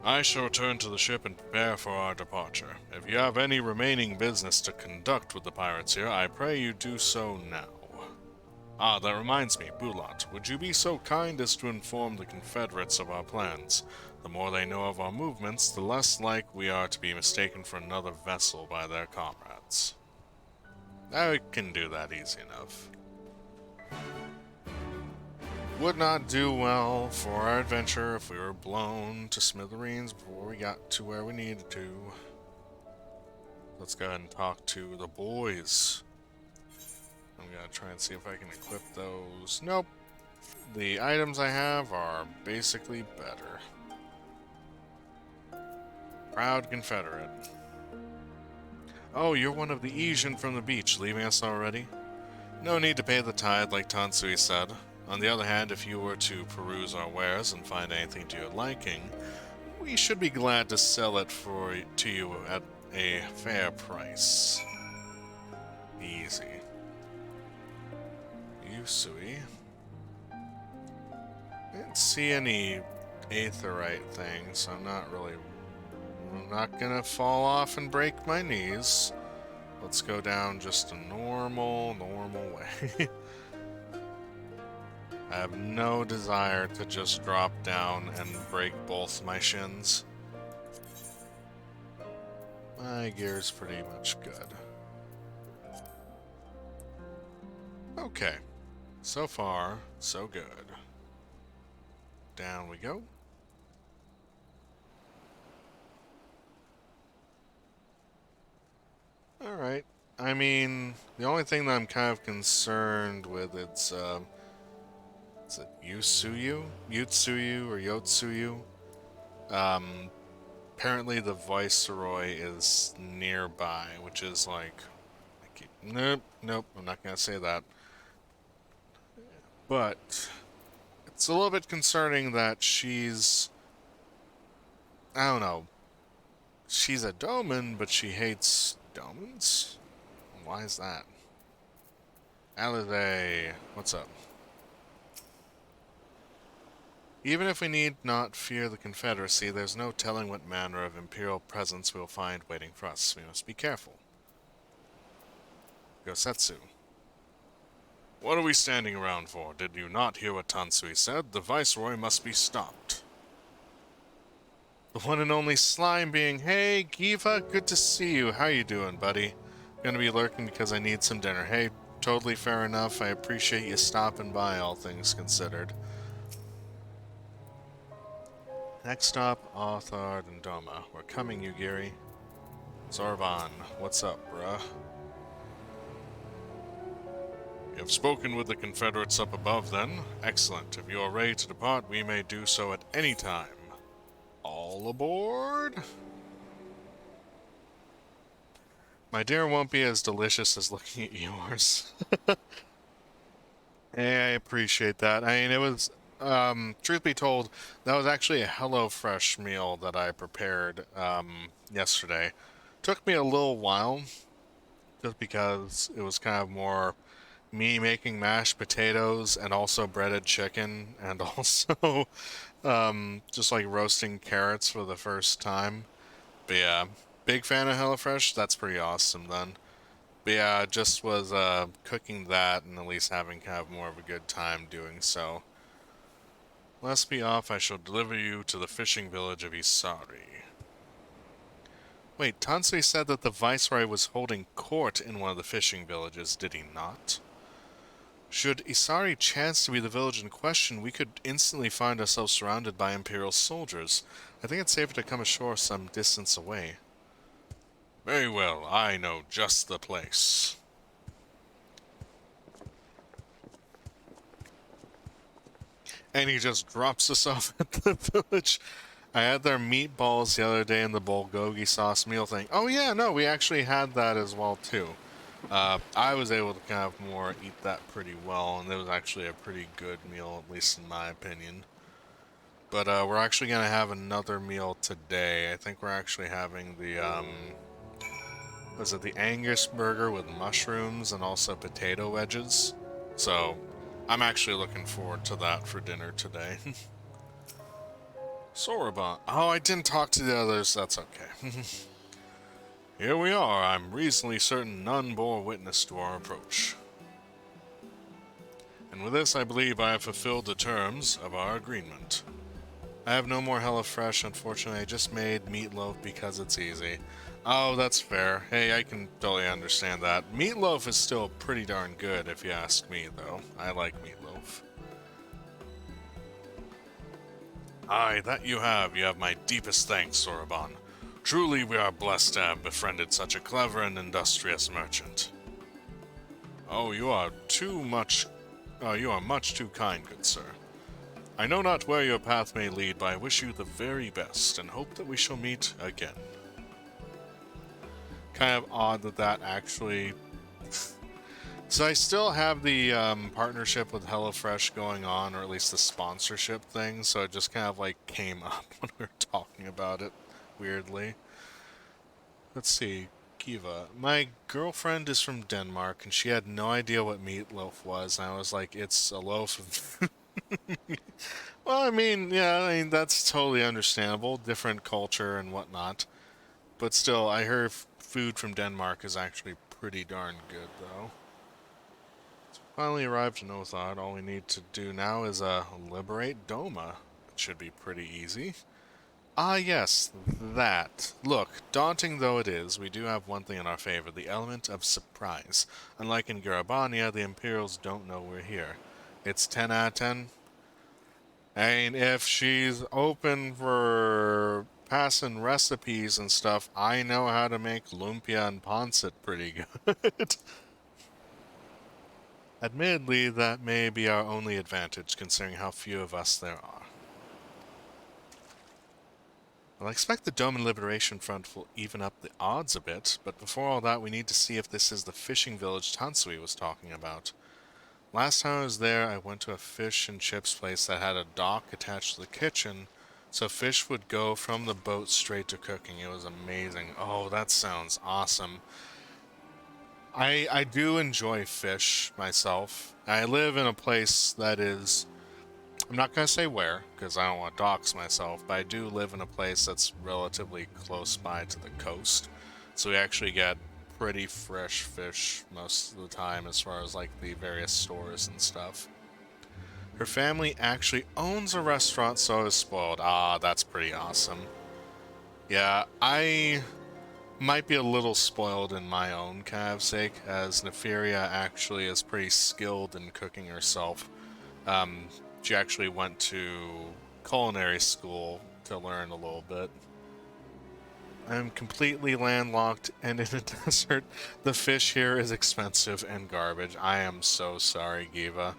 I shall return to the ship and prepare for our departure. If you have any remaining business to conduct with the pirates here, I pray you do so now. Ah, that reminds me, Bulat, would you be so kind as to inform the Confederates of our plans? The more they know of our movements, the less like we are to be mistaken for another vessel by their comrades. I can do that easy enough. Would not do well for our adventure if we were blown to smithereens before we got to where we needed to. Let's go ahead and talk to the boys. I'm gonna try and see if I can equip those. Nope. The items I have are basically better. Proud Confederate. Oh, you're one of the Asian from the beach, leaving us already? No need to pay the tide like Tansui said. On the other hand, if you were to peruse our wares and find anything to your liking, we should be glad to sell it to you at a fair price. Easy. Yusui. I didn't see any aetherite things, so I'm not gonna fall off and break my knees. Let's go down just a normal way. I have no desire to just drop down and break both my shins. My gear's pretty much good. Okay. So far, so good. Down we go. Alright. I mean, the only thing that I'm kind of concerned with, is it Yutsuyu? Yutsuyu or Yotsuyu? Apparently the Viceroy is nearby, which is like... Nope, I'm not gonna say that. But it's a little bit concerning that she's... I don't know. She's a Doman, but she hates Domans? Why is that? Alize, what's up? Even if we need not fear the Confederacy, there's no telling what manner of Imperial presence we'll find waiting for us. We must be careful. Gosetsu. What are we standing around for? Did you not hear what Tansui said? The Viceroy must be stopped. The one and only Slime being, hey, Giva, good to see you. How you doing, buddy? Gonna be lurking because I need some dinner. Hey, totally fair enough. I appreciate you stopping by, all things considered. Next stop, Arthard and Doma. We're coming, Yugiri. Zorban, what's up, bruh? You have spoken with the Confederates up above, then? Excellent. If you are ready to depart, we may do so at any time. All aboard? My dinner won't be as delicious as looking at yours. Hey, I appreciate that. I mean, it was, truth be told, that was actually a HelloFresh meal that I prepared, yesterday. Took me a little while, just because it was kind of more me making mashed potatoes and also breaded chicken and also just like roasting carrots for the first time. But yeah, big fan of HelloFresh. That's pretty awesome then. But yeah, just was cooking that and at least having kind of more of a good time doing so. Let's be off. I shall deliver you to the fishing village of Isari. Wait, Tansui said that the Viceroy was holding court in one of the fishing villages, did he not? Should Isari chance to be the village in question, we could instantly find ourselves surrounded by Imperial soldiers. I think it's safer to come ashore some distance away. Very well, I know just the place. And he just drops us off at the village. I had their meatballs the other day in the bulgogi sauce meal thing. Oh yeah, no, we actually had that as well too. I was able to kind of more eat that pretty well, and it was actually a pretty good meal, at least in my opinion. But we're actually going to have another meal today. I think we're actually having the, was it the Angus burger with mushrooms and also potato wedges? So, I'm actually looking forward to that for dinner today. Soroban. Oh, I didn't talk to the others. That's okay. Here we are. I'm reasonably certain none bore witness to our approach. And with this, I believe I have fulfilled the terms of our agreement. I have no more HelloFresh, unfortunately. I just made meatloaf because it's easy. Oh, that's fair. Hey, I can totally understand that. Meatloaf is still pretty darn good, if you ask me, though. I like meatloaf. Aye, that you have. You have my deepest thanks, Soroban. Truly, we are blessed to have befriended such a clever and industrious merchant. Oh, you are much too kind, good sir. I know not where your path may lead, but I wish you the very best, and hope that we shall meet again. Kind of odd that that actually... So I still have the partnership with HelloFresh going on, or at least the sponsorship thing, so it just kind of like came up when we were talking about it. Weirdly. Let's see. Kiva. My girlfriend is from Denmark, and she had no idea what meatloaf was, and I was like, it's a loaf of... Well, I mean, yeah, I mean, that's totally understandable. Different culture and whatnot. But still, I heard food from Denmark is actually pretty darn good, though. Finally arrived in Othard. All we need to do now is liberate Doma. It should be pretty easy. Ah, yes, that. Look, daunting though it is, we do have one thing in our favor, the element of surprise. Unlike in Garabania, the Imperials don't know we're here. It's 10 out of 10. And if she's open for passing recipes and stuff, I know how to make lumpia and pancit pretty good. Admittedly, that may be our only advantage, considering how few of us there are. Well, I expect the Dome and Liberation Front will even up the odds a bit, but before all that we need to see if this is the fishing village Tansui was talking about. Last time I was there, I went to a fish and chips place that had a dock attached to the kitchen, so fish would go from the boat straight to cooking. It was amazing. Oh, that sounds awesome. I do enjoy fish myself. I live in a place that is... I'm not going to say where, because I don't want to dox myself, but I do live in a place that's relatively close by to the coast. So we actually get pretty fresh fish most of the time as far as like the various stores and stuff. Her family actually owns a restaurant, so I was spoiled. Ah, that's pretty awesome. Yeah, I might be a little spoiled in my own kind of sake, as Neferia actually is pretty skilled in cooking herself. She actually went to culinary school to learn a little bit. I'm completely landlocked and in a desert. The fish here is expensive and garbage. I am so sorry, Giva.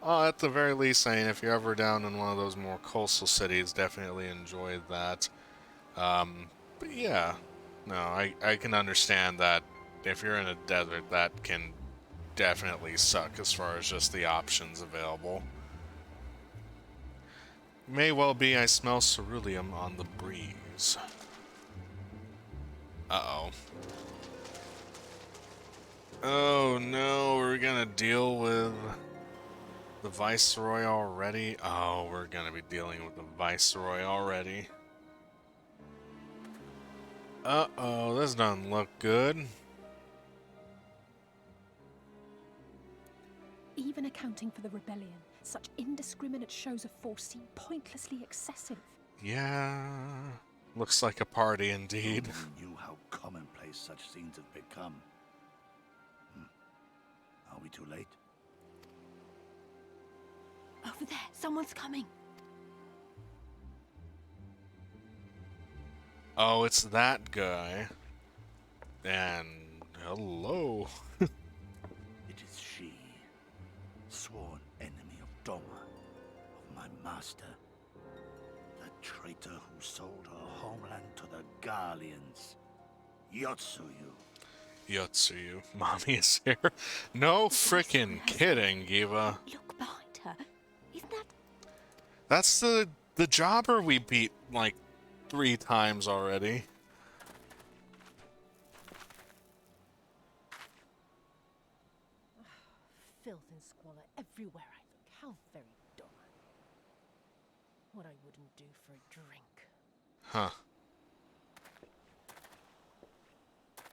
Oh, at the very least, I mean, if you're ever down in one of those more coastal cities, definitely enjoy that. But yeah, no, I can understand that if you're in a desert, that can definitely suck as far as just the options available. May well be I smell ceruleum on the breeze. Uh-oh. Oh no, we're gonna deal with the Viceroy already? Oh, we're gonna be dealing with the Viceroy already. Uh-oh, this doesn't look good. Even accounting for the rebellion, such indiscriminate shows of force seem pointlessly excessive. Yeah, looks like a party indeed. Who knew how commonplace such scenes have become? Are we too late? Over there, someone's coming. Oh, it's that guy. And hello. It is she, sworn enemy of Doma, of my master. The traitor who sold her homeland to the Garleans. Yotsuyu. Yotsuyu. Mommy is here. No frickin' kidding, Giva. Look behind her. Isn't that... That's the jobber we beat, like, 3 times already. Filth and squalor everywhere I look. How very Doma. What I wouldn't do for a drink. Huh.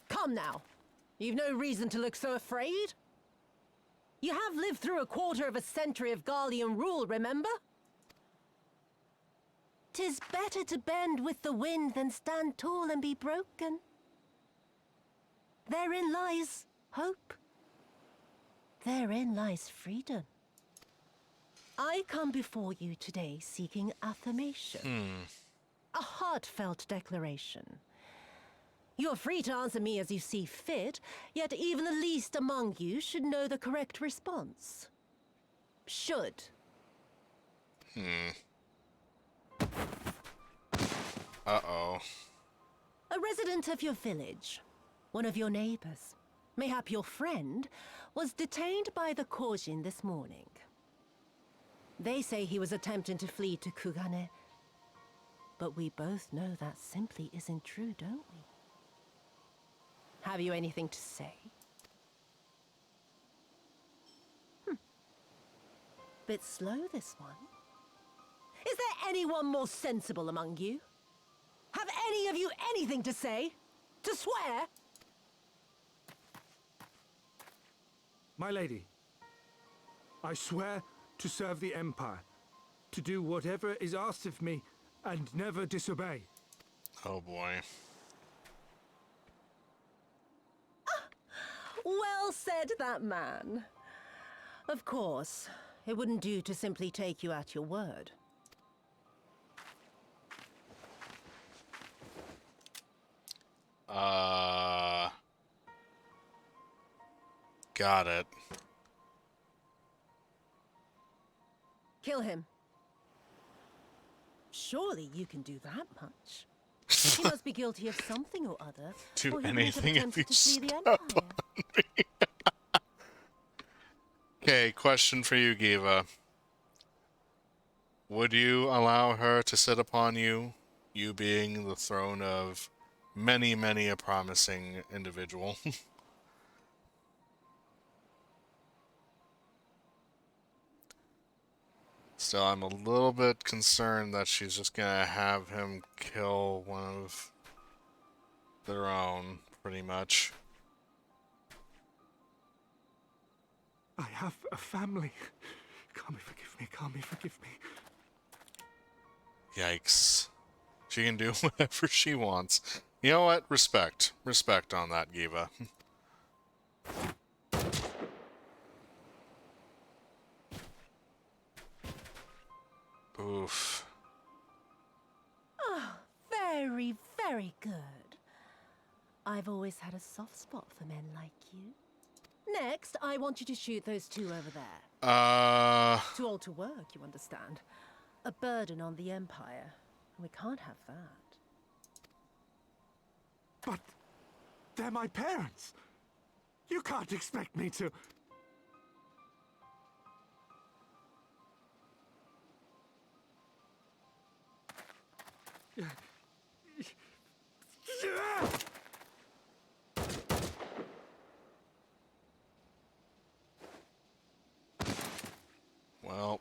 Come now. You've no reason to look so afraid. You have lived through a quarter of a century of Garlean rule, remember? 'Tis better to bend with the wind than stand tall and be broken. Therein lies hope. Therein lies freedom. I come before you today seeking affirmation. A heartfelt declaration. You are free to answer me as you see fit, yet even the least among you should know the correct response. Should. Uh-oh. A resident of your village, one of your neighbors, mayhap your friend, was detained by the Korjin this morning. They say he was attempting to flee to Kugane, but we both know that simply isn't true, don't we? Have you anything to say? Bit slow, this one. Is there anyone more sensible among you? Have any of you anything to say? To swear? My lady, I swear to serve the Empire, to do whatever is asked of me, and never disobey. Oh boy. Well said, that man. Of course, it wouldn't do to simply take you at your word. Got it. Kill him. Surely you can do that much. He must be guilty of something or other. Do or he anything if attempted you to flee the step Empire. on me. Okay, question for you, Giva. Would you allow her to sit upon you, you being the throne of many, many a promising individual? Still, I'm a little bit concerned that she's just gonna have him kill one of their own, pretty much. I have a family. Kami, forgive me. Kami, forgive me. Yikes. She can do whatever she wants. You know what? Respect. Respect on that, Giva. Oof. Oh, very, very good. I've always had a soft spot for men like you. Next, I want you to shoot those two over there. Too old to work, you understand. A burden on the Empire. We can't have that. But they're my parents. You can't expect me to... Well.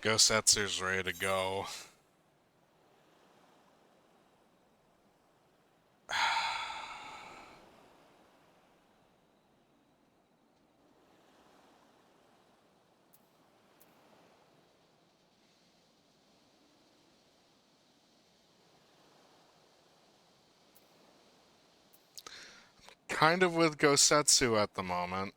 Gosetsu's ready to go. Kind of with Gosetsu at the moment.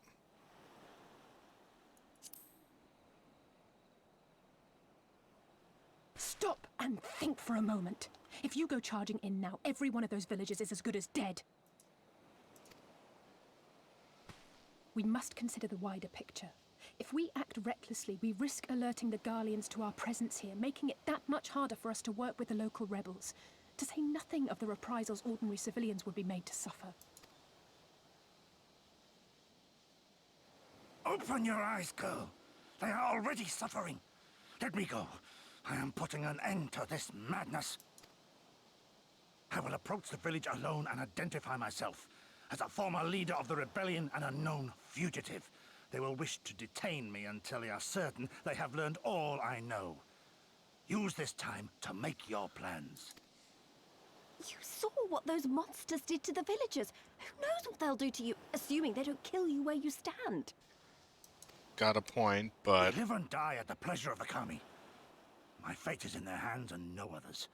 Stop and think for a moment. If you go charging in now, every one of those villagers is as good as dead. We must consider the wider picture. If we act recklessly, we risk alerting the Garleans to our presence here, making it that much harder for us to work with the local rebels. To say nothing of the reprisals ordinary civilians would be made to suffer. Open your eyes, girl. They are already suffering. Let me go. I am putting an end to this madness. I will approach the village alone and identify myself as a former leader of the rebellion and a known fugitive. They will wish to detain me until they are certain they have learned all I know. Use this time to make your plans. You saw what those monsters did to the villagers. Who knows what they'll do to you, assuming they don't kill you where you stand. Got a point, but... They live and die at the pleasure of the Kami. My fate is in their hands and no others.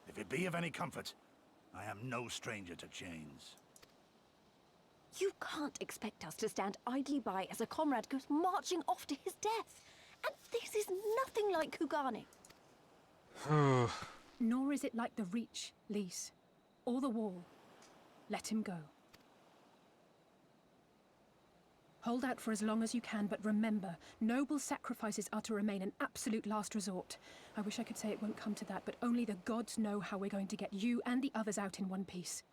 If it be of any comfort, I am no stranger to chains. You can't expect us to stand idly by as a comrade goes marching off to his death. And this is nothing like Kugane. Nor is it like the Reach, Lise, or the Wall. Let him go. Hold out for as long as you can, but remember, noble sacrifices are to remain an absolute last resort. I wish I could say it won't come to that, but only the gods know how we're going to get you and the others out in one piece.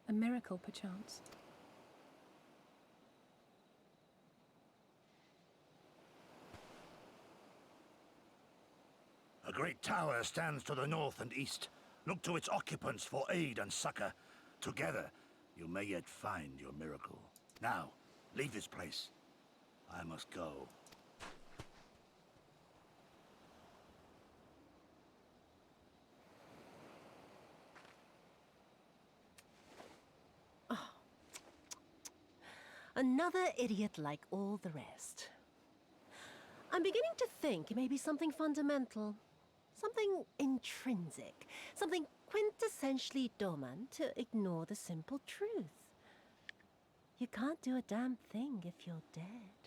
A miracle, perchance. A great tower stands to the north and east. Look to its occupants for aid and succor. Together, you may yet find your miracle. Now, leave this place. I must go. Another idiot like all the rest. I'm beginning to think it may be something fundamental. Something intrinsic. Something quintessentially Doman to ignore the simple truth. You can't do a damn thing if you're dead.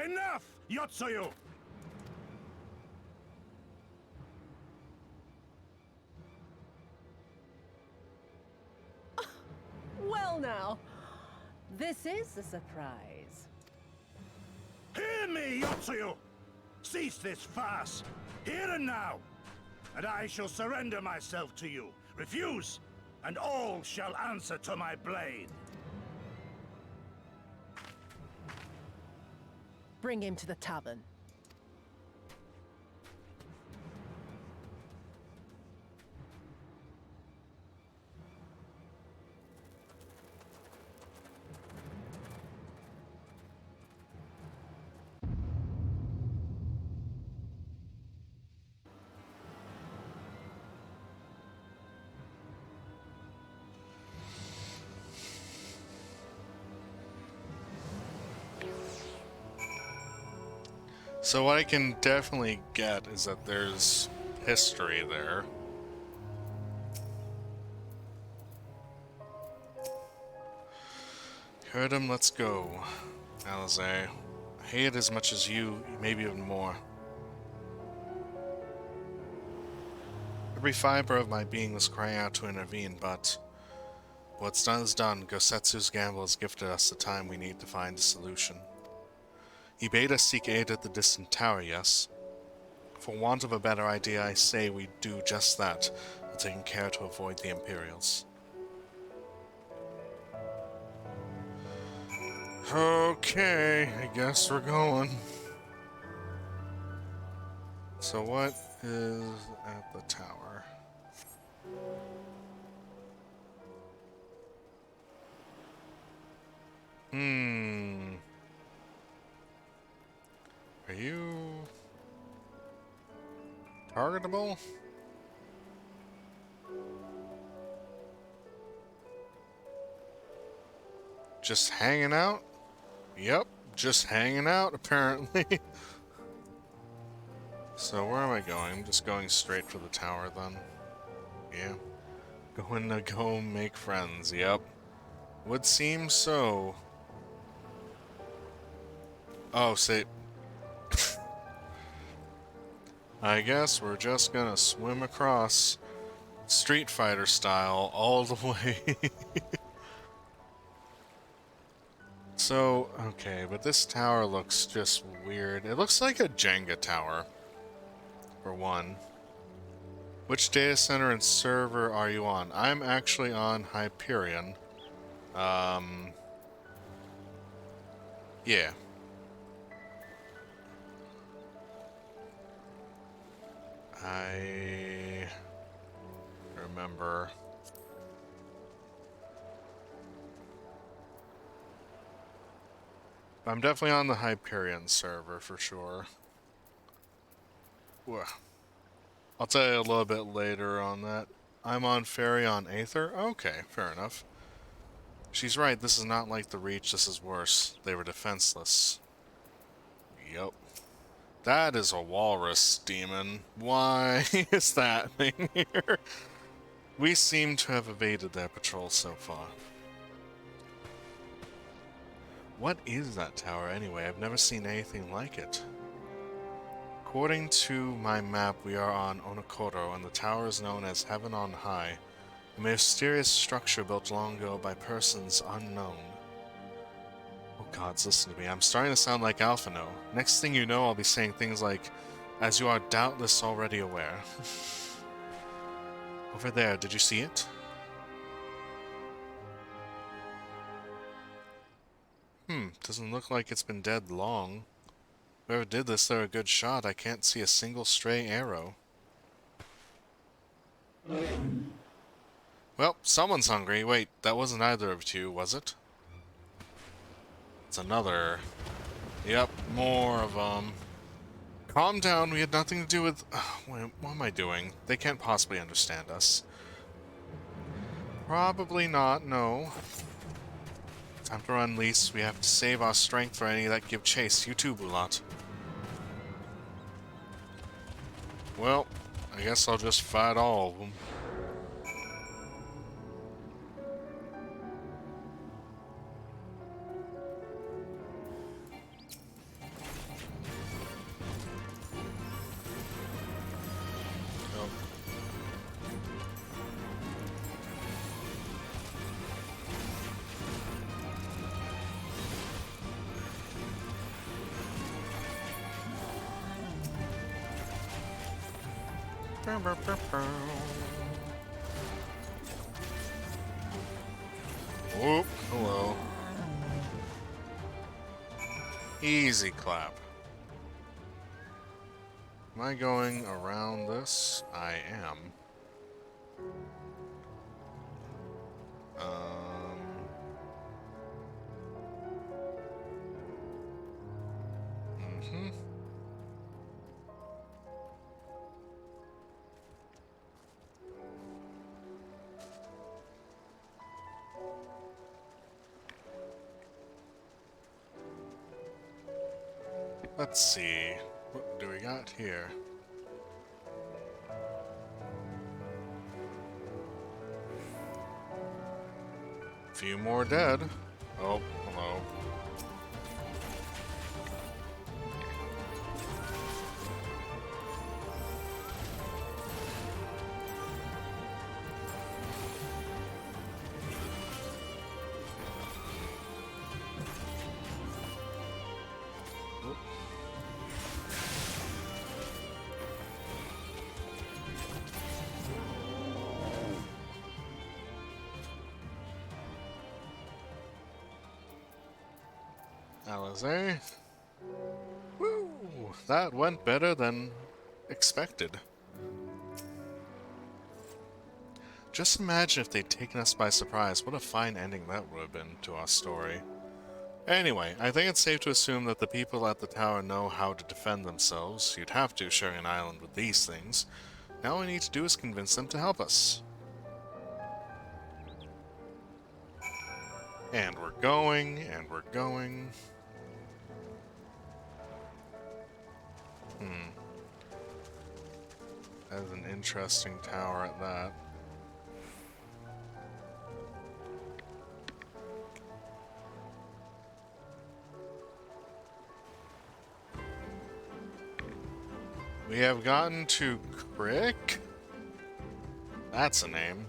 Enough, Yotsuyu! Well now, this is a surprise. Hear me, Yotsuyu! Cease this farce, here and now, and I shall surrender myself to you. Refuse, and all shall answer to my blade. Bring him to the tavern. So what I can definitely get is that there's history there. Heard him, let's go. Alize. I hate it as much as you, maybe even more. Every fiber of my being was crying out to intervene, but what's done is done. Gosetsu's gamble has gifted us the time we need to find a solution. He bade us seek aid at the distant tower, yes? For want of a better idea, I say we do just that, while taking care to avoid the Imperials. Okay, I guess we're going. So what is at the tower? Are you targetable? Just hanging out? Yep, just hanging out, apparently. So where am I going? I'm just going straight for the tower, then. Yeah. Going to go make friends, yep. Would seem so. Oh, say... I guess we're just gonna swim across Street Fighter style all the way. So, okay, but this tower looks just weird. It looks like a Jenga tower, for one. Which data center and server are you on? I'm actually on Hyperion. Yeah. I remember. I'm definitely on the Hyperion server for sure. Whoa. I'll tell you a little bit later on that. I'm on Ferry on Aether? Okay, fair enough. She's right, this is not like the Reach, this is worse. They were defenseless. Yup. That is a walrus demon. Why is that thing here? We seem to have evaded their patrol so far. What is that tower anyway? I've never seen anything like it. According to my map, we are on Onokoro, and the tower is known as Heaven on High, a mysterious structure built long ago by persons unknown. Oh gods, listen to me. I'm starting to sound like Alphino. Next thing you know, I'll be saying things like, as you are doubtless already aware. Over there, did you see it? Doesn't look like it's been dead long. Whoever did this, they're a good shot. I can't see a single stray arrow. Well, someone's hungry. Wait, that wasn't either of you, was it? It's another. Yep, more of them. Calm down, we had nothing to do with... Wait, what am I doing? They can't possibly understand us. Probably not, no. Time to run, Lise. We have to save our strength for any that give chase. You too, Bulat. Well, I guess I'll just fight all of them. Oh, hello. Easy clap. Am I going around this? I am. Mm-hmm. Let's see. What do we got here? Few more dead. Oh, hello. Alizé. Woo! That went better than expected. Just imagine if they'd taken us by surprise. What a fine ending that would have been to our story. Anyway, I think it's safe to assume that the people at the tower know how to defend themselves. You'd have to, sharing an island with these things. Now all we need to do is convince them to help us. And we're going, and we're going. That's an interesting tower at that. We have gotten to Crick? That's a name.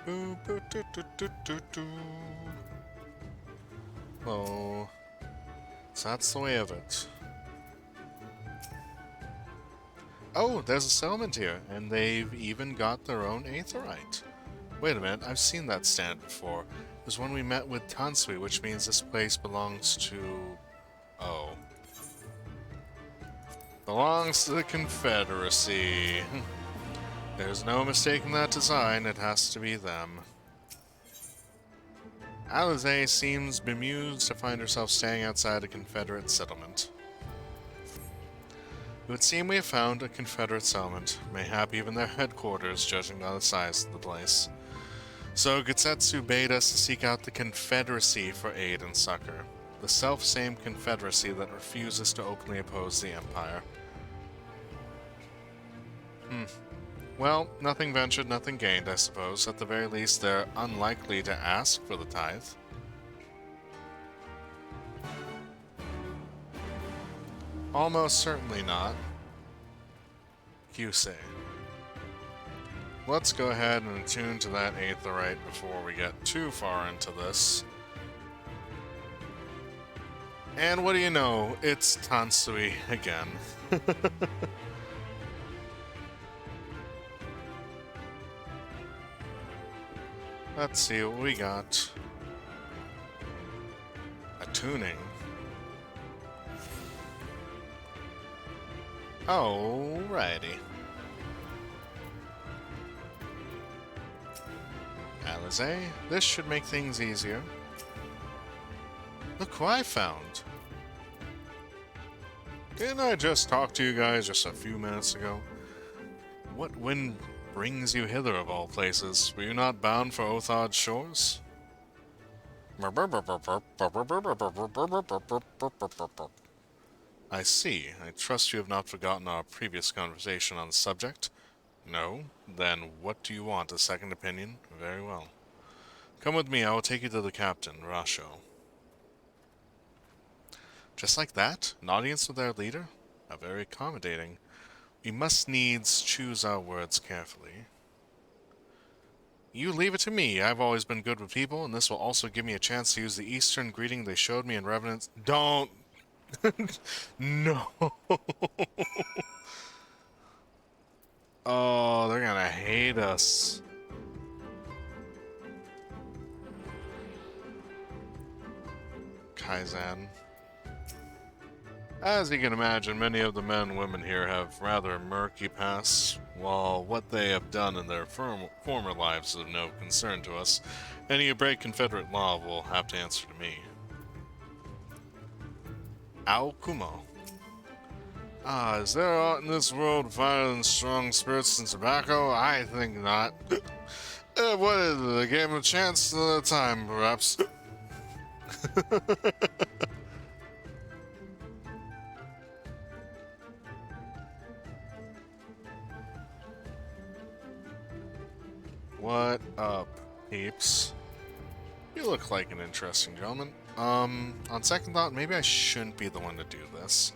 Boo, boo, doo, doo, doo, doo, doo. Oh, so that's the way of it. Oh, there's a settlement here, and they've even got their own aetheryte. Wait a minute, I've seen that stand before. It was when we met with Tansui, which means this place belongs to... Oh. Belongs to the Confederacy. There's no mistaking that design, it has to be them. Alizé seems bemused to find herself staying outside a Confederate settlement. It would seem we have found a Confederate settlement, mayhap even their headquarters, judging by the size of the place. So Getsetsu bade us to seek out the Confederacy for aid and succor. The self-same Confederacy that refuses to openly oppose the Empire. Well, nothing ventured, nothing gained, I suppose. At the very least, they're unlikely to ask for the tithe. Almost certainly not. QC. Let's go ahead and attune to that aetheryte before we get too far into this. And what do you know? It's Tansui again. Let's see what we got. Attuning. Alrighty. Alizé, this should make things easier. Look who I found. Didn't I just talk to you guys just a few minutes ago? What wind brings you hither of all places? Were you not bound for Othod's shores? I see. I trust you have not forgotten our previous conversation on the subject. No? Then what do you want? A second opinion? Very well. Come with me, I will take you to the captain, Rasho. Just like that? An audience with their leader? How very accommodating. We must needs choose our words carefully. You leave it to me. I've always been good with people, and this will also give me a chance to use the Eastern greeting they showed me in Revenant's... Don't! No! Oh, they're gonna hate us. Kaizen. As you can imagine, many of the men and women here have rather murky pasts, while what they have done in their former lives is of no concern to us. Any who break Confederate law will have to answer to me. Ao Kumo. Ah, is there aught in this world finer than strong spirits and tobacco? I think not. What is it? A game of chance another time, perhaps. What up, peeps? You look like an interesting gentleman. On second thought, maybe I shouldn't be the one to do this.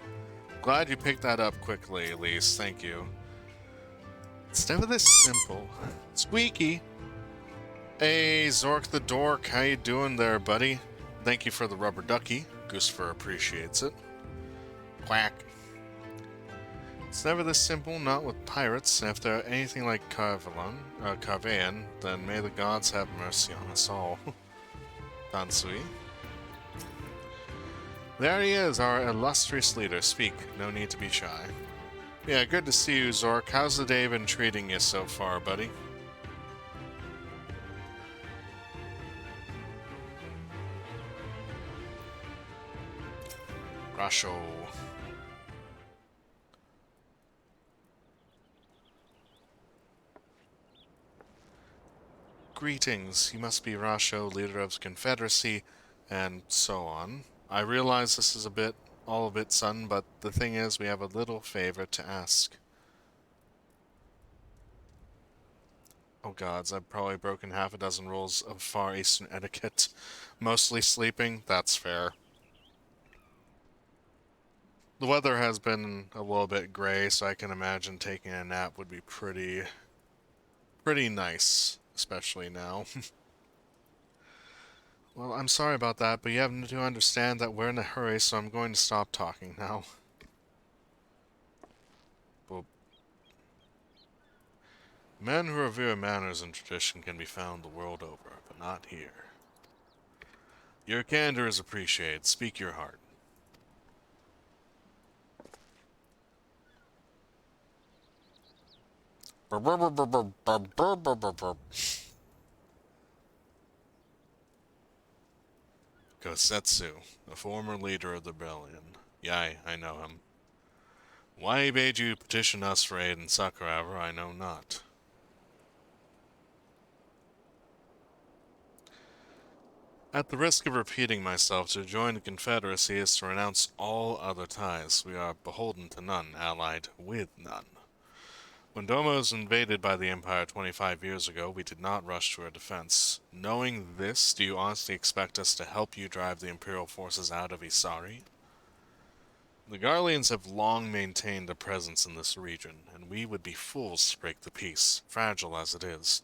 Glad you picked that up quickly, Elise. Thank you. It's never this simple. Squeaky! Hey, Zork the Dork, how you doing there, buddy? Thank you for the rubber ducky. Gustafer appreciates it. Quack. It's never this simple, not with pirates. If they're anything like Carvean, then may the gods have mercy on us all. Dansui. There he is, our illustrious leader. Speak, no need to be shy. Yeah, good to see you, Zork. How's the day been treating you so far, buddy? Rasho. Greetings, you must be Rasho, leader of the Confederacy, and so on. I realize this is all a bit sudden, but the thing is, we have a little favor to ask. Oh gods, I've probably broken half a dozen rules of Far Eastern etiquette. Mostly sleeping, that's fair. The weather has been a little bit gray, so I can imagine taking a nap would be pretty nice. Especially now. Well, I'm sorry about that, but you have to understand that we're in a hurry, so I'm going to stop talking now. Well, men who revere manners and tradition can be found the world over, but not here. Your candor is appreciated. Speak your heart. Kosetsu, the former leader of the rebellion. Yai, I know him. Why he bade you petition us for aid and succor, however, I know not. At the risk of repeating myself, to join the Confederacy is to renounce all other ties. We are beholden to none, allied with none. When Doma was invaded by the Empire 25 years ago, we did not rush to our defense. Knowing this, do you honestly expect us to help you drive the Imperial forces out of Isari? The Garleans have long maintained a presence in this region, and we would be fools to break the peace, fragile as it is.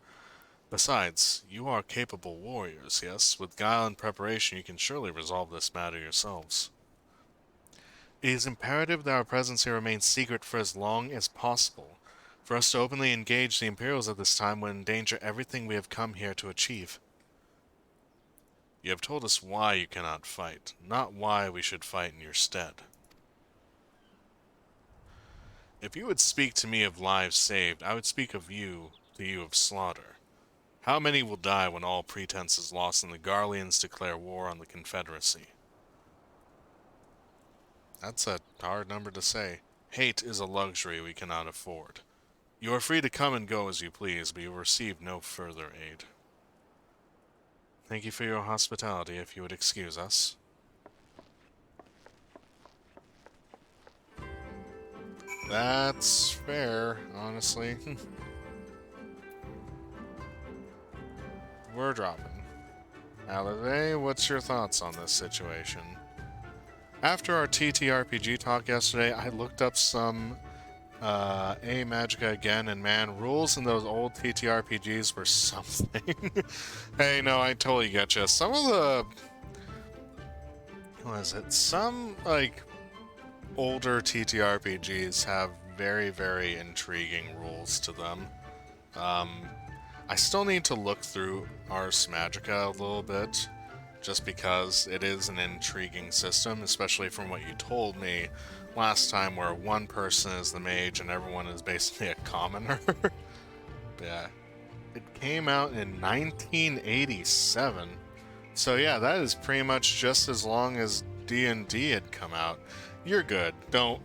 Besides, you are capable warriors, yes? With guile and preparation, you can surely resolve this matter yourselves. It is imperative that our presence here remains secret for as long as possible. For us to openly engage the Imperials at this time would endanger everything we have come here to achieve. You have told us why you cannot fight, not why we should fight in your stead. If you would speak to me of lives saved, I would speak of you to you of slaughter. How many will die when all pretense is lost and the Garleans declare war on the Confederacy? That's a hard number to say. Hate is a luxury we cannot afford. You are free to come and go as you please, but you will receive no further aid. Thank you for your hospitality, if you would excuse us. That's fair, honestly. We're dropping. Alade, what's your thoughts on this situation? After our TTRPG talk yesterday, I looked up some A Magica again, and man, rules in those old TTRPGs were something. Hey, no, I totally get you. Some of the... What is it? Some, like, older TTRPGs have very, very intriguing rules to them. I still need to look through Ars Magica a little bit, just because it is an intriguing system, especially from what you told me last time, where one person is the mage and everyone is basically a commoner. Yeah. It came out in 1987. So yeah, that is pretty much just as long as D&D had come out. You're good. Don't...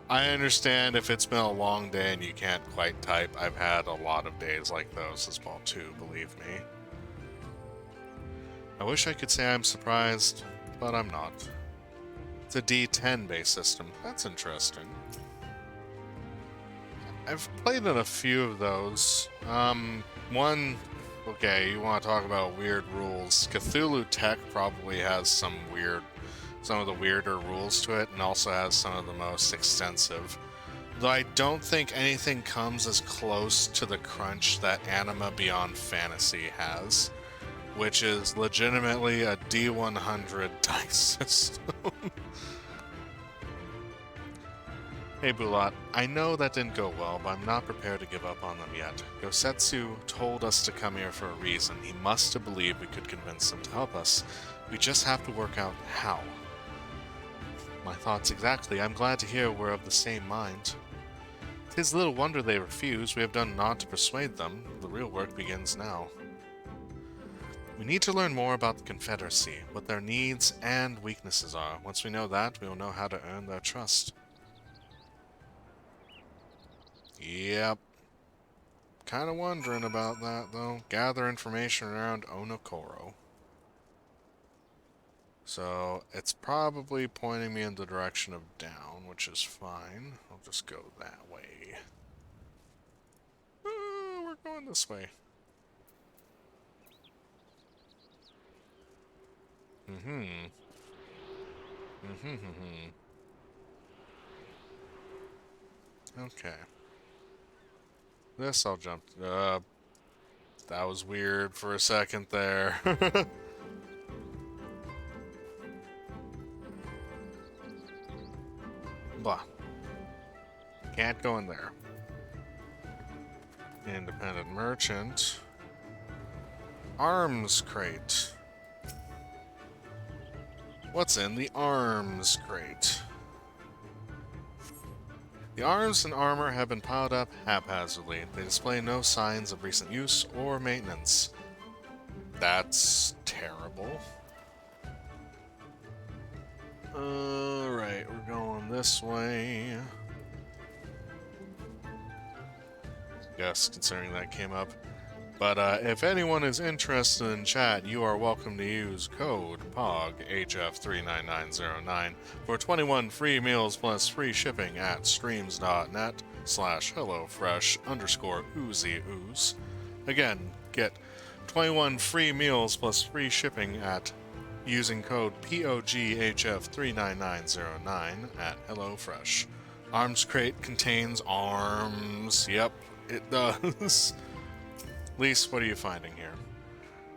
I understand if it's been a long day and you can't quite type. I've had a lot of days like those as well too, believe me. I wish I could say I'm surprised, but I'm not. It's a D10 based system. That's interesting. I've played in a few of those. One... Okay, you want to talk about weird rules. Cthulhu Tech probably has some of the weirder rules to it, and also has some of the most extensive. Though I don't think anything comes as close to the crunch that Anima Beyond Fantasy has, which is legitimately a D100 dice system. Hey Bulat, I know that didn't go well, but I'm not prepared to give up on them yet. Yosetsu told us to come here for a reason. He must have believed we could convince him to help us. We just have to work out how. My thoughts exactly. I'm glad to hear we're of the same mind. 'Tis little wonder they refuse. We have done naught to persuade them. The real work begins now. We need to learn more about the Confederacy, what their needs and weaknesses are. Once we know that, we will know how to earn their trust. Yep. Kinda wondering about that, though. Gather information around Onokoro. So, it's probably pointing me in the direction of down, which is fine. I'll just go that way. We're going this way. Okay. This I'll jump. That was weird for a second there. Blah. Can't go in there. Independent merchant. Arms crate. What's in the arms crate? The arms and armor have been piled up haphazardly. They display no signs of recent use or maintenance. That's terrible. Alright, we're going this way. Yes, considering that came up. But if anyone is interested in chat, you are welcome to use code POGHF39909 for 21 free meals plus free shipping at streams.net/HelloFresh_OozyOoze. Again, get 21 free meals plus free shipping at using code POGHF39909 at HelloFresh. Arms crate contains arms. Yep, it does. Lise, what are you finding here?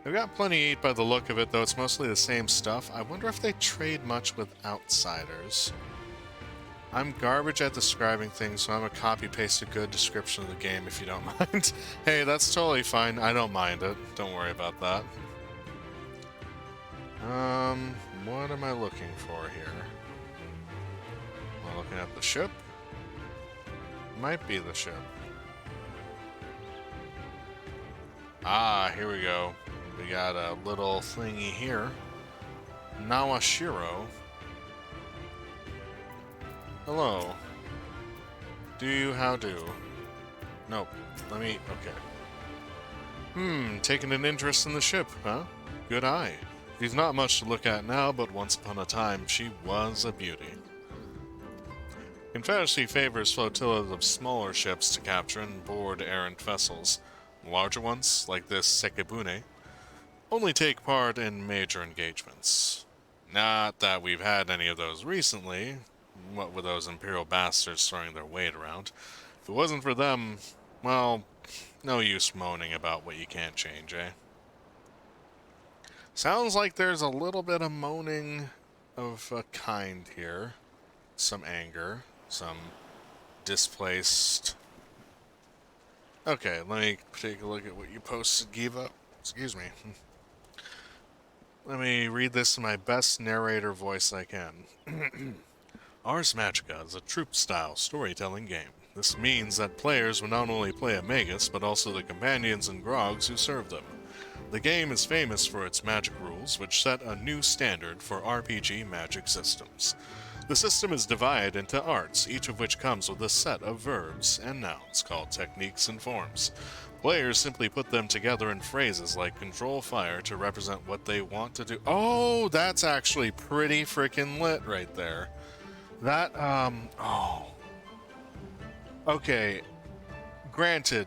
They've got plenty to eat by the look of it, though it's mostly the same stuff. I wonder if they trade much with outsiders. I'm garbage at describing things, so I'm gonna copy-paste a good description of the game if you don't mind. Hey, that's totally fine. I don't mind it. Don't worry about that. What am I looking for here? Am I looking at the ship? Might be the ship. Ah, here we go. We got a little thingy here. Nawashiro. Hello. Do you how do? Nope. Let me... Okay. Taking an interest in the ship, huh? Good eye. She's not much to look at now, but once upon a time, she was a beauty. Confederacy favors flotillas of smaller ships to capture and board errant vessels. Larger ones, like this Sekibune, only take part in major engagements. Not that we've had any of those recently, what with those Imperial bastards throwing their weight around. If it wasn't for them, well, no use moaning about what you can't change, eh? Sounds like there's a little bit of moaning of a kind here. Some anger, some displaced... Okay, let me take a look at what you posted, Giva. Excuse me. Let me read this in my best narrator voice I can. Ars Magica is a troop-style storytelling game. This means that players will not only play a Magus, but also the companions and Grogs who serve them. The game is famous for its magic rules, which set a new standard for RPG magic systems. The system is divided into arts, each of which comes with a set of verbs and nouns called techniques and forms. Players simply put them together in phrases like control fire to represent what they want to do. Oh, that's actually pretty freaking lit right there. That, oh. Okay. Granted,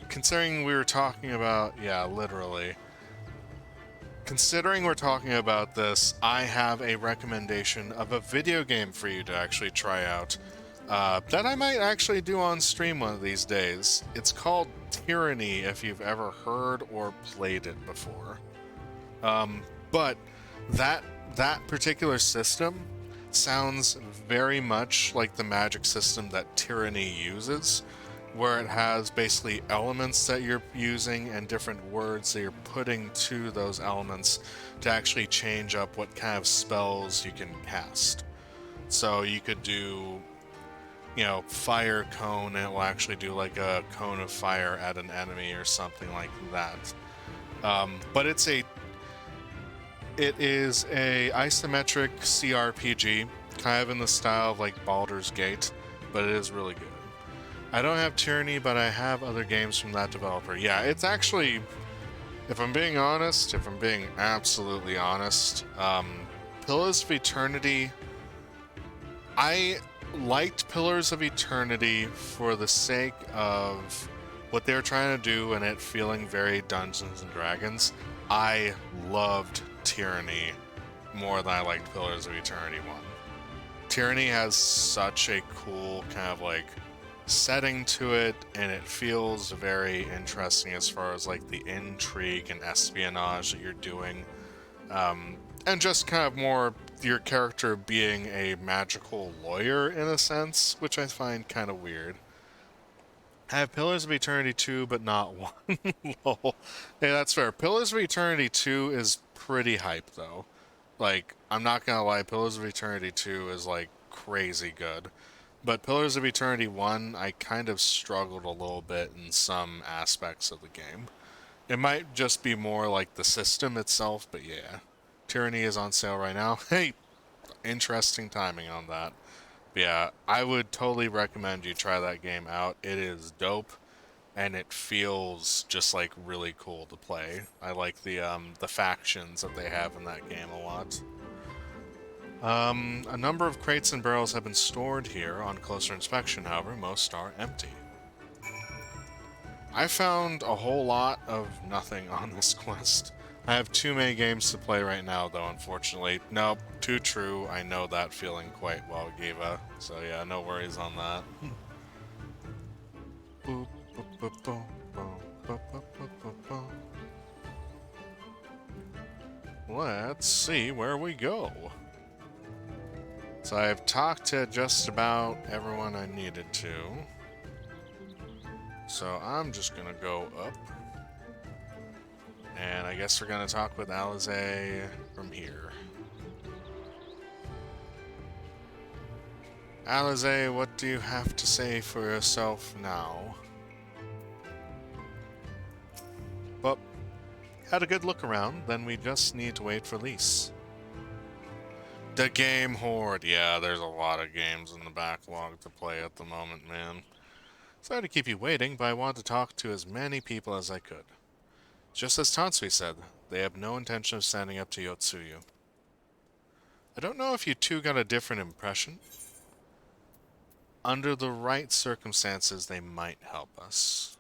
considering we were talking about, yeah, literally. Considering we're talking about this, I have a recommendation of a video game for you to actually try out. That I might actually do on stream one of these days. It's called Tyranny, if you've ever heard or played it before. But that particular system sounds very much like the magic system that Tyranny uses, where it has basically elements that you're using and different words that you're putting to those elements to actually change up what kind of spells you can cast. So you could do, you know, fire cone, and it will actually do like a cone of fire at an enemy or something like that. But it is a isometric CRPG, kind of in the style of like Baldur's Gate, but it is really good. I don't have Tyranny, but I have other games from that developer. Yeah, it's actually, if I'm being honest, if I'm being absolutely honest, Pillars of Eternity, I liked Pillars of Eternity for the sake of what they were trying to do and it feeling very Dungeons and Dragons. I loved Tyranny more than I liked Pillars of Eternity 1. Tyranny has such a cool kind of like setting to it, and it feels very interesting as far as like the intrigue and espionage that you're doing, and just kind of more your character being a magical lawyer in a sense, which I find kind of weird. I have Pillars of Eternity 2, but not 1. Lol. Hey, that's fair. Pillars of Eternity 2 is pretty hype, though. Like, I'm not gonna lie, Pillars of Eternity 2 is, like, crazy good. But Pillars of Eternity 1, I kind of struggled a little bit in some aspects of the game. It might just be more like the system itself, but yeah. Tyranny is on sale right now. Hey, interesting timing on that. But yeah, I would totally recommend you try that game out. It is dope, and it feels just like really cool to play. I like the factions that they have in that game a lot. A number of crates and barrels have been stored here. On closer inspection, however, most are empty. I found a whole lot of nothing on this quest. I have too many games to play right now, though, unfortunately. Nope, too true. I know that feeling quite well, Giva. So yeah, no worries on that. Let's see where we go. So I've talked to just about everyone I needed to. So I'm just gonna go up. And I guess we're gonna talk with Alize from here. Alize, what do you have to say for yourself now? Well, had a good look around, then we just need to wait for lease. The game horde. Yeah, there's a lot of games in the backlog to play at the moment, man. Sorry to keep you waiting, but I wanted to talk to as many people as I could. Just as Tansui said, they have no intention of standing up to Yotsuyu. I don't know if you two got a different impression. Under the right circumstances, they might help us.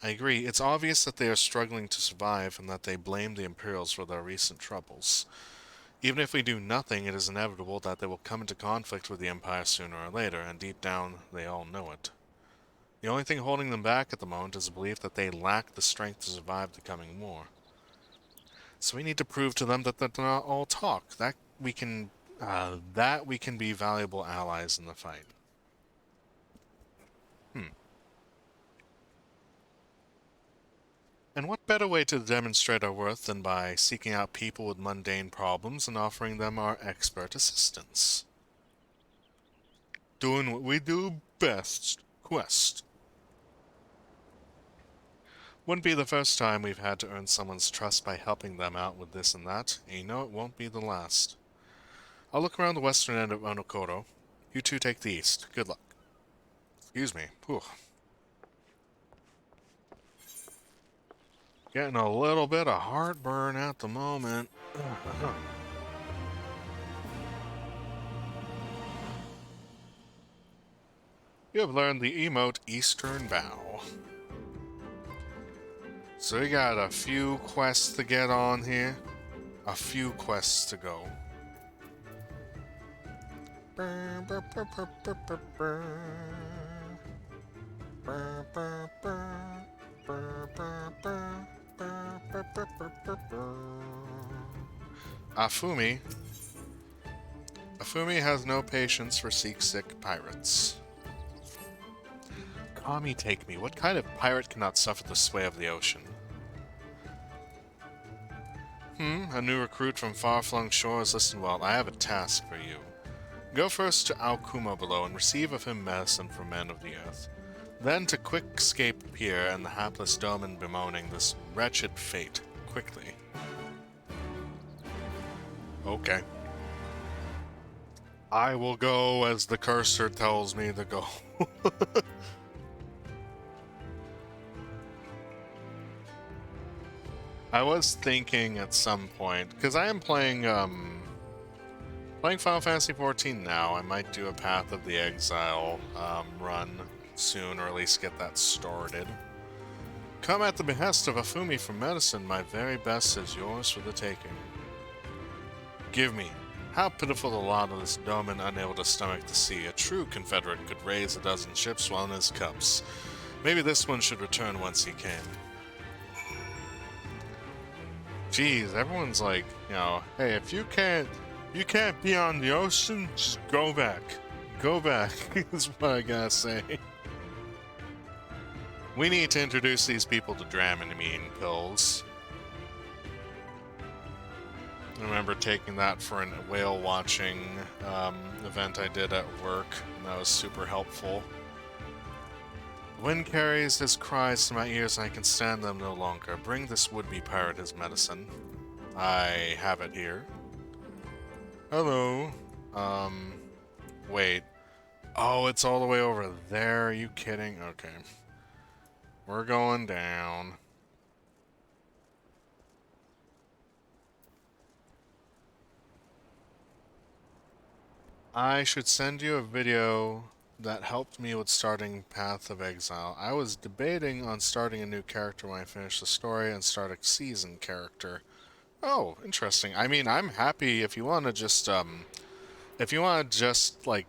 I agree. It's obvious that they are struggling to survive and that they blame the Imperials for their recent troubles. Even if we do nothing, it is inevitable that they will come into conflict with the Empire sooner or later, and deep down, they all know it. The only thing holding them back at the moment is the belief that they lack the strength to survive the coming war. So we need to prove to them that they're not all talk, that we can be valuable allies in the fight. And what better way to demonstrate our worth than by seeking out people with mundane problems and offering them our expert assistance? Doing what we do best, Quest. Wouldn't be the first time we've had to earn someone's trust by helping them out with this and that, and you know it won't be the last. I'll look around the western end of Onokoro. You two take the east. Good luck. Excuse me. Whew. Getting a little bit of heartburn at the moment. You have learned the emote Eastern Bow. So we got a few quests to get on here. A few quests to go. Afumi. Afumi has no patience for seasick pirates. Kami take me. What kind of pirate cannot suffer the sway of the ocean? A new recruit from far-flung shores. Listen well, I have a task for you. Go first to Aokuma below and receive of him medicine for men of the earth. Then to quick escape Pier and the hapless Doman bemoaning this wretched fate. Quickly. Okay. I will go as the cursor tells me to go. I was thinking at some point, because I am playing Final Fantasy XIV now, I might do a Path of the Exile run soon, or at least get that started. Come at the behest of Afumi for medicine, my very best is yours for the taking. Give me. How pitiful the lot of this Doman unable to stomach the sea. A true Confederate could raise a dozen ships while in his cups. Maybe this one should return whence he came. Jeez, everyone's like, you know, hey, if you can't be on the ocean, just go back. Go back, is what I gotta say. We need to introduce these people to Dramamine pills. I remember taking that for a whale watching event I did at work, and that was super helpful. The wind carries his cries to my ears, and I can stand them no longer. Bring this would-be pirate his medicine. I have it here. Hello. Wait. Oh, it's all the way over there. Are you kidding? Okay. We're going down. I should send you a video that helped me with starting Path of Exile. I was debating on starting a new character when I finish the story and start a season character. Oh, interesting. I mean, I'm happy if you want to just, like,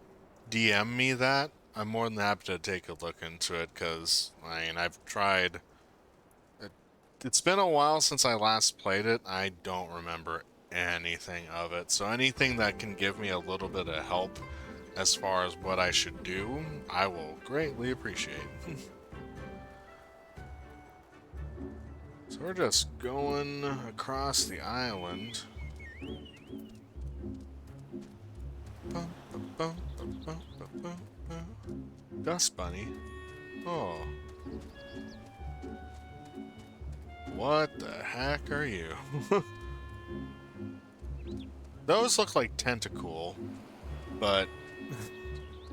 DM me that, I'm more than happy to take a look into it, because, I mean, I've tried... It's been a while since I last played it. I don't remember anything of it, so anything that can give me a little bit of help as far as what I should do, I will greatly appreciate. So we're just going across the island. Dust Bunny? Oh. What the heck are you? Those look like tentacle, but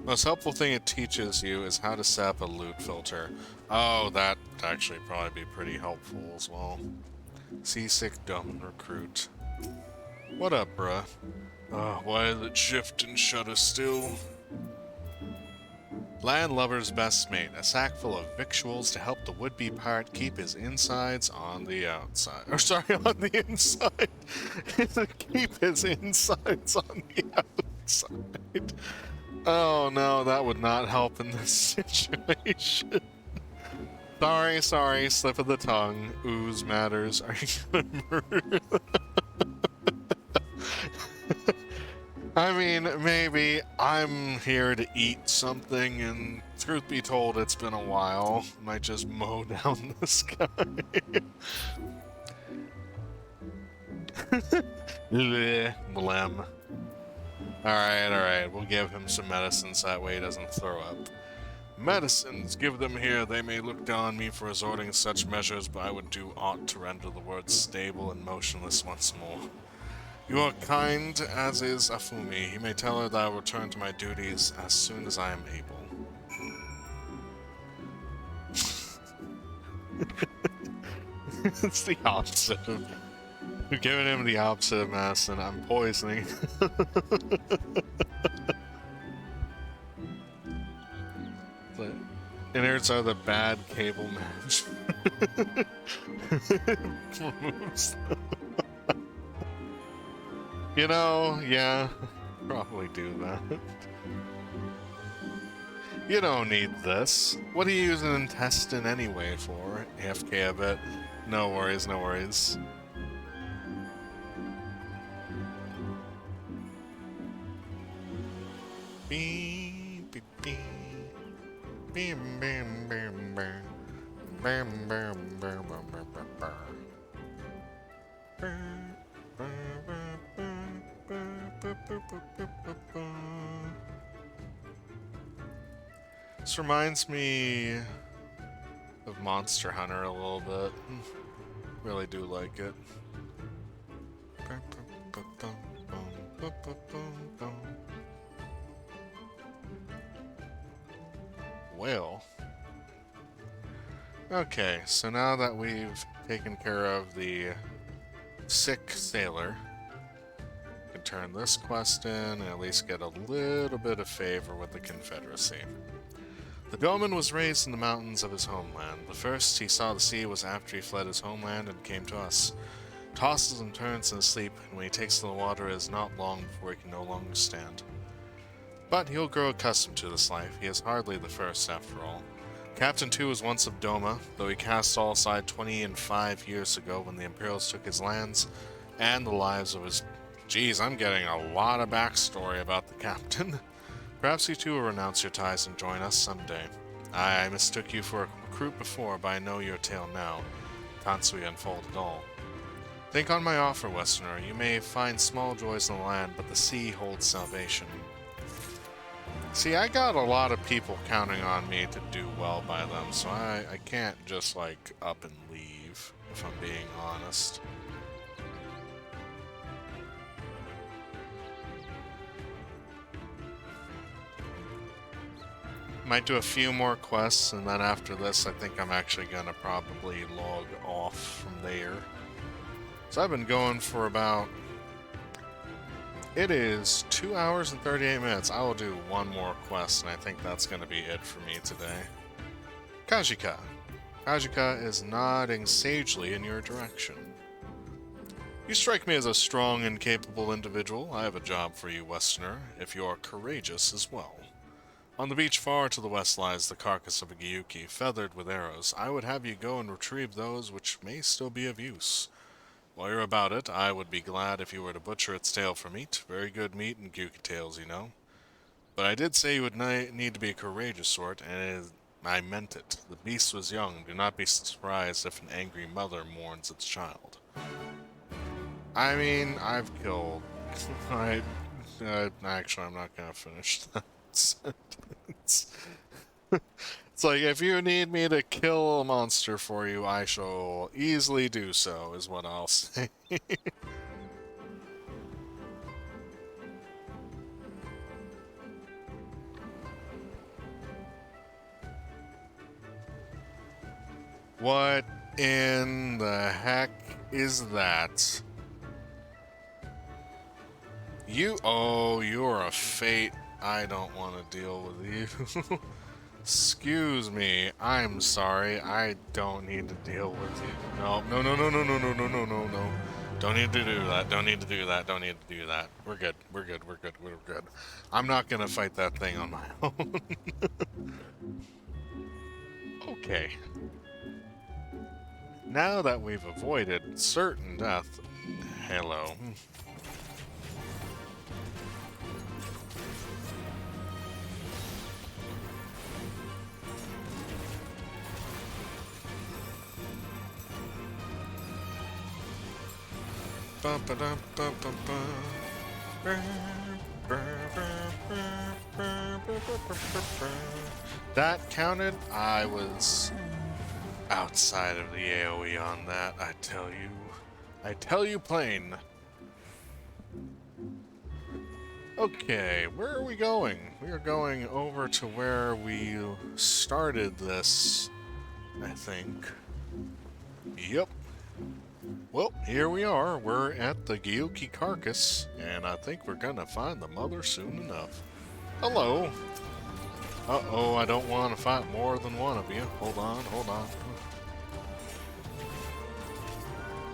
most helpful thing it teaches you is how to set up a loot filter. Oh, that would actually probably be pretty helpful as well. Seasick dumb recruit. What up, bruh? Why is it shift and shudder still? Landlubber's best mate, a sack full of victuals to help the would-be pirate keep his insides on the outside. Or sorry, on the inside. Keep his insides on the outside. Oh no, that would not help in this situation. Sorry, slip of the tongue. Ooze matters. Are you gonna murder? I mean, maybe I'm here to eat something, and truth be told, it's been a while. Might just mow down this guy. Blem. Alright, we'll give him some medicines, that way he doesn't throw up. Medicines, give them here. They may look down on me for resorting to such measures, but I would do aught to render the world stable and motionless once more. You are kind, as is Afumi. You may tell her that I will return to my duties as soon as I am able. It's the opposite of... You're giving him the opposite of medicine. I'm poisoning. The innards are the bad cable match. You know, yeah, probably do that. You don't need this. What do you use an intestine anyway for? AFK a bit. No worries, no worries. Beep, beep, beep. Bam, bam, bam, bam. Bam, bam, bam, bam, bam, bam. This reminds me of Monster Hunter a little bit. Really do like it. Well. Okay, so now that we've taken care of the sick sailor, we can turn this quest in and at least get a little bit of favor with the Confederacy. The Bowman was raised in the mountains of his homeland. The first he saw the sea was after he fled his homeland and came to us. Tosses and turns in his sleep, and when he takes to the water it is not long before he can no longer stand. But he'll grow accustomed to this life. He is hardly the first, after all. Captain 2 was once of Doma, though he cast all aside 25 years ago when the Imperials took his lands and the lives of his... Geez, I'm getting a lot of backstory about the captain. Perhaps you too will renounce your ties and join us someday. I mistook you for a recruit before, but I know your tale now. Tansui unfolded all. Think on my offer, Westerner. You may find small joys in the land, but the sea holds salvation. See, I got a lot of people counting on me to do well by them, so I can't just, like, up and leave, if I'm being honest. Might do a few more quests, and then after this, I think I'm actually gonna probably log off from there. So I've been going for about... It is 2 hours and 38 minutes. I will do one more quest, and I think that's gonna be it for me today. Kajika. Kajika is nodding sagely in your direction. You strike me as a strong and capable individual. I have a job for you, Westerner, if you are courageous as well. On the beach far to the west lies the carcass of a Gyuki, feathered with arrows. I would have you go and retrieve those which may still be of use. While you're about it, I would be glad if you were to butcher its tail for meat. Very good meat and Gyuki tails, you know. But I did say you would need to be a courageous sort, and I meant it. The beast was young. Do not be surprised if an angry mother mourns its child. I mean, I've killed... actually, I'm not gonna finish that. It's like, if you need me to kill a monster for you, I shall easily do so, is what I'll say. What in the heck is that? You're a fate. I don't want to deal with you. Excuse me. I'm sorry. I don't need to deal with you. No, no, no, no, no, no, no, no, no, no, no. Don't need to do that. Don't need to do that. Don't need to do that. We're good. We're good. We're good. We're good. I'm not gonna fight that thing on my own. Okay. Now that we've avoided certain death... Hello. That counted. I was outside of the AoE on that, I tell you. I tell you plain. Okay, where are we going? We are going over to where we started this, I think. Yep. Well, here we are. We're at the Gyuki carcass, and I think we're gonna find the mother soon enough. Hello. Uh-oh, I don't want to fight more than one of you. Hold on, hold on.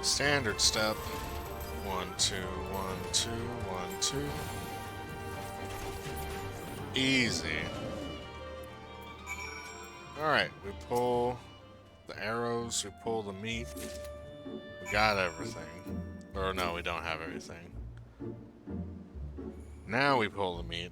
Standard step. 1, 2, 1, 2, 1, 2. Easy. Alright, we pull the arrows, we pull the meat. We got everything. Or no, we don't have everything. Now we pull the meat.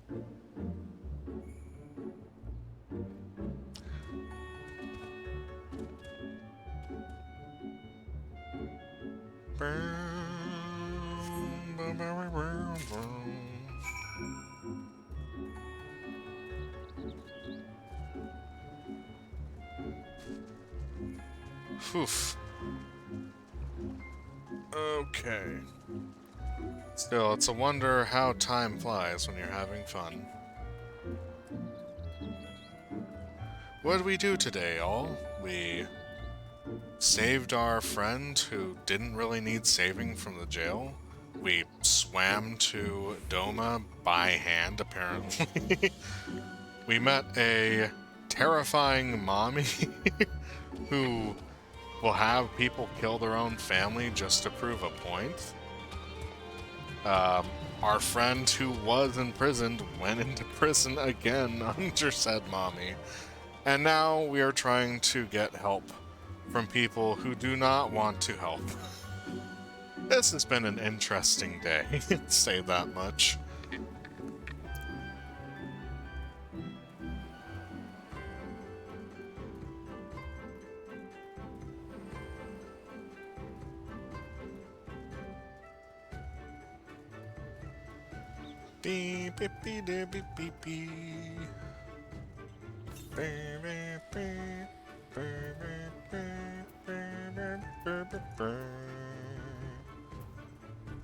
Oof. Okay. Still, it's a wonder how time flies when you're having fun. What did we do today, all? We saved our friend who didn't really need saving from the jail. We swam to Doma by hand, apparently. We met a terrifying mommy who will have people kill their own family just to prove a point. Our friend who was imprisoned went into prison again under said mommy. And now we are trying to get help from people who do not want to help. This has been an interesting day, say that much. Beep beep beep beep beep beep beep.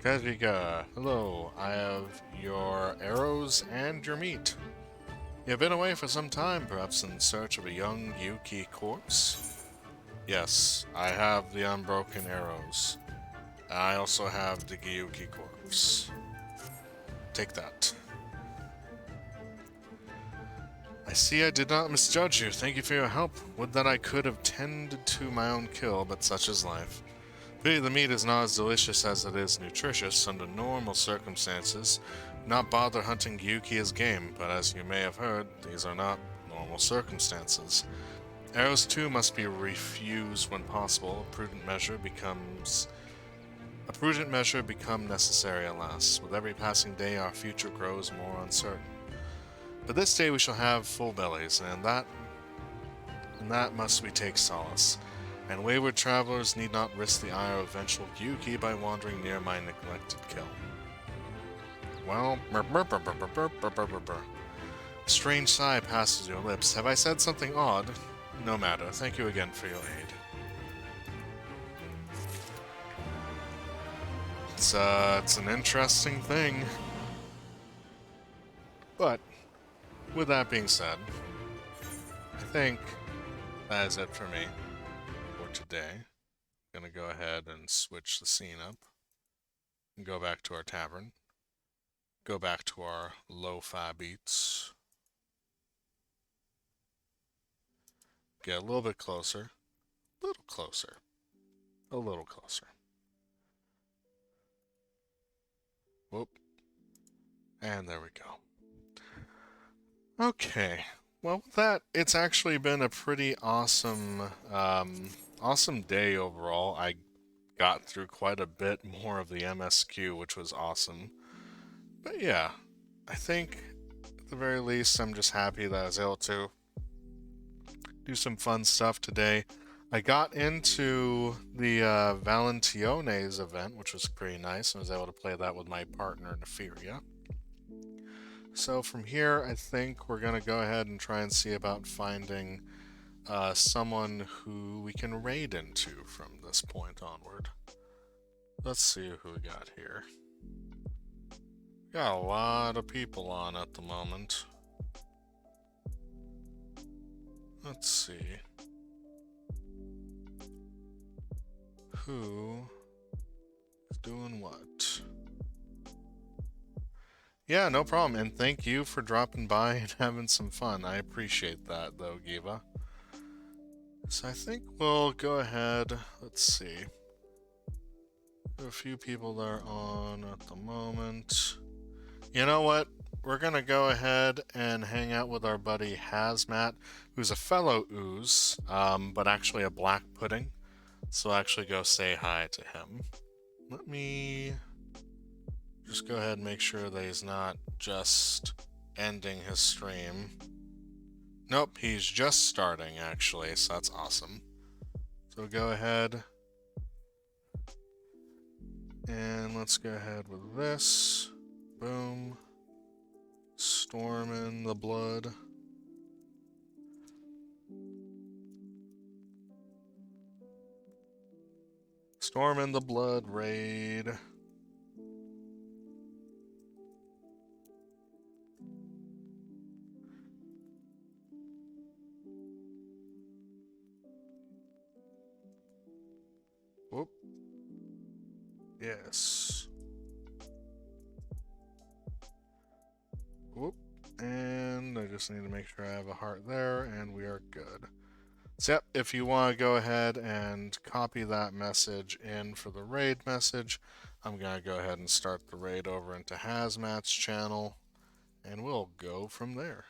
Kazvika, hello. I have your arrows and your meat. You've been away for some time, perhaps in search of a young Yuki corpse? Yes, I have the unbroken arrows. I also have the Gyuki corpse. Take that. I see I did not misjudge you. Thank you for your help. Would that I could have tended to my own kill, but such is life. Pity the meat is not as delicious as it is nutritious. Under normal circumstances, not bother hunting Gyuki as game, but as you may have heard, these are not normal circumstances. Arrows too must be refused when possible. A prudent measure become necessary at last. With every passing day our future grows more uncertain. But this day we shall have full bellies, and in that must we take solace. And wayward travelers need not risk the ire of vengeful Gyuki by wandering near my neglected kill. Well, a strange sigh passes your lips. Have I said something odd? No matter. Thank you again for your aid. It's an interesting thing. But, with that being said, I think that is it for me. today. I'm gonna go ahead and switch the scene up. And go back to our tavern. Go back to our lo-fi beats. Get a little bit closer. A little closer. A little closer. Whoop. And there we go. Okay. Well, with that, it's actually been a pretty awesome, awesome day overall. I got through quite a bit more of the MSQ, which was awesome. But yeah, I think at the very least, I'm just happy that I was able to do some fun stuff today. I got into the Valentiones event, which was pretty nice, and was able to play that with my partner, Neferia. So from here, I think we're going to go ahead and try and see about finding someone who we can raid into from this point onward. Let's see who we got here. Got a lot of people on at the moment. Let's see. Who is doing what? Yeah, no problem, and thank you for dropping by and having some fun. I appreciate that, though, Giva. So I think we'll go ahead, let's see. A few people that are on at the moment. You know what? We're gonna go ahead and hang out with our buddy Hazmat, who's a fellow ooze, but actually a black pudding. So I'll actually go say hi to him. Let me just go ahead and make sure that he's not just ending his stream. Nope, he's just starting, actually, so that's awesome. So go ahead. And let's go ahead with this. Boom. Storm in the blood. Storm in the blood raid. Whoop. Yes. Whoop. And I just need to make sure I have a heart there, and we are good. So yep, if you want to go ahead and copy that message in for the raid message, I'm going to go ahead and start the raid over into Hazmat's channel, and we'll go from there.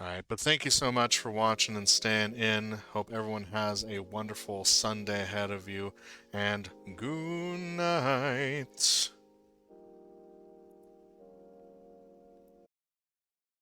Alright, but thank you so much for watching and staying in. Hope everyone has a wonderful Sunday ahead of you, and good night.